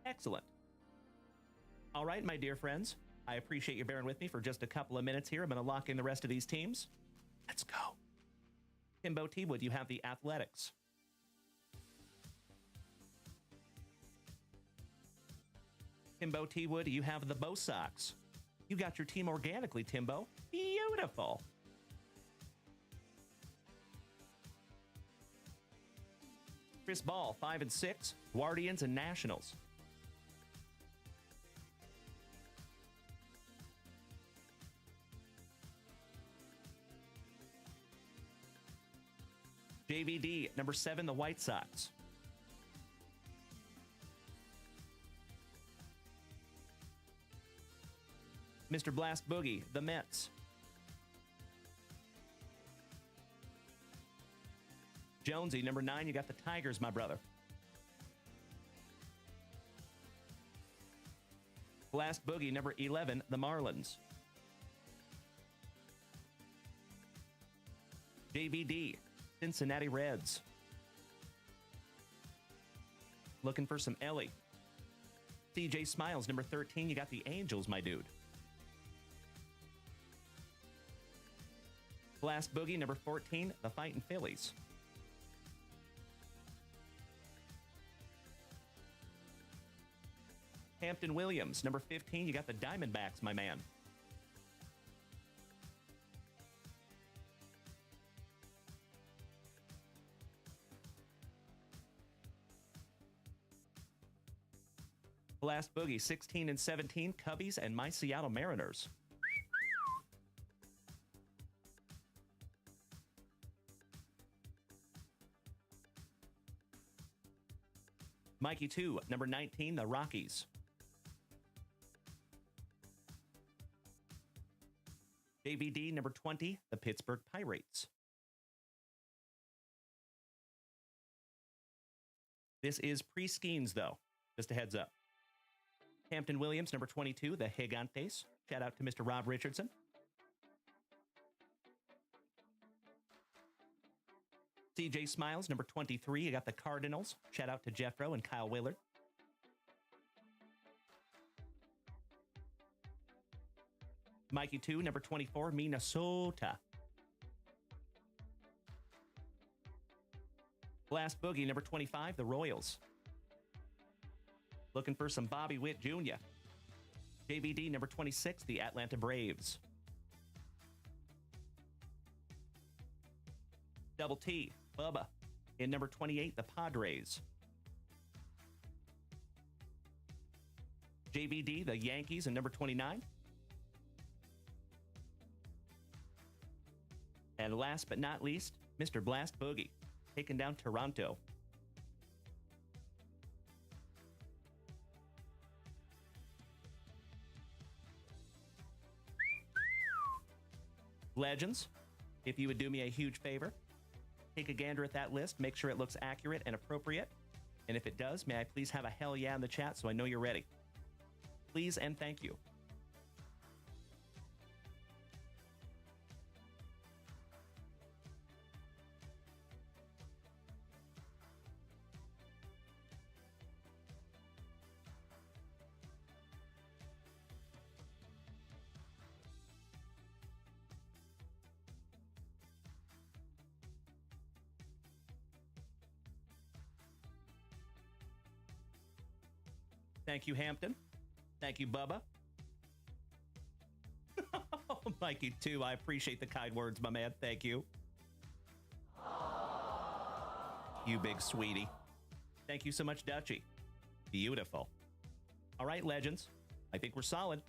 Excellent. All right, my dear friends, I appreciate you bearing with me for just a couple of minutes here. I'm going to lock in the rest of these teams. Let's go. Timbo T. Wood, you have the Athletics. Timbo T. Wood, you have the Bo Sox. You got your team organically, Timbo. Beautiful. Chris Ball, 5 and 6, Guardians and Nationals. JVD, number 7, the White Sox. Mr. Blast Boogie, the Mets. Jonesy, number 9, you got the Tigers, my brother. Blast Boogie, number 11, the Marlins. JVD, Cincinnati Reds. Looking for some Ellie. CJ Smiles, number 13, you got the Angels, my dude. Blast Boogie, number 14, the Fightin' Phillies. Hampton Williams, number 15, you got the Diamondbacks, my man. Blast Boogie, 16 and 17, Cubbies and my Seattle Mariners. Mikey 2, number 19, the Rockies. JVD, number 20, the Pittsburgh Pirates. This is pre-Skeens, though. Just a heads up. Hampton Williams, number 22, the Gigantes. Shout out to Mr. Rob Richardson. CJ Smiles, number 23, you got the Cardinals. Shout out to Jeffro and Kyle Willard. Mikey 2, number 24, Minnesota. Blast Boogie, number 25, the Royals. Looking for some Bobby Witt Jr. JVD, number 26, the Atlanta Braves. Double T, Bubba. In number 28, the Padres. JVD, the Yankees, in number 29. And last but not least, Mr. Blast Boogie, taking down Toronto. Legends, if you would do me a huge favor, take a gander at that list, make sure it looks accurate and appropriate. And if it does, may I please have a hell yeah in the chat so I know you're ready. Please and thank you. Thank you, Hampton. Thank you, Bubba. Oh, Mikey, too. I appreciate the kind words, my man. Thank you. You big sweetie. Thank you so much, Dutchie. Beautiful. All right, legends. I think we're solid.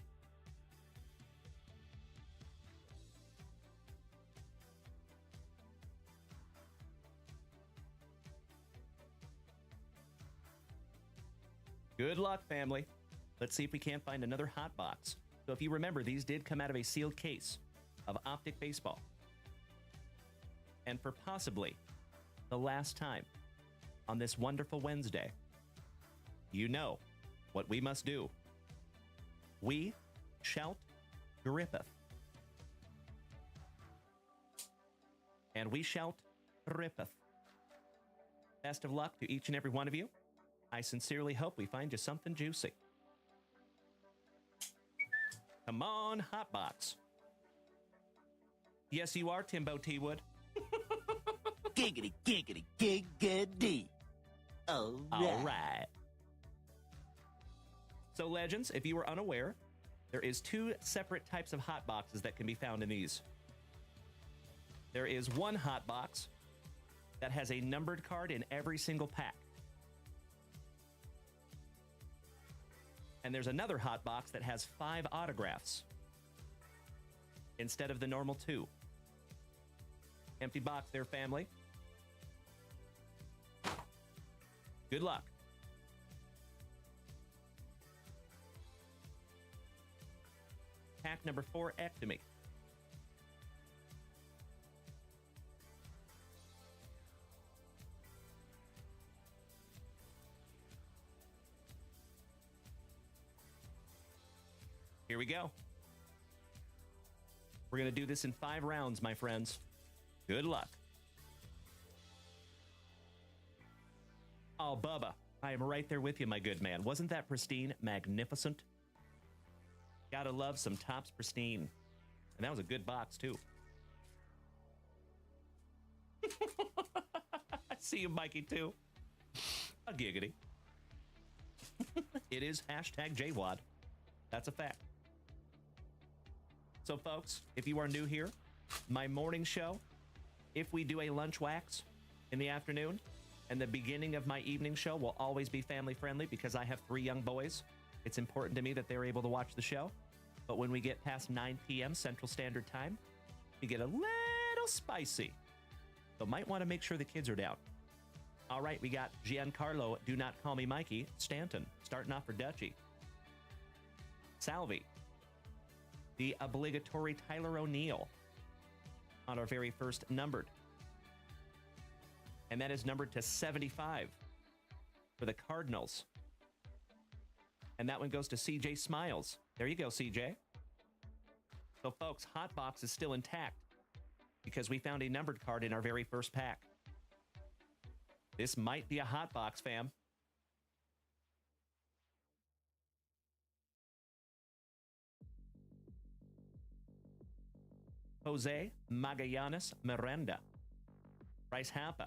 Good luck, family. Let's see if we can't find another hot box. So if you remember, these did come out of a sealed case of Optic Baseball. And for possibly the last time on this wonderful Wednesday, you know what we must do. We shout grippeth. And we shout grippeth. Best of luck to each and every one of you. I sincerely hope we find you something juicy. Come on, Hotbox. Yes, you are, Timbo T. Wood. Giggity, giggity, giggity. All right. So, legends, if you were unaware, there is 2 separate types of hot boxes that can be found in these. There is one hot box that has a numbered card in every single pack. And there's another hot box that has 5 autographs instead of the normal 2. Empty box there, family. Good luck. Pack number 4, Ectomy. Here we go. We're going to do this in 5 rounds, my friends. Good luck. Oh, Bubba, I am right there with you, my good man. Wasn't that pristine? Magnificent. Gotta love some Topps Pristine. And that was a good box, too. I see you, Mikey, too. A giggity. It is hashtag JWAD. That's a fact. So, folks, if you are new here, my morning show, if we do a lunch wax in the afternoon, and the beginning of my evening show will always be family friendly because I have 3 young boys. It's important to me that they're able to watch the show. But when we get past 9 p.m. Central Standard Time, we get a little spicy. So might want to make sure the kids are down. All right, we got Giancarlo, Do Not Call Me Mikey, Stanton, starting off for Dutchie. Salvi. The obligatory Tyler O'Neill on our very first numbered. And that is numbered to 75 for the Cardinals. And that one goes to CJ Smiles. There you go, CJ. So, folks, Hot Box is still intact because we found a numbered card in our very first pack. This might be a Hot Box, fam. Jose Magallanes Miranda. Bryce Harper.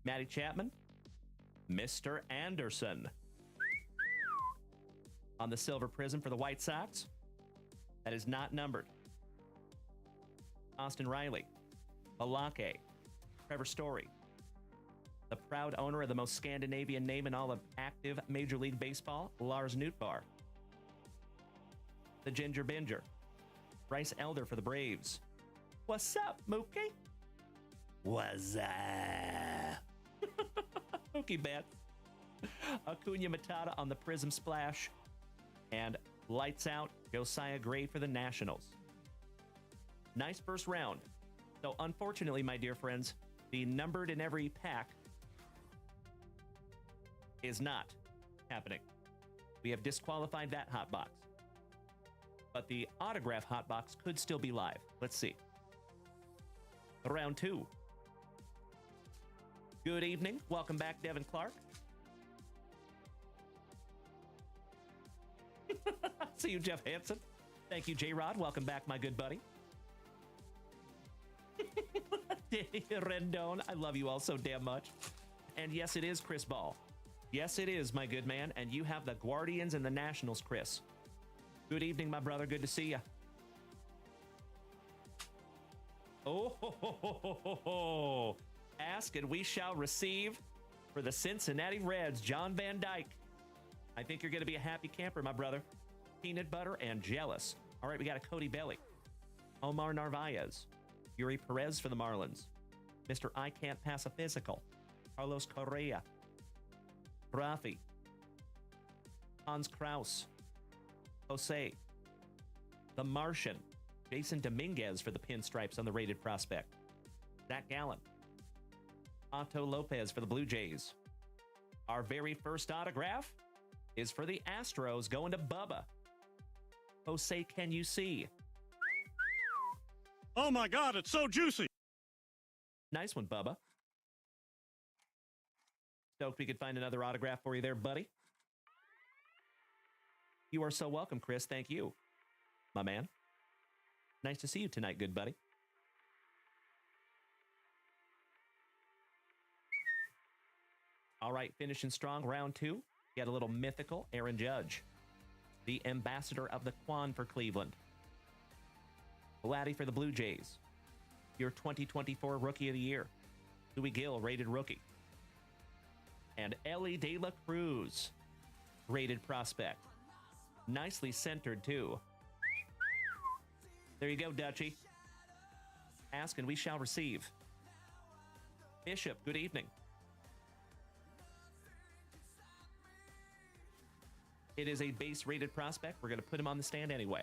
Matty Chapman. Mr. Anderson. On the silver prism for the White Sox. That is not numbered. Austin Riley. Balake. Trevor Story. The proud owner of the most Scandinavian name in all of active Major League Baseball, Lars Nootbaar. The Ginger Binger. Bryce Elder for the Braves. What's up, Mookie? What's up? Mookie Betts. Acuna Matata on the Prism Splash. And lights out, Josiah Gray for the Nationals. Nice first round. So unfortunately, my dear friends, the numbered in every pack is not happening. We have disqualified that hot box. But the autograph hot box could still be live. Let's see. Round 2. Good evening. Welcome back, Devin Clark. See you, Jeff Hansen. Thank you, J-Rod. Welcome back, my good buddy. Rendon, I love you all so damn much. And yes, it is Chris Ball. Yes, it is, my good man. And you have the Guardians and the Nationals, Chris. Good evening, my brother. Good to see you. Oh, ho, ho, ho, ho, ho, ho. Ask and we shall receive for the Cincinnati Reds, John Van Dyke. I think you're going to be a happy camper, my brother. Peanut butter and jealous. All right, we got a Cody Belly. Omar Narvaez. Yuri Perez for the Marlins. Mr. I Can't Pass a Physical. Carlos Correa. Rafi. Hans Kraus. Jose. The Martian. Jason Dominguez for the Pinstripes on the rated prospect. Zach Gallen. Otto Lopez for the Blue Jays. Our very first autograph is for the Astros going to Bubba. Jose, can you see? Oh my God, it's so juicy. Nice one, Bubba. Stoked we could find another autograph for you there, buddy. You are so welcome, Chris. Thank you, my man. Nice to see you tonight, good buddy. All right, finishing strong, round 2. Got a little mythical Aaron Judge, the ambassador of the Quan for Cleveland. Vladdy for the Blue Jays. Your 2024 Rookie of the Year. Louis Gill, rated rookie. And Ellie De La Cruz, rated prospect. Nicely centered, too. There you go, Dutchie. Ask and we shall receive. Bishop, good evening. It is a base rated prospect. We're going to put him on the stand anyway.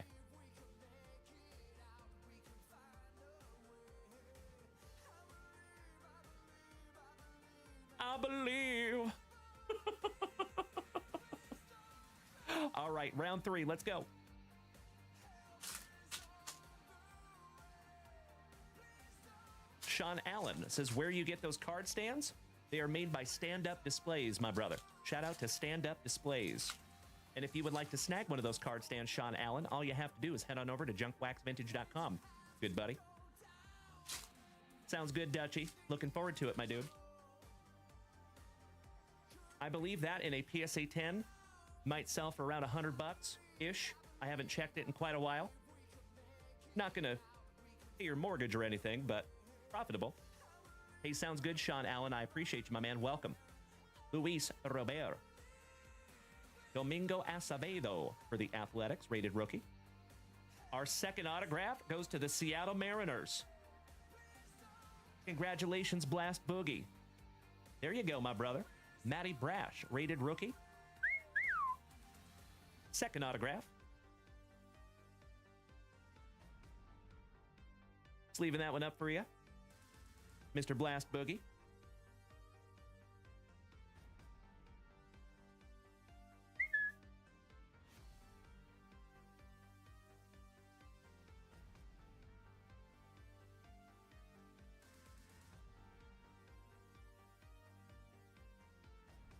I believe. All right, round 3. Let's go. Sean Allen says, where you get those card stands? They are made by Stand Up Displays, my brother. Shout out to Stand Up Displays. And if you would like to snag one of those card stands, Sean Allen, all you have to do is head on over to JunkWaxVintage.com. Good buddy. Sounds good, Dutchie. Looking forward to it, my dude. I believe that in a PSA 10 might sell for around $100-ish. I haven't checked it in quite a while. Not gonna pay your mortgage or anything, but profitable. Hey, sounds good, Sean Allen. I appreciate you, my man. Welcome. Luis Robert. Domingo Acevedo for the Athletics, rated rookie. Our second autograph goes to the Seattle Mariners. Congratulations, Blast Boogie. There you go, my brother. Matty Brash, rated rookie. Second autograph. Just leaving that one up for you, Mr. Blast Boogie.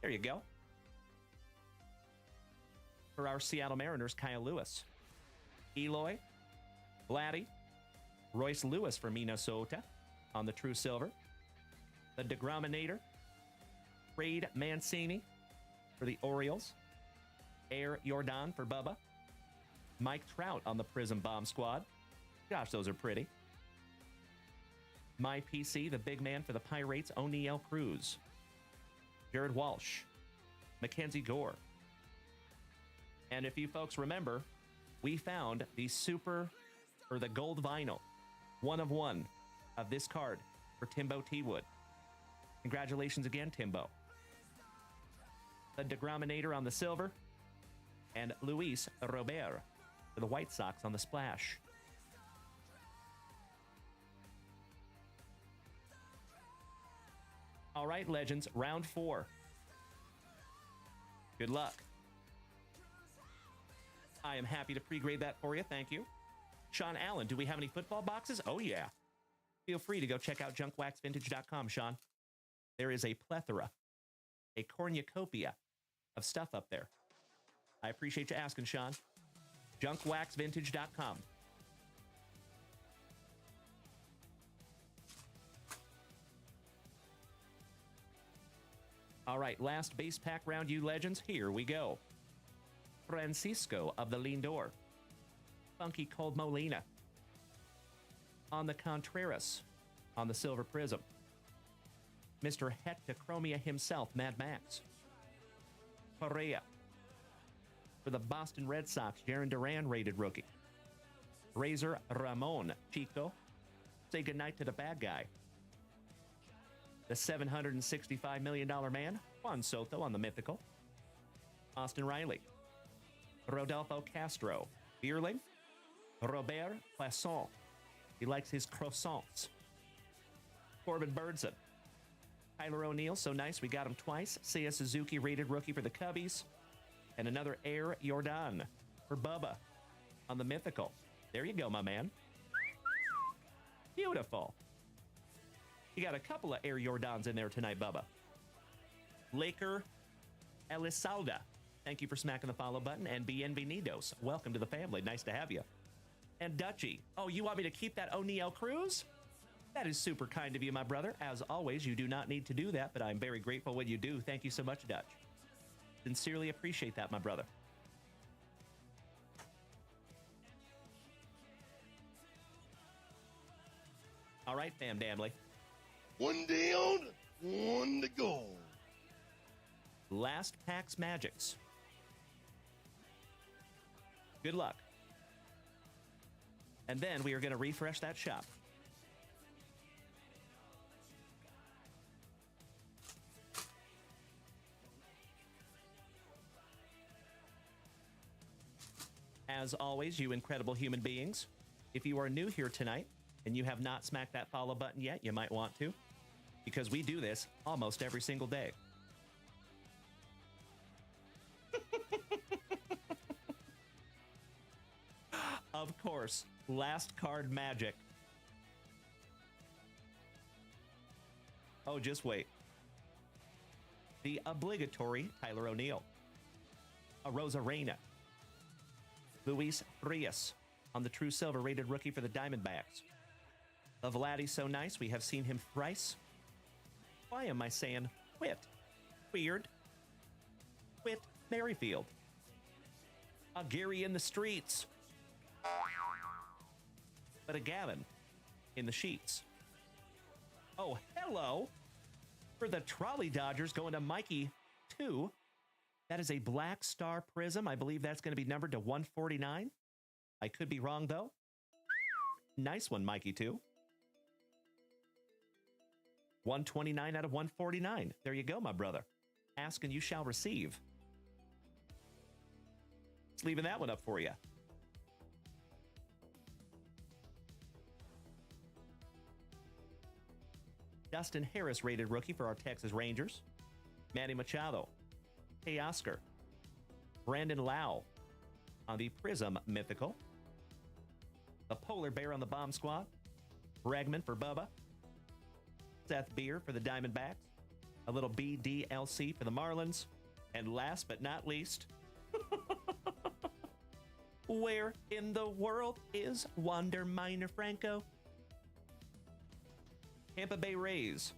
There you go. For our Seattle Mariners, Kyle Lewis. Eloy, Vladdy, Royce Lewis for Minnesota on the True Silver. The Degrominator, Trade Mancini for the Orioles. Air Jordan for Bubba. Mike Trout on the Prism Bomb Squad. Gosh, those are pretty. My PC, the big man for the Pirates, O'Neal Cruz. Jared Walsh, Mackenzie Gore. And if you folks remember, we found the the gold vinyl, 1 of 1 of this card for Timbo T. Wood. Congratulations again, Timbo. The Degrominator on the silver, and Luis Robert for the White Sox on the splash. All right, legends, round 4. Good luck. I am happy to pre-grade that for you. Thank you. Sean Allen, do we have any football boxes? Oh, yeah. Feel free to go check out JunkWaxVintage.com, Sean. There is a plethora, a cornucopia of stuff up there. I appreciate you asking, Sean. JunkWaxVintage.com. All right, last base pack round, you legends. Here we go. Francisco of the Lindor. Funky Cold Molina. On the Contreras. On the Silver Prism. Mr. Hectochromia himself, Mad Max. Correa. For the Boston Red Sox, Jarren Duran rated rookie. Razor Ramon Chico. Say goodnight to the bad guy. The $765 million man, Juan Soto on the mythical. Austin Riley. Rodolfo Castro. Bierling. Robert Poisson. He likes his croissants. Corbin Birdson. Tyler O'Neill, so nice, we got him twice. Seiya Suzuki rated rookie for the Cubbies. And another Air Jordan for Bubba on the mythical. There you go, my man. Beautiful. You got a couple of Air Jordans in there tonight, Bubba. Laker Elizalda. Thank you for smacking the follow button. And bienvenidos. Welcome to the family. Nice to have you. And Dutchy. Oh, you want me to keep that O'Neill Cruz? That is super kind of you, my brother. As always, you do not need to do that, but I'm very grateful when you do. Thank you so much, Dutch. Sincerely appreciate that, my brother. All right, fam damly. One down, one to go. Last Pack's Magics. Good luck. And then we are going to refresh that shop. As always, you incredible human beings, if you are new here tonight and you have not smacked that follow button yet, you might want to, because we do this almost every single day. Of course, last card magic. Oh, just wait. The obligatory Tyler O'Neill. A Rosarena. Luis Frias on the True Silver rated rookie for the Diamondbacks. The Vladdy so nice, we have seen him thrice. Why am I saying quit? Weird. Quit Merrifield. A Gary in the streets. But a Gavin in the sheets. Oh, hello. For the Trolley Dodgers going to Mikey 2. That is a Black Star Prism. I believe that's going to be numbered to 149. I could be wrong, though. Nice one, Mikey 2. 129 out of 149. There you go, my brother. Ask and you shall receive. Just leaving that one up for you. Dustin Harris rated rookie for our Texas Rangers. Manny Machado. Hey, Oscar. Brandon Lau on the Prism Mythical. The Polar Bear on the Bomb Squad. Bregman for Bubba. Seth Beer for the Diamondbacks. A little BDLC for the Marlins. And last but not least, where in the world is Wander Minor Franco? Tampa Bay Rays.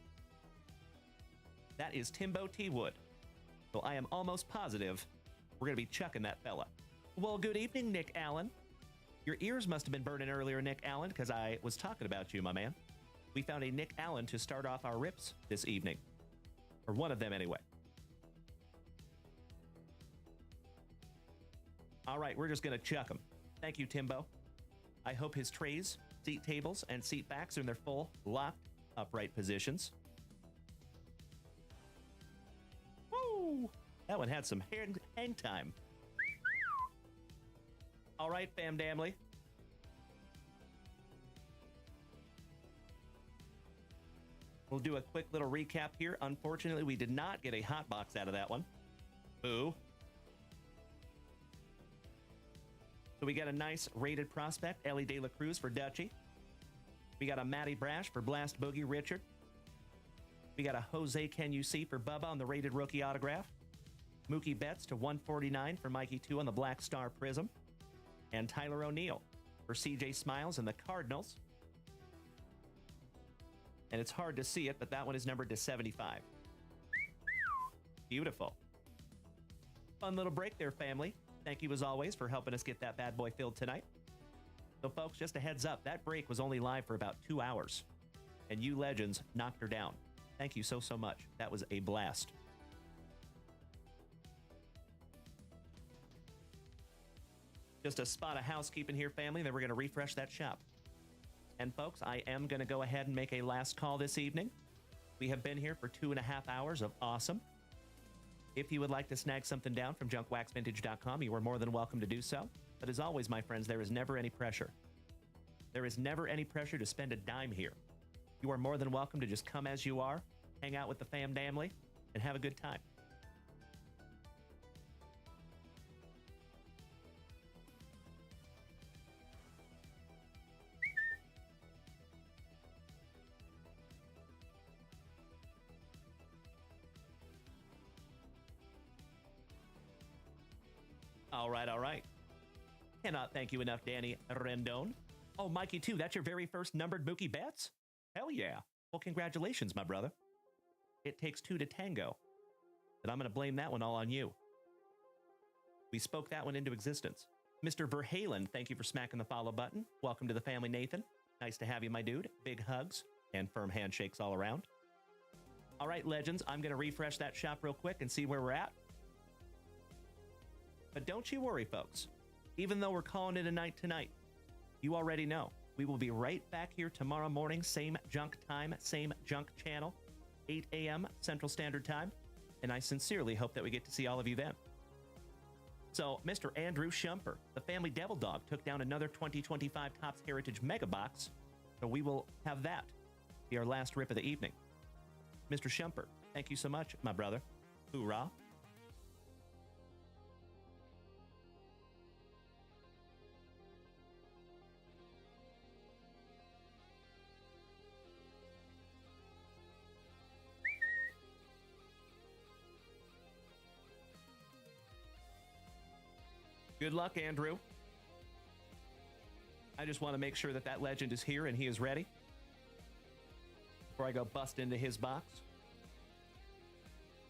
That is Timbo T. Wood. So I am almost positive we're going to be chucking that fella. Well, good evening, Nick Allen. Your ears must have been burning earlier, Nick Allen, because I was talking about you, my man. We found a Nick Allen to start off our rips this evening. Or one of them, anyway. All right, we're just going to chuck him. Thank you, Timbo. I hope his trays, seat tables, and seat backs are in their full, locked, upright positions. Woo! That one had some hang time. All right, fam damly. We'll do a quick little recap here. Unfortunately, we did not get a hot box out of that one. Boo. So we got a nice rated prospect, Ellie De La Cruz for Dutchy. We got a Matty Brash for Blast Boogie Richard. We got a Jose Can You See for Bubba on the rated rookie autograph. Mookie Betts to 149 for Mikey 2 on the Black Star Prism. And Tyler O'Neill for CJ Smiles and the Cardinals. And it's hard to see it, but that one is numbered to 75. Beautiful. Fun little break there, family. Thank you, as always, for helping us get that bad boy filled tonight. So, folks, just a heads up, that break was only live for about 2 hours, and you legends knocked her down. Thank you so, so much. That was a blast. Just a spot of housekeeping here, family, then we're going to refresh that shop. And, folks, I am going to go ahead and make a last call this evening. We have been here for 2.5 hours of awesome. If you would like to snag something down from JunkWaxVintage.com, you are more than welcome to do so. But as always, my friends, there is never any pressure. There is never any pressure to spend a dime here. You are more than welcome to just come as you are, hang out with the fam damly, and have a good time. All right, all right. Cannot thank you enough, Danny Rendon. Oh, Mikey, too. That's your very first numbered Mookie Betts? Hell yeah. Well, congratulations, my brother. It takes two to tango. And I'm going to blame that one all on you. We spoke that one into existence. Mr. Verhalen, thank you for smacking the follow button. Welcome to the family, Nathan. Nice to have you, my dude. Big hugs and firm handshakes all around. All right, legends, I'm going to refresh that shop real quick and see where we're at. But don't you worry, folks. Even though we're calling it a night tonight, you already know. We will be right back here tomorrow morning, same junk time, same junk channel, 8 a.m. Central Standard Time. And I sincerely hope that we get to see all of you then. So, Mr. Andrew Shumper, the family devil dog, took down another 2025 Topps Heritage Mega Box. So we will have that be our last rip of the evening. Mr. Shumper, thank you so much, my brother. Hoorah. Good luck, Andrew. I just want to make sure that that legend is here and he is ready before I go bust into his box.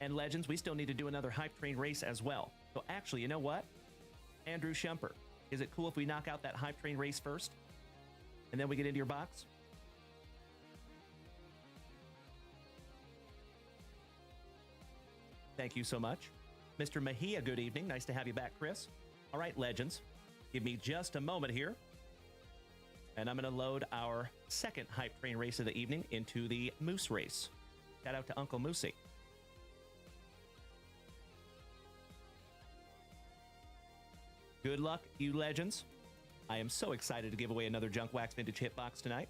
And legends, we still need to do another hype train race as well. So actually, you know what? Andrew Shumper, is it cool if we knock out that hype train race first and then we get into your box? Thank you so much. Mr. Mejia, good evening. Nice to have you back, Chris. All right, legends, give me just a moment here. And I'm going to load our second hype train race of the evening into the Moose race. Shout out to Uncle Moosey. Good luck, you legends. I am so excited to give away another Junk Wax Vintage Hitbox tonight.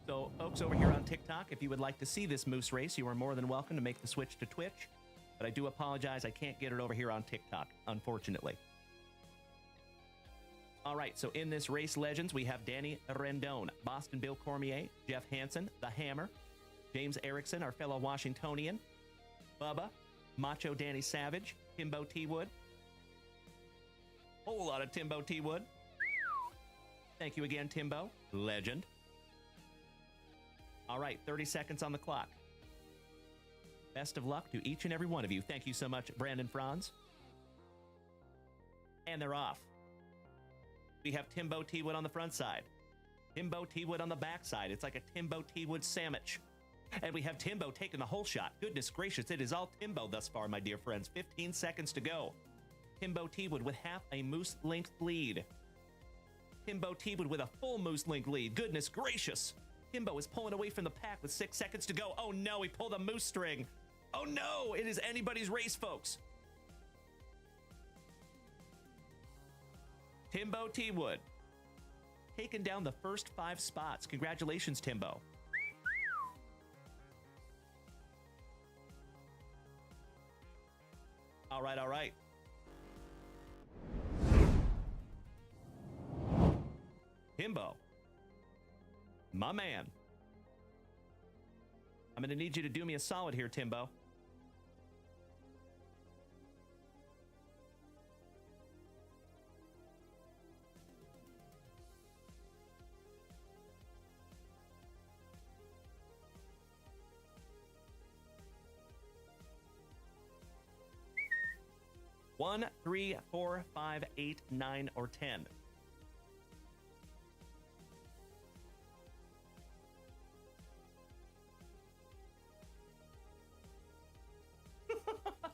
So, folks over here on TikTok, if you would like to see this Moose race, you are more than welcome to make the switch to Twitch. But I do apologize, I can't get it over here on TikTok, unfortunately. All right, so in this race, legends, we have Danny Rendon, Boston Bill Cormier, Jeff Hansen, The Hammer, James Erickson, our fellow Washingtonian, Bubba, Macho Danny Savage, Timbo T. Wood. Whole lot of Timbo T. Wood. Thank you again, Timbo. Legend. All right, 30 seconds on the clock. Best of luck to each and every one of you. Thank you so much, Brandon Franz. And they're off. We have Timbo T. Wood on the front side. Timbo T. Wood on the back side. It's like a Timbo T. Wood sandwich. And we have Timbo taking the whole shot. Goodness gracious, it is all Timbo thus far, my dear friends. 15 seconds to go. Timbo T. Wood with half a moose length lead. Timbo T. Wood with a full moose length lead. Goodness gracious. Timbo is pulling away from the pack with 6 seconds to go. Oh no, he pulled a moose string. Oh no, it is anybody's race, folks. Timbo T. Wood taking down the first 5 spots. Congratulations, Timbo. All right, all right. Timbo. My man. I'm going to need you to do me a solid here, Timbo. 1, 3, 4, 5, 8, 9, or 10.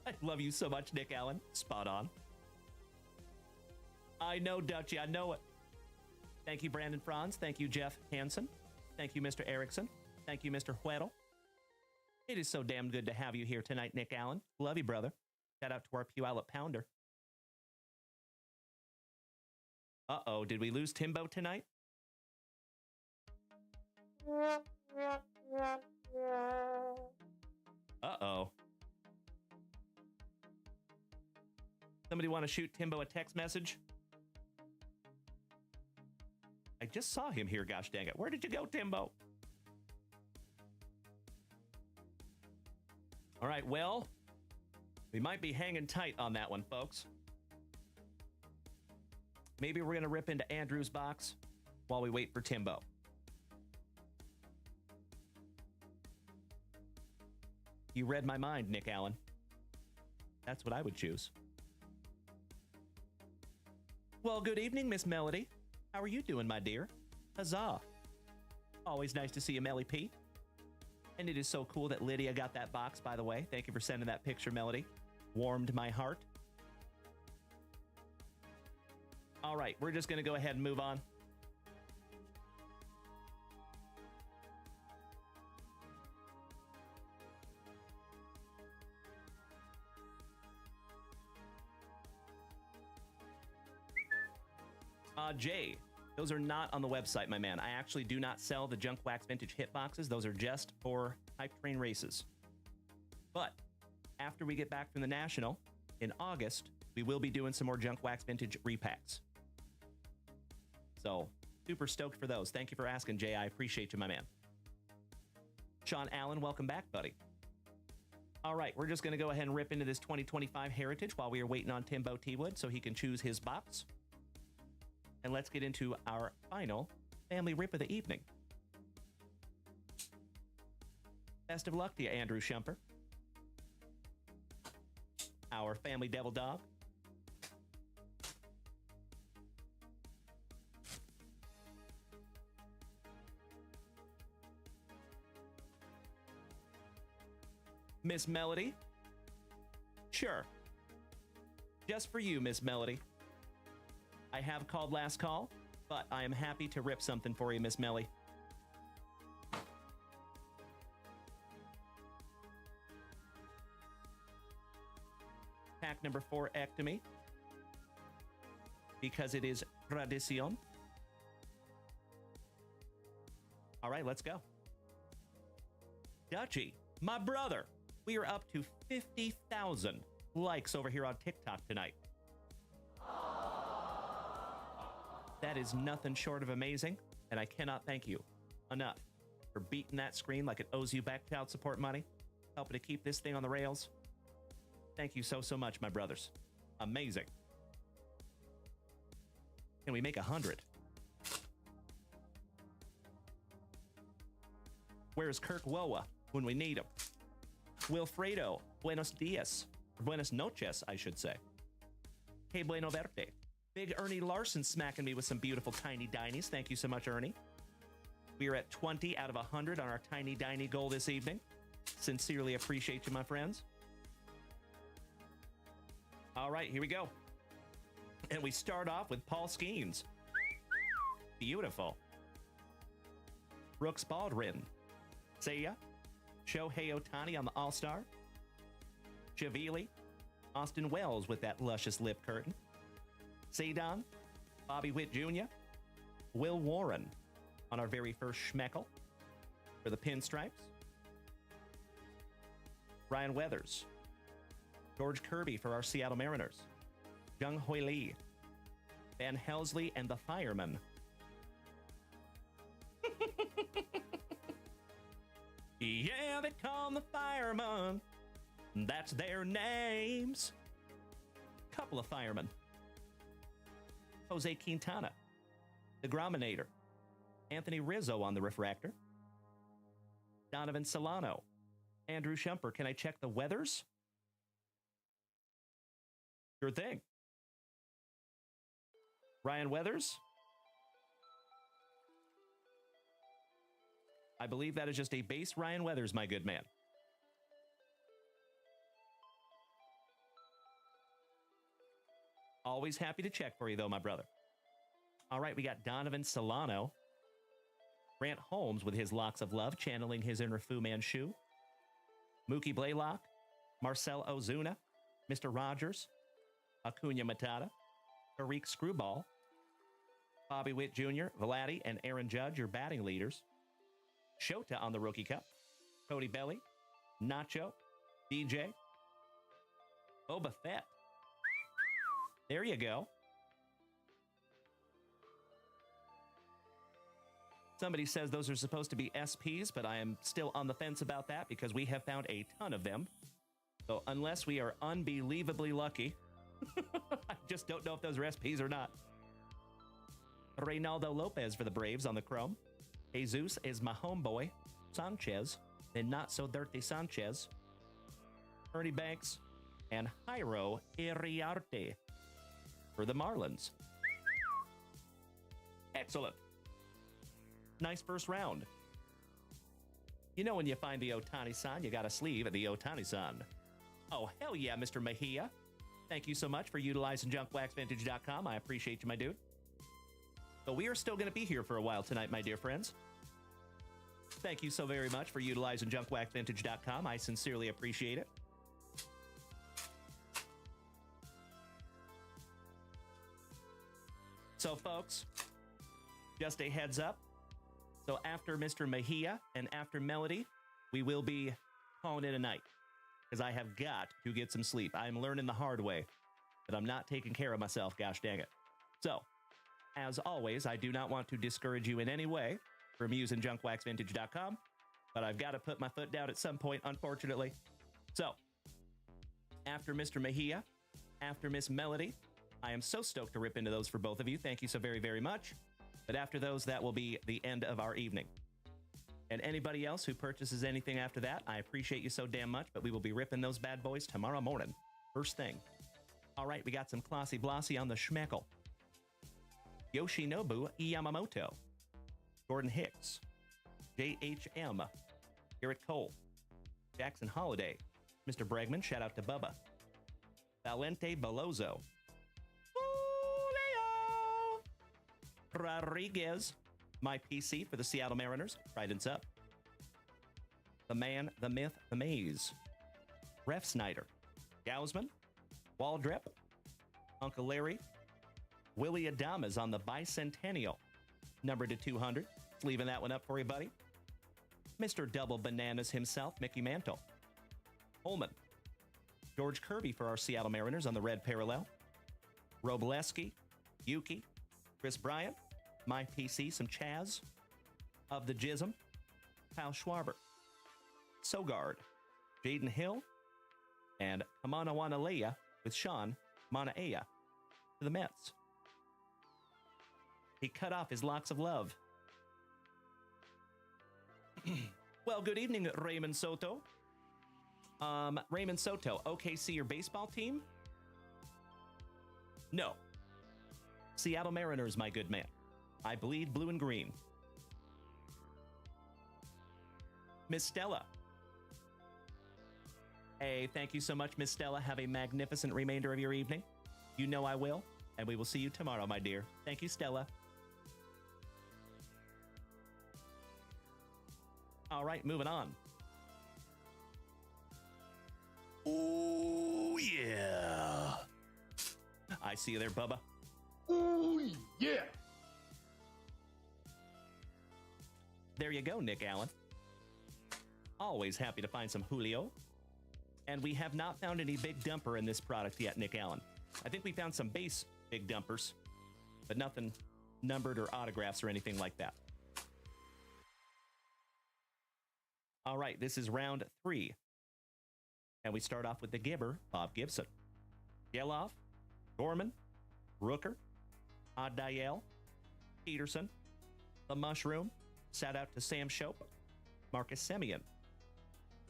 I love you so much, Nick Allen. Spot on. I know, Dutchie. I know it. Thank you, Brandon Franz. Thank you, Jeff Hansen. Thank you, Mr. Erickson. Thank you, Mr. Huettel. It is so damn good to have you here tonight, Nick Allen. Love you, brother. Shout out to our Puyallup Pounder. Uh-oh, did we lose Timbo tonight? Uh-oh. Somebody want to shoot Timbo a text message? I just saw him here, gosh dang it. Where did you go, Timbo? All right, well, we might be hanging tight on that one, folks. Maybe we're going to rip into Andrew's box while we wait for Timbo. You read my mind, Nick Allen. That's what I would choose. Well, good evening, Miss Melody. How are you doing, my dear? Huzzah. Always nice to see you, Melly P. And it is so cool that Lydia got that box, by the way. Thank you for sending that picture, Melody. Warmed my heart. All right, we're just going to go ahead and move on. Jay, those are not on the website, my man. I actually do not sell the Junk Wax Vintage hit boxes. Those are just for hype train races. But after we get back from the National in August, we will be doing some more Junk Wax Vintage repacks. So super stoked for those. Thank you for asking, Jay. I appreciate you, my man. Sean Allen, welcome back, buddy. All right, we're just going to go ahead and rip into this 2025 Heritage while we are waiting on Timbo T-Wood so he can choose his box. And let's get into our final family rip of the evening. Best of luck to you, Andrew Shumper. Our family devil dog. Miss Melody. Sure. Just for you, Miss Melody. I have called last call, but I am happy to rip something for you, Miss Melly. Pack number 4, Ectomy. Because it is tradition. All right, let's go. Dutchie, my brother, we are up to 50,000 likes over here on TikTok tonight. That is nothing short of amazing, and I cannot thank you enough for beating that screen like it owes you back child support money, helping to keep this thing on the rails. Thank you so, so much, my brothers. Amazing. Can we make 100? Where's Kirk Woa when we need him? Wilfredo, buenos dias. Buenas noches, I should say. Hey, bueno verte. Big Ernie Larson smacking me with some beautiful tiny dinies. Thank you so much, Ernie. We are at 20 out of 100 on our tiny diny goal this evening. Sincerely appreciate you, my friends. All right, here we go. And we start off with Paul Skeens. Beautiful. Brooks Baldwin. See ya. Shohei Ohtani on the All-Star. Shavili. Austin Wells with that luscious lip curtain. Cedon, Bobby Witt Jr., Will Warren on our very first schmeckle for the pinstripes. Ryan Weathers, George Kirby for our Seattle Mariners. Jung Hoi Lee, Van Helsley and the Fireman. Yeah, they call them the Fireman. That's their names. Couple of firemen. Jose Quintana, the Grominator, Anthony Rizzo on the refractor, Donovan Solano, Andrew Shumper. Can I check the weathers? Sure thing. Ryan Weathers. I believe that is just a base Ryan Weathers, my good man. Always happy to check for you, though, my brother. All right, we got Donovan Solano. Grant Holmes with his locks of love, channeling his inner Fu Manchu. Mookie Blaylock. Marcel Ozuna. Mr. Rogers. Acuna Matata. Tariq Screwball. Bobby Witt Jr., Vladdy, and Aaron Judge, your batting leaders. Shota on the Rookie Cup. Cody Belly. Nacho. DJ. Boba Fett. There you go. Somebody says those are supposed to be SPs, but I am still on the fence about that because we have found a ton of them. So unless we are unbelievably lucky, I just don't know if those are SPs or not. Reynaldo Lopez for the Braves on the Chrome. Jesus is my homeboy. Sanchez, and not so dirty Sanchez. Ernie Banks and Jairo Iriarte for the Marlins. Excellent. Nice first round. You know when you find the Ohtani-san, you got a sleeve at the Ohtani-san. Oh, hell yeah, Mr. Mejia. Thank you so much for utilizing JunkWaxVintage.com. I appreciate you, my dude. But we are still going to be here for a while tonight, my dear friends. Thank you so very much for utilizing JunkWaxVintage.com. I sincerely appreciate it. So, folks, just a heads up. So after Mr. Mejia and after Melody, we will be calling it a night because I have got to get some sleep. I'm learning the hard way that I'm not taking care of myself, gosh dang it. So, as always, I do not want to discourage you in any way from using JunkWaxVintage.com, but I've got to put my foot down at some point, unfortunately. So, after Mr. Mejia, after Miss Melody, I am so stoked to rip into those for both of you. Thank you so very, very much. But after those, that will be the end of our evening. And anybody else who purchases anything after that, I appreciate you so damn much, but we will be ripping those bad boys tomorrow morning. First thing. All right, we got some Classy Blossy on the schmeckle. Yoshinobu Yamamoto. Gordon Hicks. JHM. Garrett Cole. Jackson Holiday. Mr. Bregman, shout out to Bubba. Valente Bellozo. Julio Rodriguez. My PC for the Seattle Mariners. Trident's up. The Man, the Myth, the Maze. Ref Snyder. Gausman. Waldrep. Uncle Larry. Willie Adamas on the Bicentennial. Numbered to 200. Leaving that one up for you, buddy. Mr. Double Bananas himself, Mickey Mantle. Holman. George Kirby for our Seattle Mariners on the red parallel. Robleski. Yuki. Chris Bryant. My PC, some Chaz. Of the Jism. Kyle Schwarber. Sogard. Jaden Hill. And Kamana Wanalea with Sean Manaea to the Mets. He cut off his locks of love. Well, good evening, Raymond Soto. Raymond Soto, OKC, your baseball team? No. Seattle Mariners, my good man. I bleed blue and green. Miss Stella. Hey, thank you so much, Miss Stella. Have a magnificent remainder of your evening. You know I will, and we will see you tomorrow, my dear. Thank you, Stella. All right, moving on. Oh, yeah. I see you there, Bubba. Oh, yeah. There you go, Nick Allen. Always happy to find some Julio. And we have not found any big dumper in this product yet, Nick Allen. I think we found some base big dumpers, but nothing numbered or autographs or anything like that. All right, this is round 3. And we start off with the Gibber, Bob Gibson. Geloff, Gorman, Rooker, Adiel, Peterson, The Mushroom, shout out to Sam Shope, Marcus Semien,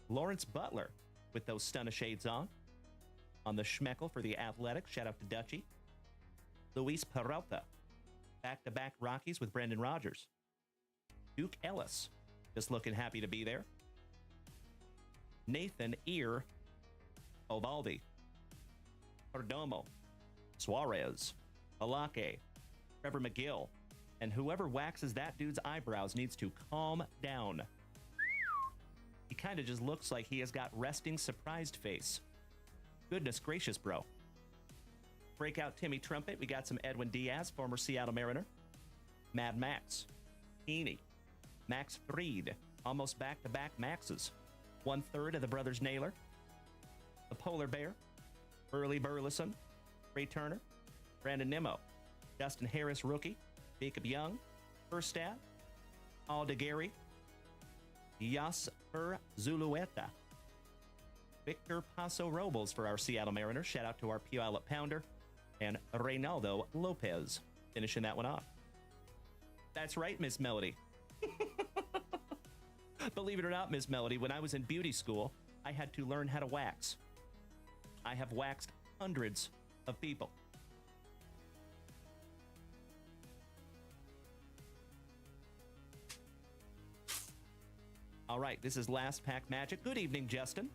Lawrence Butler with those stunner shades on, on the Schmeckel for the Athletics. Shout out to Dutchie. Luis Peralta, back-to-back Rockies with Brendan Rodgers. Duke Ellis, just looking happy to be there. Nathan Ear Ovaldi. Perdomo. Suarez. Alake. Trevor McGill. And whoever waxes that dude's eyebrows needs to calm down. He kind of just looks like he has got resting surprised face. Goodness gracious, bro. Breakout Timmy Trumpet. We got some Edwin Diaz, former Seattle Mariner. Mad Max. Heaney. Max Fried. Almost back-to-back Maxes. 1/3 of the Brothers Naylor. The Polar Bear. Burley Burleson. Ray Turner. Brandon Nimmo. Justin Harris, rookie. Jacob Young. Firstad. Alda Gary. Jasper Zulueta. Victor Paso Robles for our Seattle Mariners. Shout out to our Puyallup Pounder. And Reynaldo Lopez finishing that one off. That's right, Miss Melody. Believe it or not, Miss Melody, when I was in beauty school, I had to learn how to wax. I have waxed hundreds of people. All right, this is Last Pack Magic. Good evening, Justin.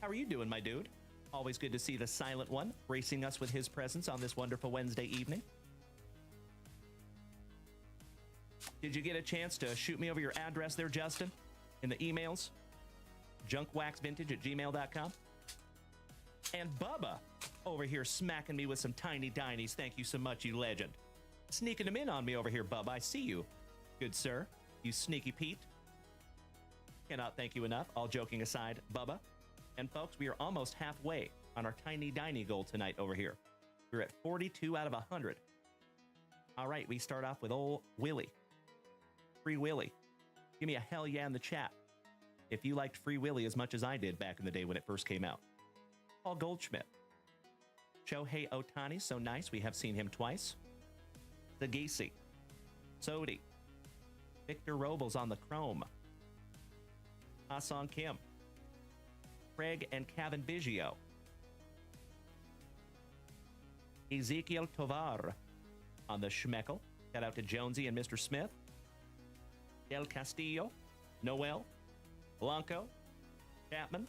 How are you doing, my dude? Always good to see the silent one gracing us with his presence on this wonderful Wednesday evening. Did you get a chance to shoot me over your address there, Justin, in the emails? JunkWaxVintage@gmail.com. And Bubba over here smacking me with some tiny dinies. Thank you so much, you legend. Sneaking them in on me over here, Bubba. I see you. Good sir. You sneaky Pete. Cannot thank you enough. All joking aside, Bubba. And folks, we are almost halfway on our tiny diny goal tonight over here. We're at 42 out of 100. All right, we start off with old Willie. Free Willie. Give me a hell yeah in the chat if you liked Free Willy as much as I did back in the day when it first came out. Paul Goldschmidt. Shohei Ohtani, so nice. We have seen him twice. Zagisi. Sodi. Victor Robles on the Chrome. Ha-Sung Kim. Craig and Kevin Biggio. Ezekiel Tovar on the Schmeckel. Shout out to Jonesy and Mr. Smith. Del Castillo. Noel. Blanco. Chapman.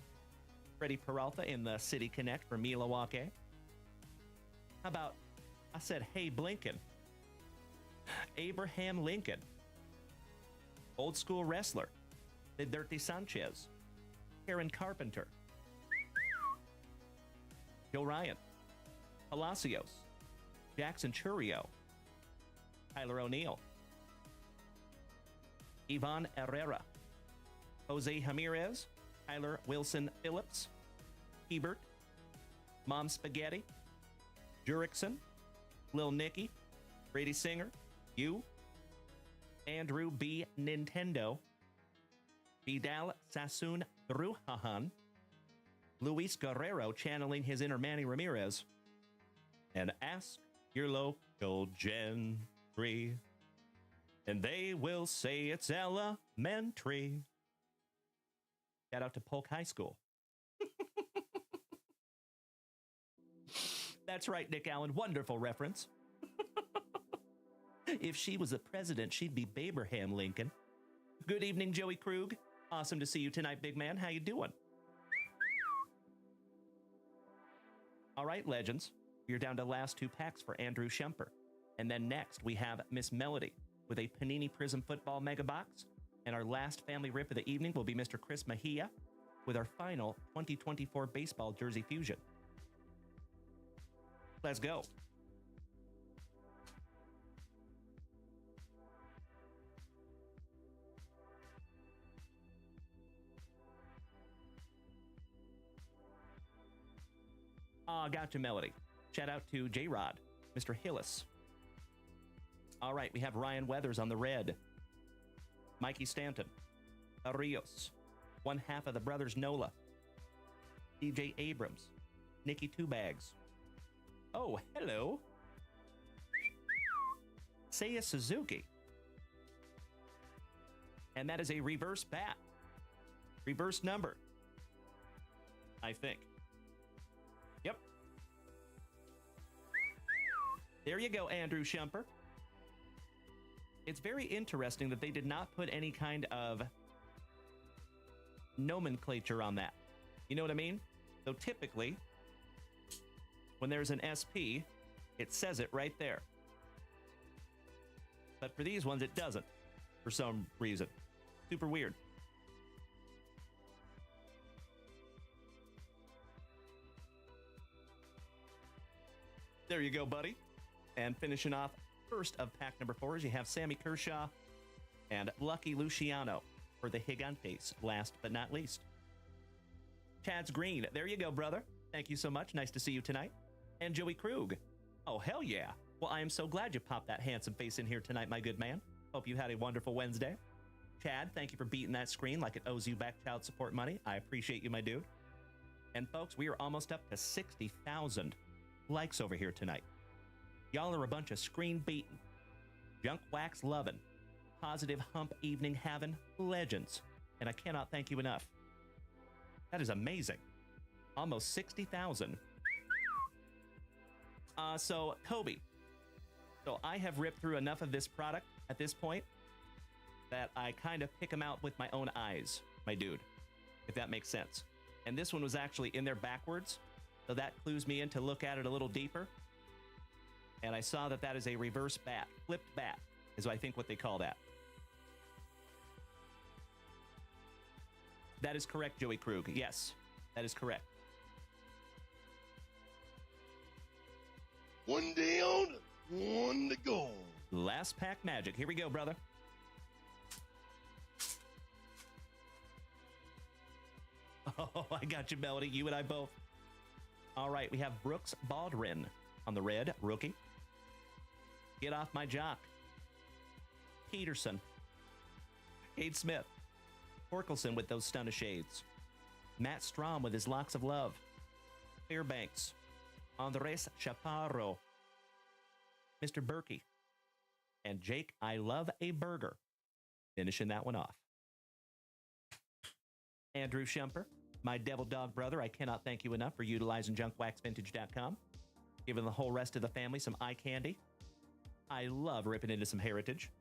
Freddie Peralta in the City Connect for Milwaukee. How about, I said, hey, Blinken. Abraham Lincoln. Old school wrestler. The Dirty Sanchez. Karen Carpenter. Joe Ryan. Palacios. Jackson Churio. Tyler O'Neill. Ivan Herrera. Jose Ramirez. Tyler Wilson Phillips. Hebert. Mom Spaghetti. Jurickson. Lil Nicky. Brady Singer. You. Andrew B. Nintendo. Vidal Sassoon Druhahan. Luis Guerrero channeling his inner Manny Ramirez. And ask your local gentry, and they will say it's elementary. Shout out to Polk High School. That's right, Nick Allen. Wonderful reference. If she was the president, she'd be Abraham Lincoln. Good evening, Joey Krug. Awesome to see you tonight, big man. How you doing? All right, legends. We're down to last 2 packs for Andrew Schemper. And then next, we have Miss Melody with a Panini Prism Football Mega Box. And our last family rip of the evening will be Mr. Chris Mejia with our final 2024 Baseball Jersey Fusion. Let's go. Gotcha, Melody. Shout out to J-Rod, Mr. Hillis. All right, we have Ryan Weathers on the red. Mikey Stanton. Rios. 1/2 of the brothers Nola. DJ Abrams. Nikki Two Bags. Oh, hello. Seiya Suzuki. And that is a reverse bat. Reverse number. I think. Yep. There you go, Andrew Shumper. It's very interesting that they did not put any kind of nomenclature on that. You know what I mean? So typically, when there's an SP, it says it right there. But for these ones, it doesn't, for some reason. Super weird. There you go, buddy. And finishing off first of pack number 4 is you have Sammy Kershaw and Lucky Luciano for the Gigantes, last but not least. Chad's Green, there you go, brother. Thank you so much. Nice to see you tonight. And Joey Krug. Oh, hell yeah. Well, I am so glad you popped that handsome face in here tonight, my good man. Hope you had a wonderful Wednesday. Chad, thank you for beating that screen like it owes you back child support money. I appreciate you, my dude. And folks, we are almost up to 60,000 likes over here tonight. Y'all are a bunch of screen beating, junk wax loving, positive hump evening having legends. And I cannot thank you enough. That is amazing. Almost 60,000. So, Kobe. So I have ripped through enough of this product at this point that I kind of pick them out with my own eyes, my dude, if that makes sense. And this one was actually in there backwards, so that clues me in to look at it a little deeper. And I saw that that is a reverse bat, flipped bat, is I think what they call that. That is correct, Joey Krug. Yes, that is correct. One down, one to go. Last pack magic. Here we go, brother. Oh, I got you, Melody. You and I both. All right, we have Brooks Baldwin on the red, rookie. Get off my jock. Peterson. Cade Smith. Torkelson with those stun of shades. Matt Strom with his locks of love. Fairbanks. Andres Chaparro. Mr. Berkey. And Jake, I love a burger. Finishing that one off. Andrew Shumper, my devil dog brother, I cannot thank you enough for utilizing JunkWaxVintage.com, giving the whole rest of the family some eye candy. I love ripping into some heritage.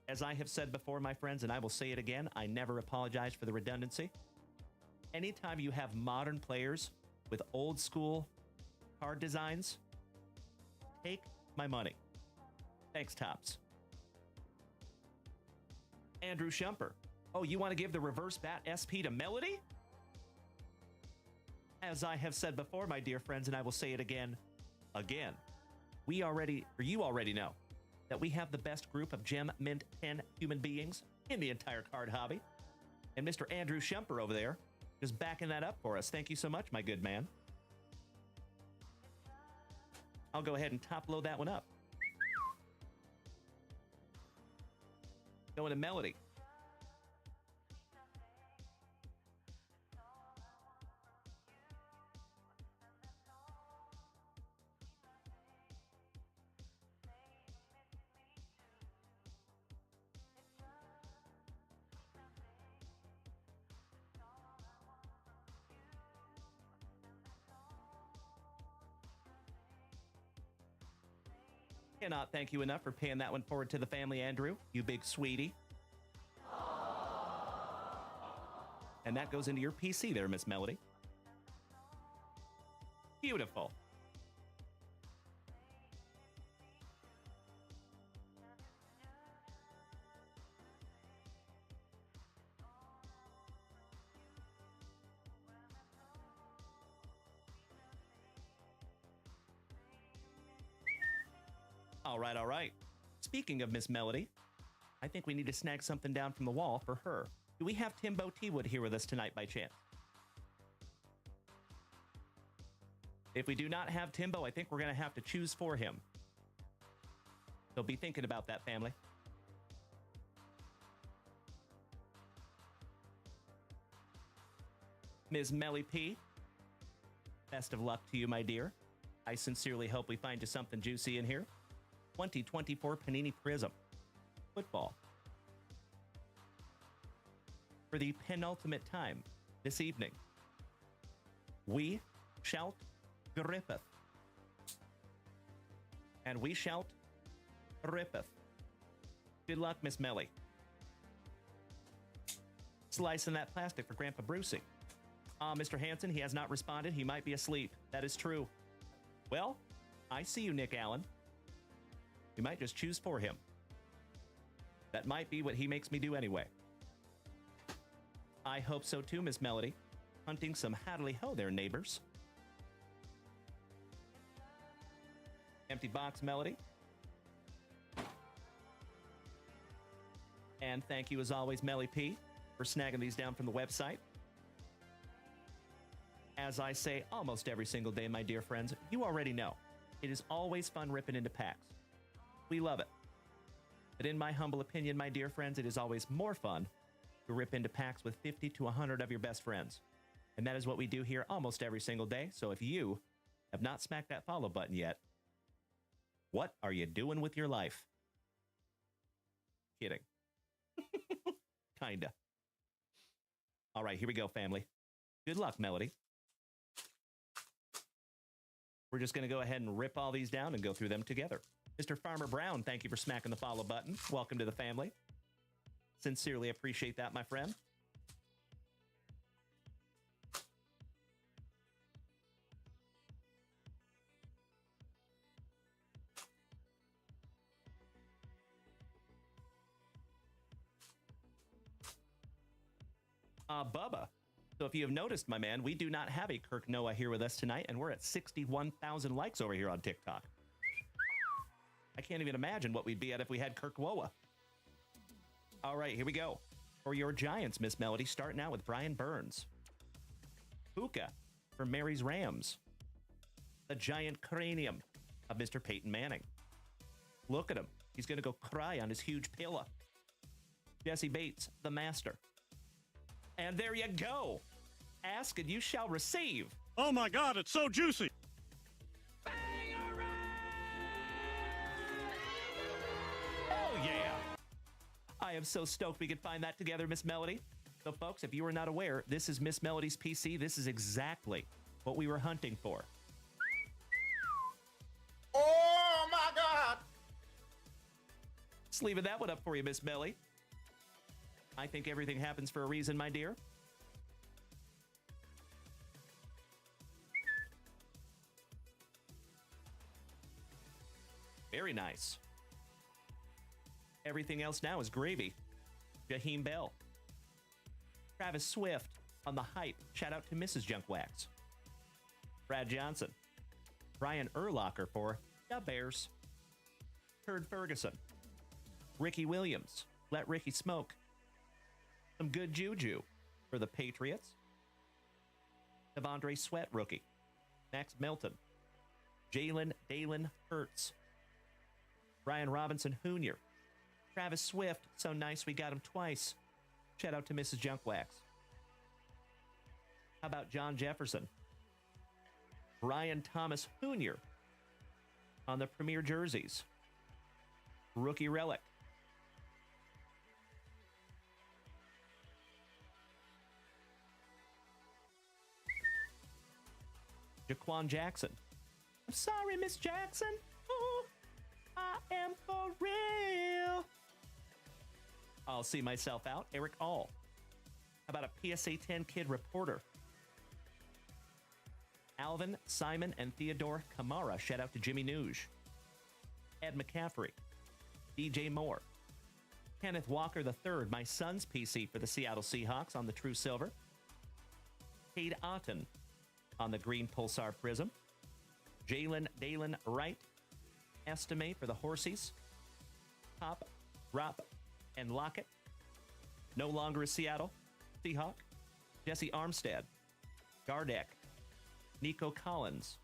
As I have said before, my friends, and I will say it again, I never apologize for the redundancy. Anytime you have modern players with old school card designs, take my money. Thanks, Tops. Andrew Shumper. Oh, you want to give the reverse bat SP to Melody? As I have said before, my dear friends, and I will say it again, you already know that we have the best group of Gem Mint 10 human beings in the entire card hobby. And Mr. Andrew Shumper over there just backing that up for us. Thank you so much, my good man. I'll go ahead and top load that one up. Going to Melody. Cannot thank you enough for paying that one forward to the family, Andrew. You big sweetie. And that goes into your PC there, Miss Melody. Beautiful. All right. Speaking of Miss Melody, I think we need to snag something down from the wall for her. Do we have Timbo T-Wood here with us tonight by chance? If we do not have Timbo, I think we're going to have to choose for him. So be thinking about that, family. Ms. Melly P, best of luck to you, my dear. I sincerely hope we find you something juicy in here. 2024 Panini Prism football. For the penultimate time this evening, we shall grippeth. And we shout, rippeth. Good luck, Miss Melly. Slicing that plastic for Grandpa Brucey. Mr. Hanson, he has not responded. He might be asleep. That is true. Well, I see you, Nick Allen. We might just choose for him. That might be what he makes me do anyway. I hope so too, Miss Melody. Hunting some howdily ho there, neighbors. Empty box, Melody. And thank you, as always, Melly P, for snagging these down from the website. As I say almost every single day, my dear friends, you already know, it is always fun ripping into packs. We love it. But in my humble opinion, my dear friends, it is always more fun to rip into packs with 50 to 100 of your best friends. And that is what we do here almost every single day. So if you have not smacked that follow button yet, what are you doing with your life? Kidding. Kinda. All right, here we go, family. Good luck, Melody. We're just going to go ahead and rip all these down and go through them together. Mr. Farmer Brown, thank you for smacking the follow button. Welcome to the family. Sincerely appreciate that, my friend. Bubba. So if you have noticed, my man, we do not have a Kirk Noah here with us tonight, and we're at 61,000 likes over here on TikTok. I can't even imagine what we'd be at if we had Kirk Woa. All right, here we go. For your Giants, Miss Melody, starting out with Brian Burns. Puka for Mary's Rams. The giant cranium of Mr. Peyton Manning. Look at him. He's going to go cry on his huge pillow. Jesse Bates, the master. And there you go. Ask and you shall receive. Oh my God, it's so juicy. Oh yeah. I am so stoked we could find that together, Miss Melody. So folks, if you were not aware, this is Miss Melody's PC. This is exactly what we were hunting for. Oh my God! Just leaving that one up for you, Miss Melly. I think everything happens for a reason, my dear. Very nice. Everything else now is gravy. Jaheim Bell. Travis Swift on the hype. Shout out to Mrs. Junkwax. Brad Johnson. Brian Urlacher for the Bears. Turd Ferguson. Ricky Williams. Let Ricky smoke. Some good juju for the Patriots. Devondre Sweat rookie. Max Melton. Jalen Dalen Hurts. Brian Robinson Jr. Travis Swift. So nice we got him twice. Shout out to Mrs. Junkwax. How about John Jefferson? Brian Thomas Jr. on the premier jerseys. Rookie relic. Jaquan Jackson. I'm sorry, Miss Jackson. Ooh, I am for real. I'll see myself out. Eric All. How about a PSA 10 kid reporter? Alvin, Simon, and Theodore Kamara. Shout out to Jimmy Nuge. Ed McCaffrey. DJ Moore. Kenneth Walker III, my son's PC for the Seattle Seahawks on the True Silver. Cade Otton on the green Pulsar Prism. Jalen Dalen Wright. Estimate for the Horsies. Top, Drop, and Lockett. No longer a Seattle Seahawk. Jesse Armstead. Gardeck. Nico Collins.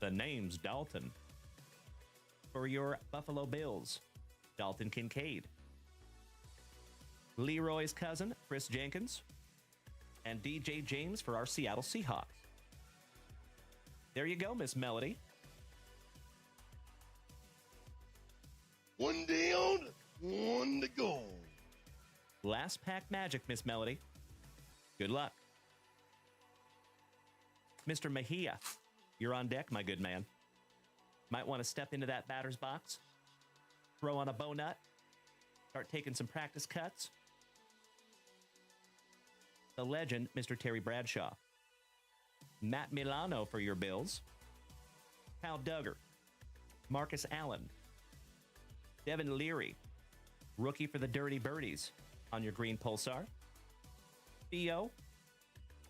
The name's Dalton. For your Buffalo Bills, Dalton Kincaid. Leroy's cousin, Chris Jenkins. And DJ James for our Seattle Seahawks. There you go, Miss Melody. One down, one to go. Last pack magic, Miss Melody. Good luck. Mr. Mejia. you're on deck, my good man. Might want to step into that batter's box, throw on a bow nut, start taking some practice cuts. The legend, Mr. Terry Bradshaw. Matt Milano for your Bills. Cal Duggar. Marcus Allen. Devin Leary. Rookie for the Dirty Birdies on your green Pulsar. Theo.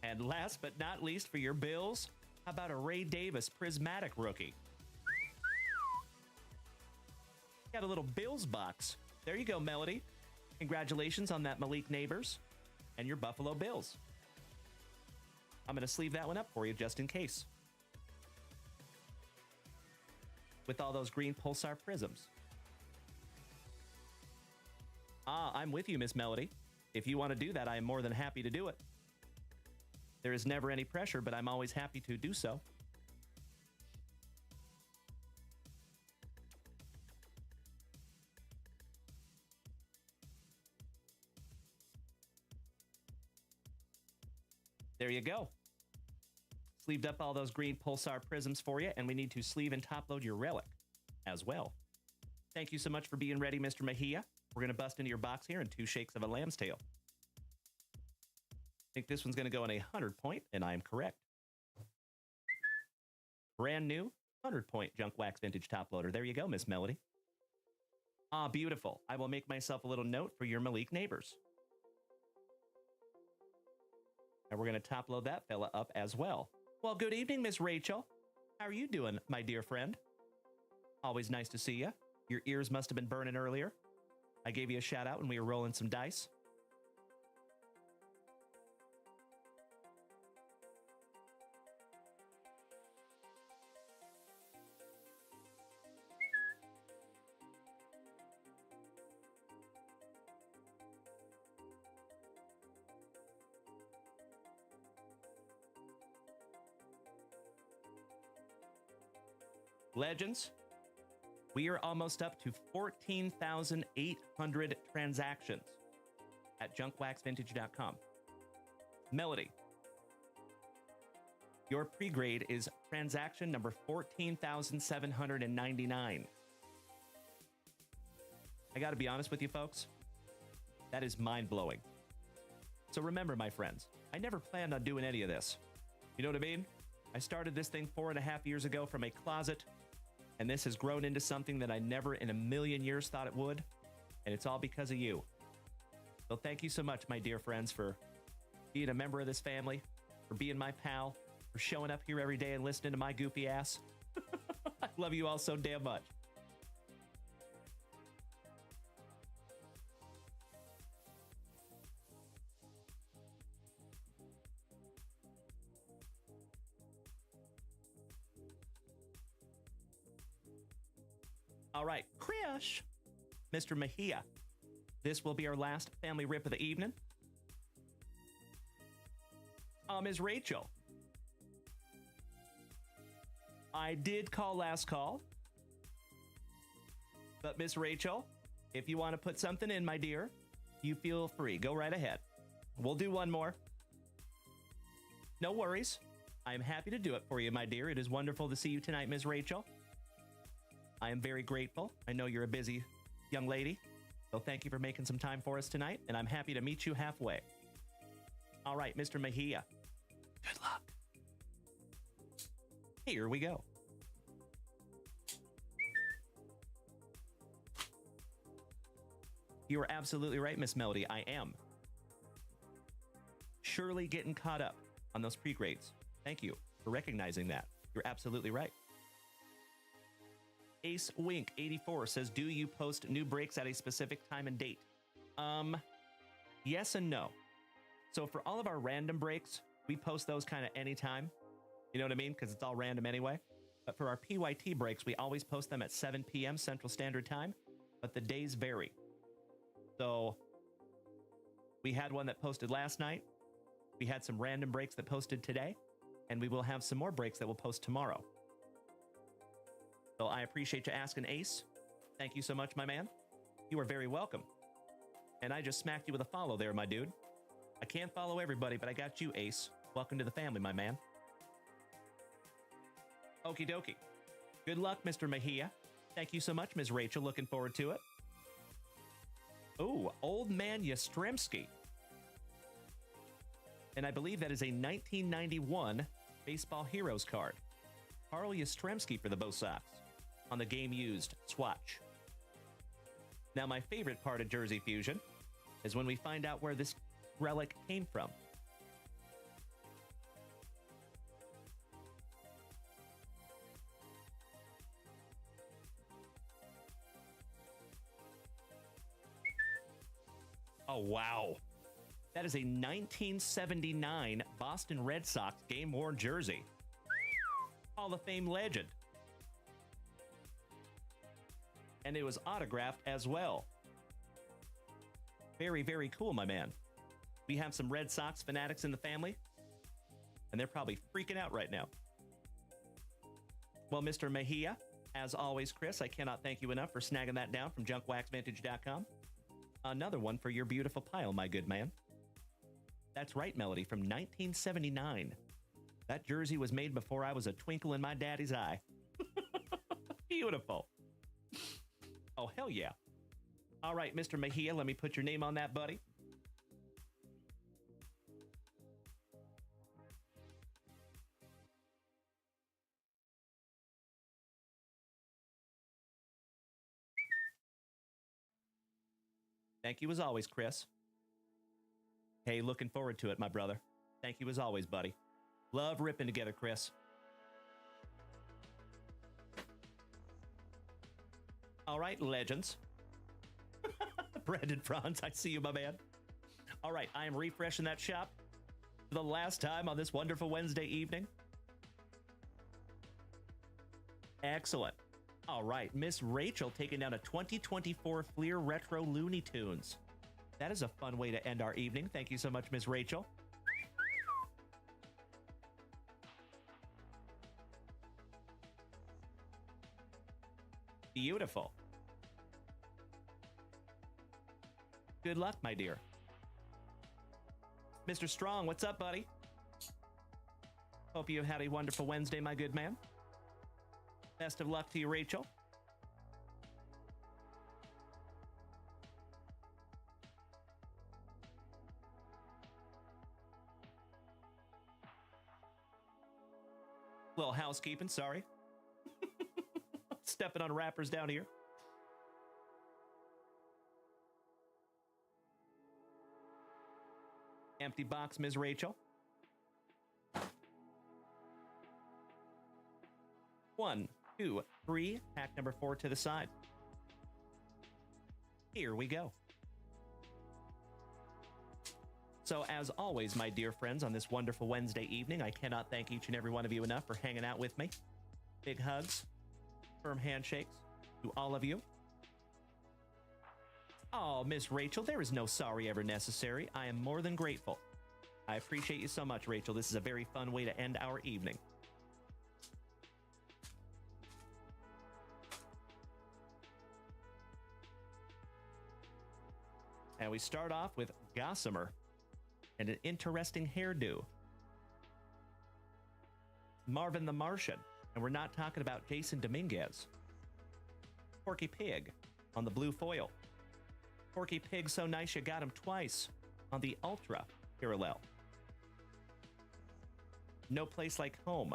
And last but not least for your Bills, how about a Ray Davis Prismatic rookie? Got a little Bills box. There you go, Melody. Congratulations on that, Malik Neighbors and your Buffalo Bills. I'm going to sleeve that one up for you just in case. With all those green Pulsar prisms. I'm with you, Miss Melody. If you want to do that, I am more than happy to do it. There is never any pressure, but I'm always happy to do so. There you go. Sleeved up all those green Pulsar prisms for you, and we need to sleeve and top load your relic as well. Thank you so much for being ready, Mr. Mejia. We're going to bust into your box here in 2 shakes of a lamb's tail. I think this one's going to go in a 100-point, and I am correct. Brand new 100-point Junk Wax Vintage top loader. There you go, Miss Melody. Ah, beautiful. I will make myself a little note for your Malik Neighbors. And we're going to top load that fella up as well. Well, good evening, Miss Rachel. How are you doing, my dear friend? Always nice to see you. Your ears must have been burning earlier. I gave you a shout out when we were rolling some dice. Legends, we are almost up to 14,800 transactions at JunkWaxVintage.com. Melody, your pre-grade is transaction number 14,799. I got to be honest with you, folks. That is mind-blowing. So remember, my friends, I never planned on doing any of this. You know what I mean? I started this thing 4.5 years ago from a closet, and this has grown into something that I never in a million years thought it would, and it's all because of you. So thank you so much, my dear friends, for being a member of this family, for being my pal, for showing up here every day and listening to my goofy ass. I love you all so damn much. All right, Krish, Mr. Mejia. This will be our last family rip of the evening. Ms. Rachel. I did call last call. But Miss Rachel, if you want to put something in, my dear, you feel free. Go right ahead. We'll do one more. No worries. I'm happy to do it for you, my dear. It is wonderful to see you tonight, Miss Rachel. I am very grateful. I know you're a busy young lady, so thank you for making some time for us tonight, and I'm happy to meet you halfway. All right, Mr. Mejia. Good luck. Here we go. You are absolutely right, Miss Melody. I am. Surely getting caught up on those pre-grades. Thank you for recognizing that. You're absolutely right. Ace Wink 84 says, do you post new breaks at a specific time and date? Yes and no. So for all of our random breaks, we post those kind of anytime. You know what I mean? Because it's all random anyway. But for our PYT breaks, we always post them at 7 p.m. Central Standard Time, but the days vary. So we had one that posted last night. We had some random breaks that posted today, and we will have some more breaks that will post tomorrow. So I appreciate you asking, Ace. Thank you so much, my man. You are very welcome. And I just smacked you with a follow there, my dude. I can't follow everybody, but I got you, Ace. Welcome to the family, my man. Okie dokie. Good luck, Mr. Mejia. Thank you so much, Ms. Rachel. Looking forward to it. Ooh, Old Man Yastrzemski. And I believe that is a 1991 Baseball Heroes card. Carl Yastrzemski for the Bo Sox on the game used swatch. Now, my favorite part of Jersey Fusion is when we find out where this relic came from. Oh, wow. That is a 1979 Boston Red Sox game-worn jersey. Hall of Fame legend. And it was autographed as well. Very, very cool, my man. We have some Red Sox fanatics in the family, and they're probably freaking out right now. Well, Mr. Mejia, as always, Chris, I cannot thank you enough for snagging that down from JunkWaxVintage.com. Another one for your beautiful pile, my good man. That's right, Melody, from 1979. That jersey was made before I was a twinkle in my daddy's eye. Beautiful. Oh, hell yeah. All right, Mr. Mejia, let me put your name on that, buddy. Thank you as always, Chris. Hey, looking forward to it, my brother. Thank you as always, buddy. Love ripping together, Chris. All right, legends. Brandon Franz, I see you, my man. All right, I am refreshing that shop for the last time on this wonderful Wednesday evening. Excellent. All right, Miss Rachel taking down a 2024 Fleer Retro Looney Tunes. That is a fun way to end our evening. Thank you so much, Miss Rachel. Beautiful. Good luck, my dear. Mr. Strong, what's up, buddy? Hope you had a wonderful Wednesday, my good man. Best of luck to you, Rachel. Little housekeeping, sorry. Stepping on wrappers down here. Empty box, Ms. Rachel. 1, 2, 3. Pack number 4 to the side. Here we go. So as always, my dear friends, on this wonderful Wednesday evening, I cannot thank each and every one of you enough for hanging out with me. Big hugs, firm handshakes to all of you. Oh, Miss Rachel, there is no sorry ever necessary. I am more than grateful. I appreciate you so much, Rachel. This is a very fun way to end our evening. And we start off with Gossamer and an interesting hairdo. Marvin the Martian, and we're not talking about Jason Dominguez. Porky Pig on the blue foil. Porky Pig so nice you got him twice on the Ultra parallel. No Place Like Home.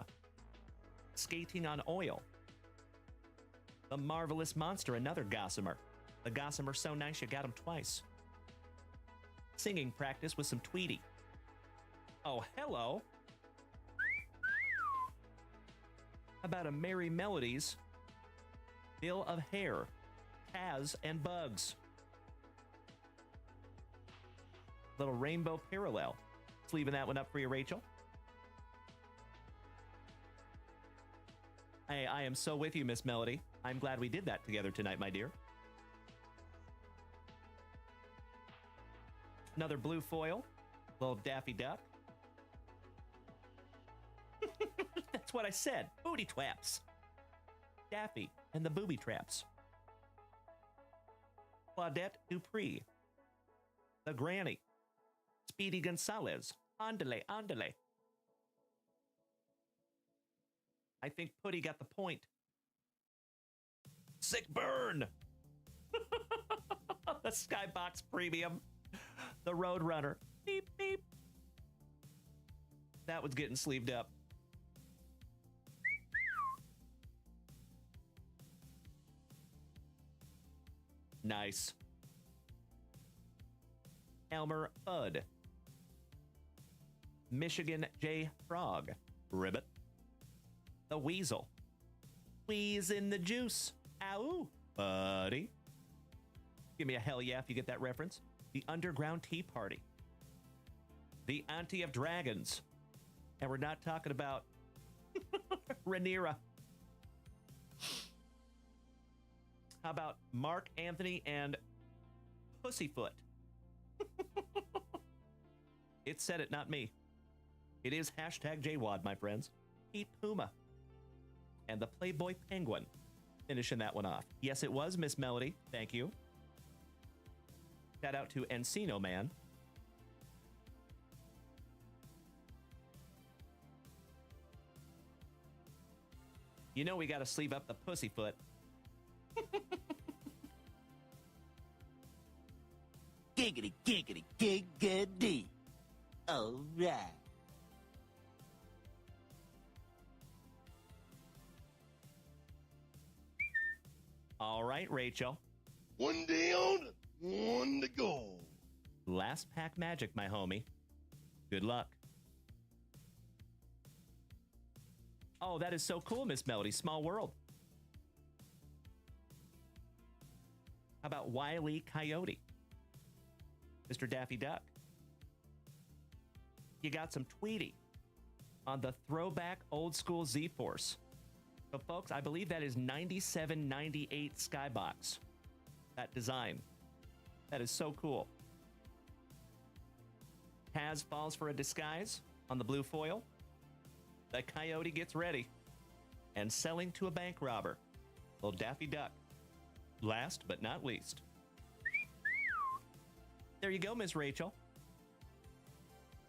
Skating on Oil. The Marvelous Monster, another Gossamer. The Gossamer so nice you got him twice. Singing practice with some Tweety. Oh, hello. How about a Merry Melodies Bill of Hair, Taz and Bugs. Little rainbow parallel. Just leaving that one up for you, Rachel. Hey, I am so with you, Miss Melody. I'm glad we did that together tonight, my dear. Another blue foil. Little Daffy Duck. That's what I said. Booty traps. Daffy and the booby traps. Claudette Dupree. The Granny. Speedy Gonzalez. Andale, andale. I think Putty got the point. Sick burn! The Skybox Premium. The Roadrunner. Beep, beep. That was getting sleeved up. Nice. Elmer Fudd. Michigan J. Frog. Ribbit. The Weasel. Wheeze in the juice. Ow, buddy. Give me a hell yeah if you get that reference. The Underground Tea Party. The Auntie of Dragons. And we're not talking about Rhaenyra. How about Mark Anthony and Pussyfoot? It said it, not me. It is hashtag JWAD, my friends. Pete Puma. And the Playboy Penguin. Finishing that one off. Yes, it was Miss Melody. Thank you. Shout out to Encino Man. You know we got to sleeve up the Pussyfoot. Giggity, giggity, giggity. All right. All right, Rachel. One down, one to go. Last pack magic, my homie. Good luck. Oh, that is so cool, Miss Melody. Small world. How about Wile E. Coyote? Mr. Daffy Duck. You got some Tweety on the throwback old school Z-Force. So, folks, I believe that is 9798 Skybox. That design. That is so cool. Taz falls for a disguise on the blue foil. The coyote gets ready and selling to a bank robber. Little Daffy Duck. Last but not least. There you go, Miss Rachel.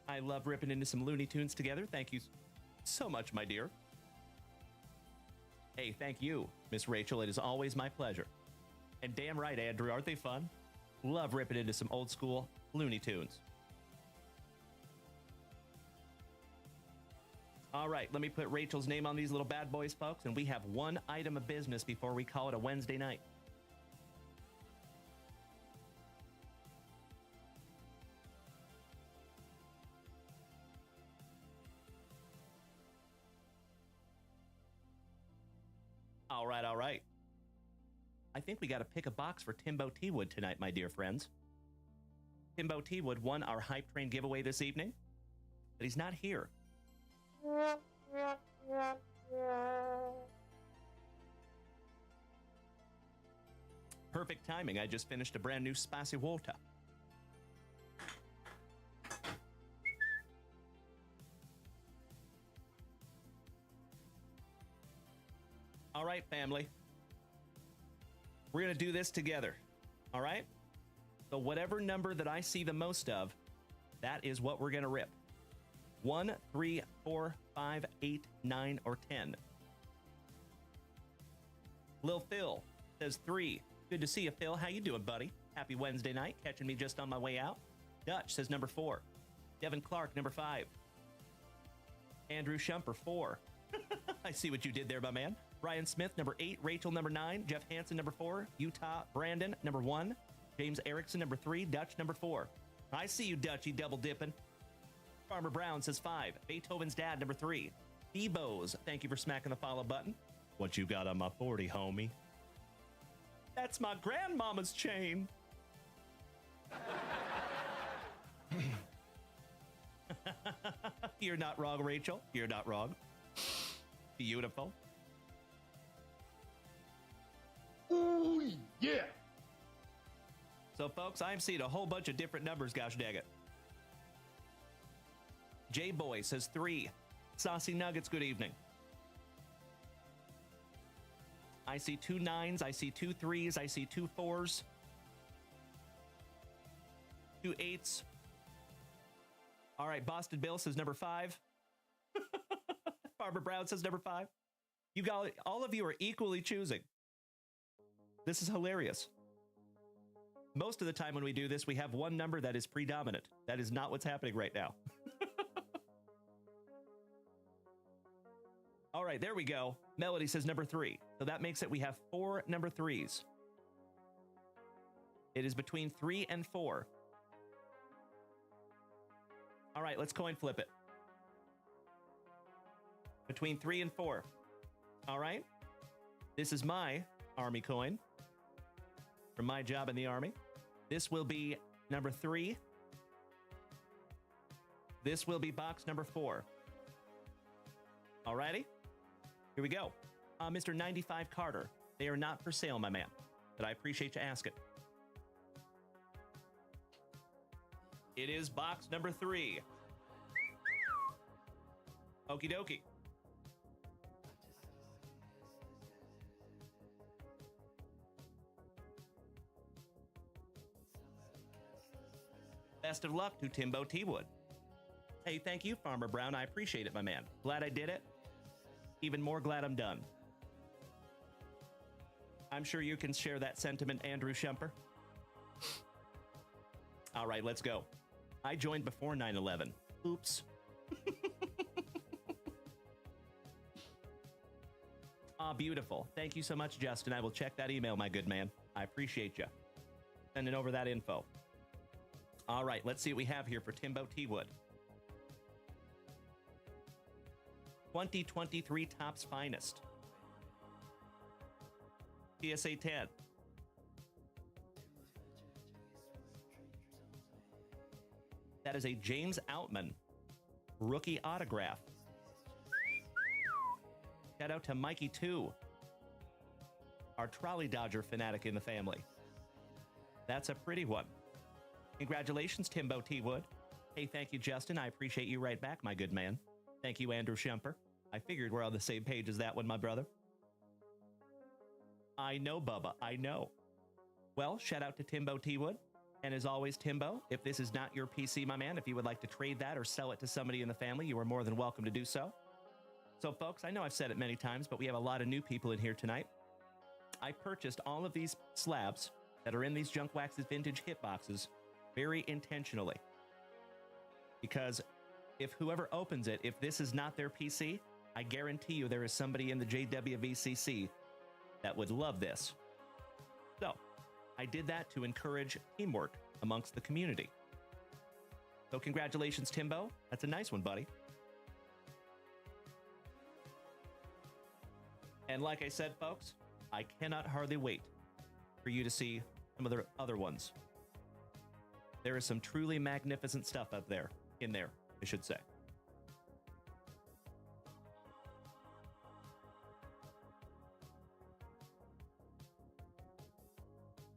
I love ripping into some Looney Tunes together. Thank you so much, my dear. Hey, thank you, Miss Rachel. It is always my pleasure. And damn right, Andrew, aren't they fun? Love ripping into some old school Looney Tunes. All right, let me put Rachel's name on these little bad boys, folks, and we have one item of business before we call it a Wednesday night. All right, all right. I think we got to pick a box for Timbo T-Wood tonight, my dear friends. Timbo T-Wood won our Hype Train giveaway this evening, but he's not here. Perfect timing. I just finished a brand new Spicy Water. All right, family. We're going to do this together. All right? So whatever number that I see the most of, that is what we're going to rip. 1, 3, 4, 5, 8, 9, or 10. Lil Phil says 3. Good to see you, Phil. How you doing, buddy? Happy Wednesday night. Catching me just on my way out. Dutch says number 4. Devin Clark, number 5. Andrew Shumper, 4. I see what you did there, my man. Ryan Smith, number 8. Rachel, number 9. Jeff Hansen, number 4. Utah Brandon, number 1. James Erickson, number 3. Dutch, number 4. I see you, Dutchy, double dipping. Farmer Brown says 5. Beethoven's dad, number 3. Bebo's, thank you for smacking the follow button. What you got on my 40, homie? That's my grandmama's chain. You're not wrong, Rachel. You're not wrong. Beautiful. Ooh, yeah. So, folks, I'm seeing a whole bunch of different numbers, gosh dang it. J-Boy says 3. Saucy Nuggets, good evening. I see 2 9s. I see 2 3s. I see 2 4s. 2 8s. All right, Boston Bill says number 5. Farmer Brown says number 5. You got all of you are equally choosing. This is hilarious. Most of the time when we do this, we have one number that is predominant. That is not what's happening right now. All right, there we go. Melody says number 3. So that makes it we have 4 number 3s. It is between 3 and 4. All right, let's coin flip it. Between 3 and 4. All right. This is my Army coin from my job in the Army. This will be number 3. This will be box number 4. All righty. Here we go. Mr. 95 Carter. They are not for sale, my man, but I appreciate you asking. It is box number 3. Okie dokie. Best of luck to Timbo T. Wood. Hey, thank you, Farmer Brown. I appreciate it, my man. Glad I did it. Even more glad I'm done. I'm sure you can share that sentiment, Andrew Shumper. All right, let's go. I joined before 9/11. Oops. Beautiful. Thank you so much, Justin. I will check that email, my good man. I appreciate you sending over that info. All right, let's see what we have here for Timbo T. Wood. 2023 Topps Finest. PSA 10. That is a James Outman rookie autograph. Shout out to Mikey 2, our trolley dodger fanatic in the family. That's a pretty one. Congratulations, Timbo T. Wood. Hey, thank you, Justin. I appreciate you right back, my good man. Thank you, Andrew Shumper. I figured we're on the same page as that one, my brother. I know, Bubba. I know. Well, shout out to Timbo T. Wood. And as always, Timbo, if this is not your PC, my man, if you would like to trade that or sell it to somebody in the family, you are more than welcome to do so. So, folks, I know I've said it many times, but we have a lot of new people in here tonight. I purchased all of these slabs that are in these JunkWaxVintage hit boxes very intentionally. Because if whoever opens it, if this is not their PC, I guarantee you there is somebody in the JWVCC that would love this. So, I did that to encourage teamwork amongst the community. So congratulations, Timbo. That's a nice one, buddy. And like I said, folks, I cannot hardly wait for you to see some of the other ones. There is some truly magnificent stuff up there, in there, I should say.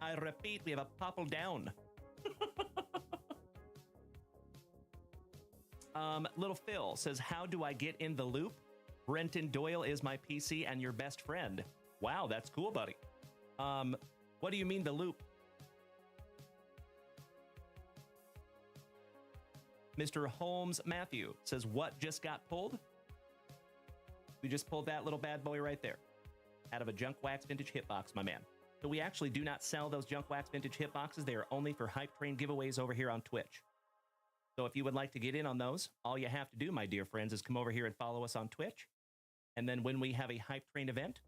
I repeat, we have a popple down. Little Phil says, how do I get in the loop? Brenton Doyle is my PC and your best friend. Wow, that's cool, buddy. What do you mean the loop? Mr. Holmes Matthew says, what just got pulled? We just pulled that little bad boy right there out of a JunkWaxVintage hitbox, my man. So we actually do not sell those JunkWaxVintage hitboxes. They are only for Hype Train giveaways over here on Twitch. So if you would like to get in on those, all you have to do, my dear friends, is come over here and follow us on Twitch. And then when we have a Hype Train event,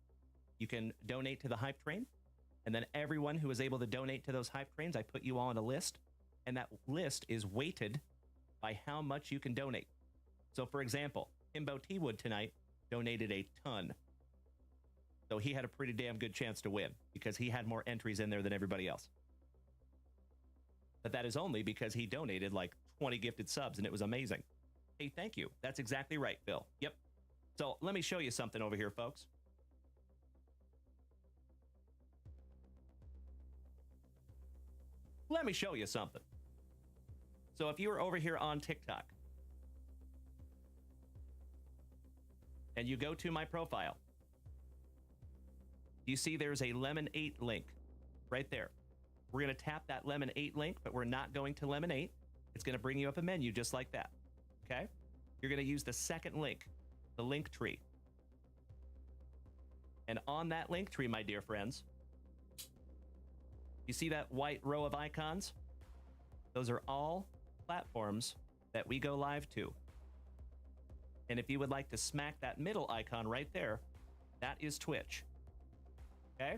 you can donate to the Hype Train. And then everyone who is able to donate to those Hype Trains, I put you all on a list. And that list is weighted by how much you can donate. So for example, Timbo T. Wood tonight donated a ton. So he had a pretty damn good chance to win because he had more entries in there than everybody else. But that is only because he donated like 20 gifted subs and it was amazing. Hey, thank you. That's exactly right, Phil. Yep. So let me show you something over here, folks. Let me show you something. So if you are over here on TikTok and you go to my profile, you see there's a Lemon 8 link right there. We're going to tap that Lemon 8 link, but we're not going to Lemon 8. It's going to bring you up a menu just like that. Okay? You're going to use the second link, the link tree. And on that link tree, my dear friends, you see that white row of icons? Those are all platforms that we go live to. And if you would like to smack that middle icon right there, that is Twitch. Okay?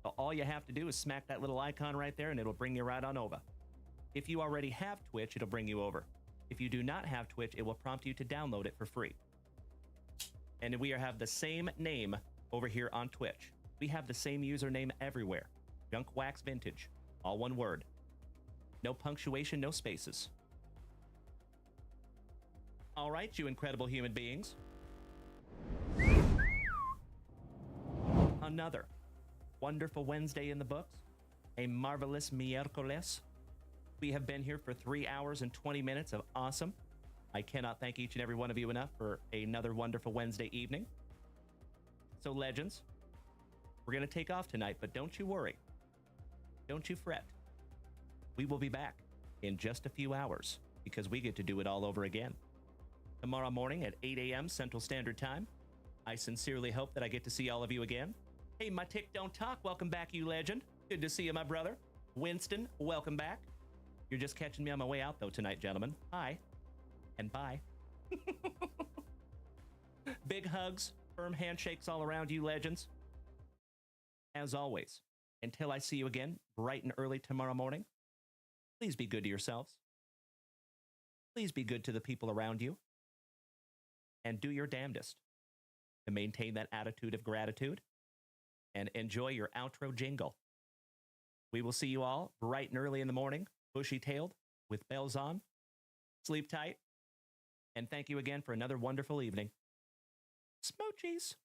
So all you have to do is smack that little icon right there and it'll bring you right on over. If you already have Twitch, it'll bring you over. If you do not have Twitch, it will prompt you to download it for free. And we have the same name over here on Twitch. We have the same username everywhere. JunkWaxVintage. All one word. No punctuation, no spaces. All right, you incredible human beings. Another wonderful Wednesday in the books. A marvelous miércoles. We have been here for 3 hours and 20 minutes of awesome. I cannot thank each and every one of you enough for another wonderful Wednesday evening. So, legends, we're going to take off tonight, but don't you worry. Don't you fret. We will be back in just a few hours because we get to do it all over again. Tomorrow morning at 8 a.m. Central Standard Time. I sincerely hope that I get to see all of you again. Hey, my tick don't talk. Welcome back, you legend. Good to see you, my brother. Winston, welcome back. You're just catching me on my way out, though, tonight, gentlemen. Hi. And bye. Big hugs, firm handshakes all around you, legends. As always, until I see you again, bright and early tomorrow morning, please be good to yourselves. Please be good to the people around you. And do your damnedest to maintain that attitude of gratitude and enjoy your outro jingle. We will see you all bright and early in the morning, bushy-tailed, with bells on. Sleep tight. And thank you again for another wonderful evening. Smoochies.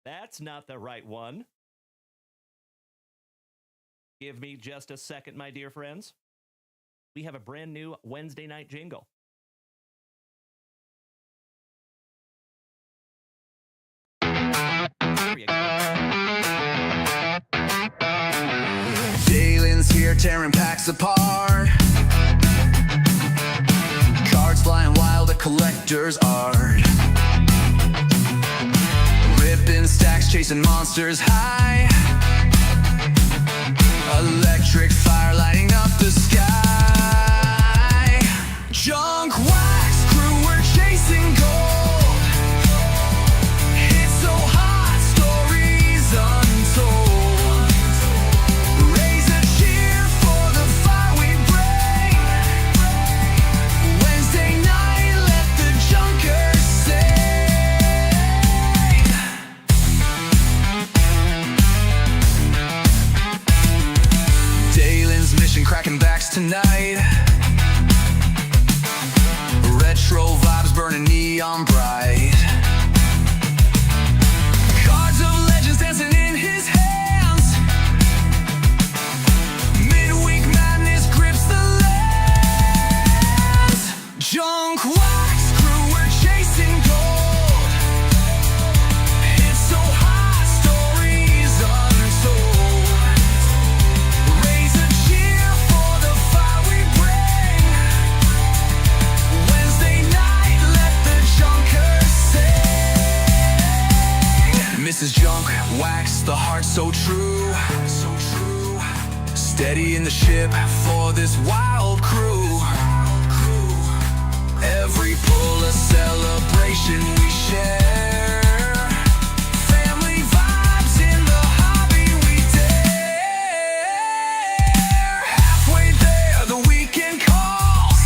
That's not the right one. Give me just a second, my dear friends. We have a brand new Wednesday night jingle. There you go. Dalen's here tearing packs apart. Cards flying wild, a collector's art. Rippin stacks chasing monsters high. Electric fire lighting up the sky. Junk wax crew, we're chasing gold. It's so hot, stories untold. Raise a cheer for the fire we bring. Wednesday night, let the junkers sing. Dalen's mission cracking backs tonight. Retro vibes burning neon bright. Cards of legends dancing in his hands. Midweek madness grips the lands. Junk wax crew, we're chasing gold. It's so hot, stories untold. Raise a cheer for the fire we bring. Wednesday night, let the junkers sing. Mrs. Junk Wax, the heart so true. Steady in the ship for this wild crew. Every pull a celebration we share. Family vibes in the hobby we dare. Halfway there, the weekend calls.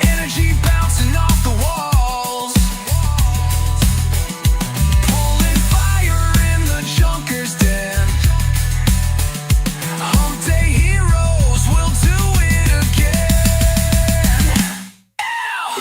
Energy bouncing off the walls. Pulling fire in the junker's den. Hump day heroes will do it again. Ow!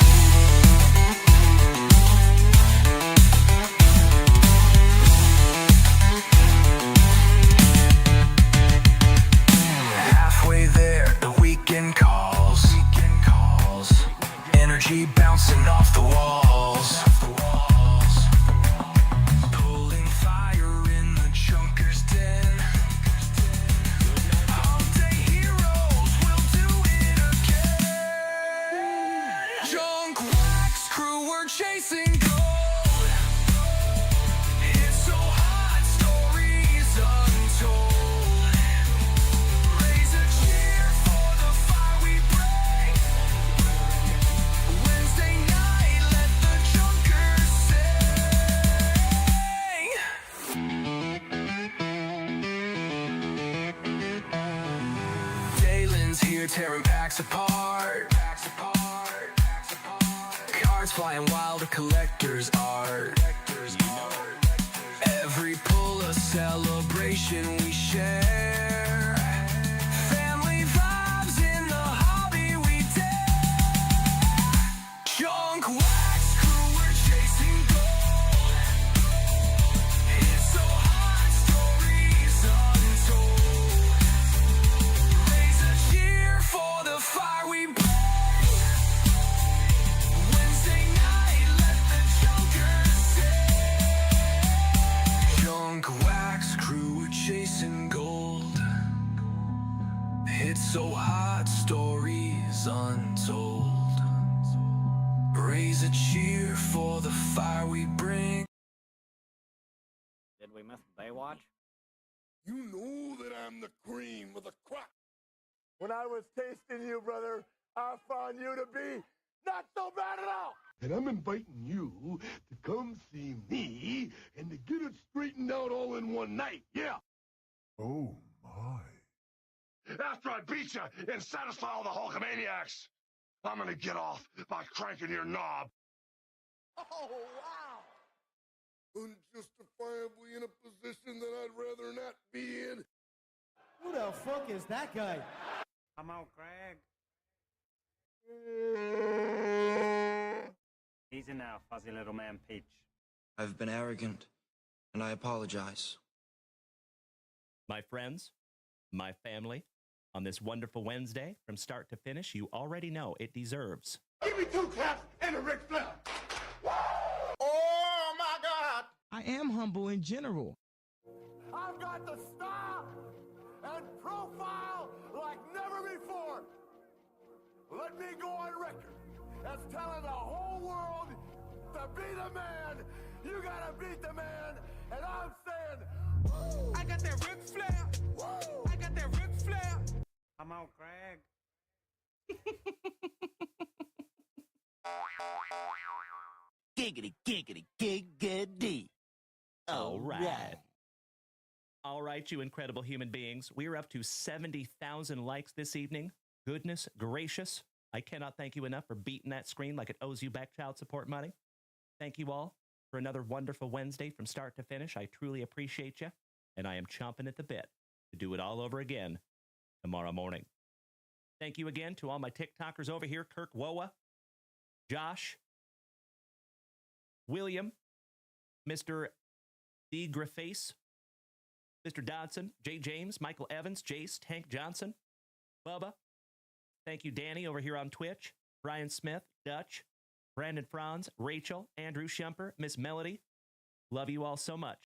tearing packs apart. Cards flying wild, a collector's art. Every pull a celebration we share. Family vibes in the hobby we dare. Junk wax crew, we're chasing gold. It's so hot, stories untold. Raise a cheer for the fire we burn. Wednesday night, let the junkers sing. Junk wax crew, we're chasing gold. It's so hot, stories untold. Raise a cheer for the fire we bring. Did we miss Baywatch? You know that I'm the cream of the crop. When I was tasting you, brother, I found you to be not so bad at all. And I'm inviting you to come see me and to get it straightened out all in one night. Yeah. Oh, my. After I beat you and satisfy all the Hulkamaniacs, I'm gonna get off by cranking your knob. Oh, wow. Unjustifiably in a position that I'd rather not be in. Who the fuck is that guy? Come on, Craig. Easy now, fuzzy little man Peach. I've been arrogant, and I apologize. My friends, my family, on this wonderful Wednesday, from start to finish, you already know it deserves. Give me 2 claps and a Ric Flair. Oh my God! I am humble in general. I've got the style and profile like never before. Let me go on record as telling the whole world to be the man. You gotta beat the man, and I'm saying, woo! I got that Ric Flair. Woo! I got that Ric Flair. Come on, Craig. Giggity, giggity, giggity. All right. All right, you incredible human beings. We are up to 70,000 likes this evening. Goodness gracious. I cannot thank you enough for beating that screen like it owes you back child support money. Thank you all for another wonderful Wednesday from start to finish. I truly appreciate you, and I am chomping at the bit to do it all over again tomorrow morning. Thank you again to all my TikTokers over here, Kirk Woa, Josh, William, Mr. D. Grifface, Mr. Dodson, Jay James, Michael Evans, Jace, Tank Johnson, Bubba. Thank you, Danny, over here on Twitch, Brian Smith, Dutch, Brandon Franz, Rachel, Andrew Shumper, Miss Melody. Love you all so much.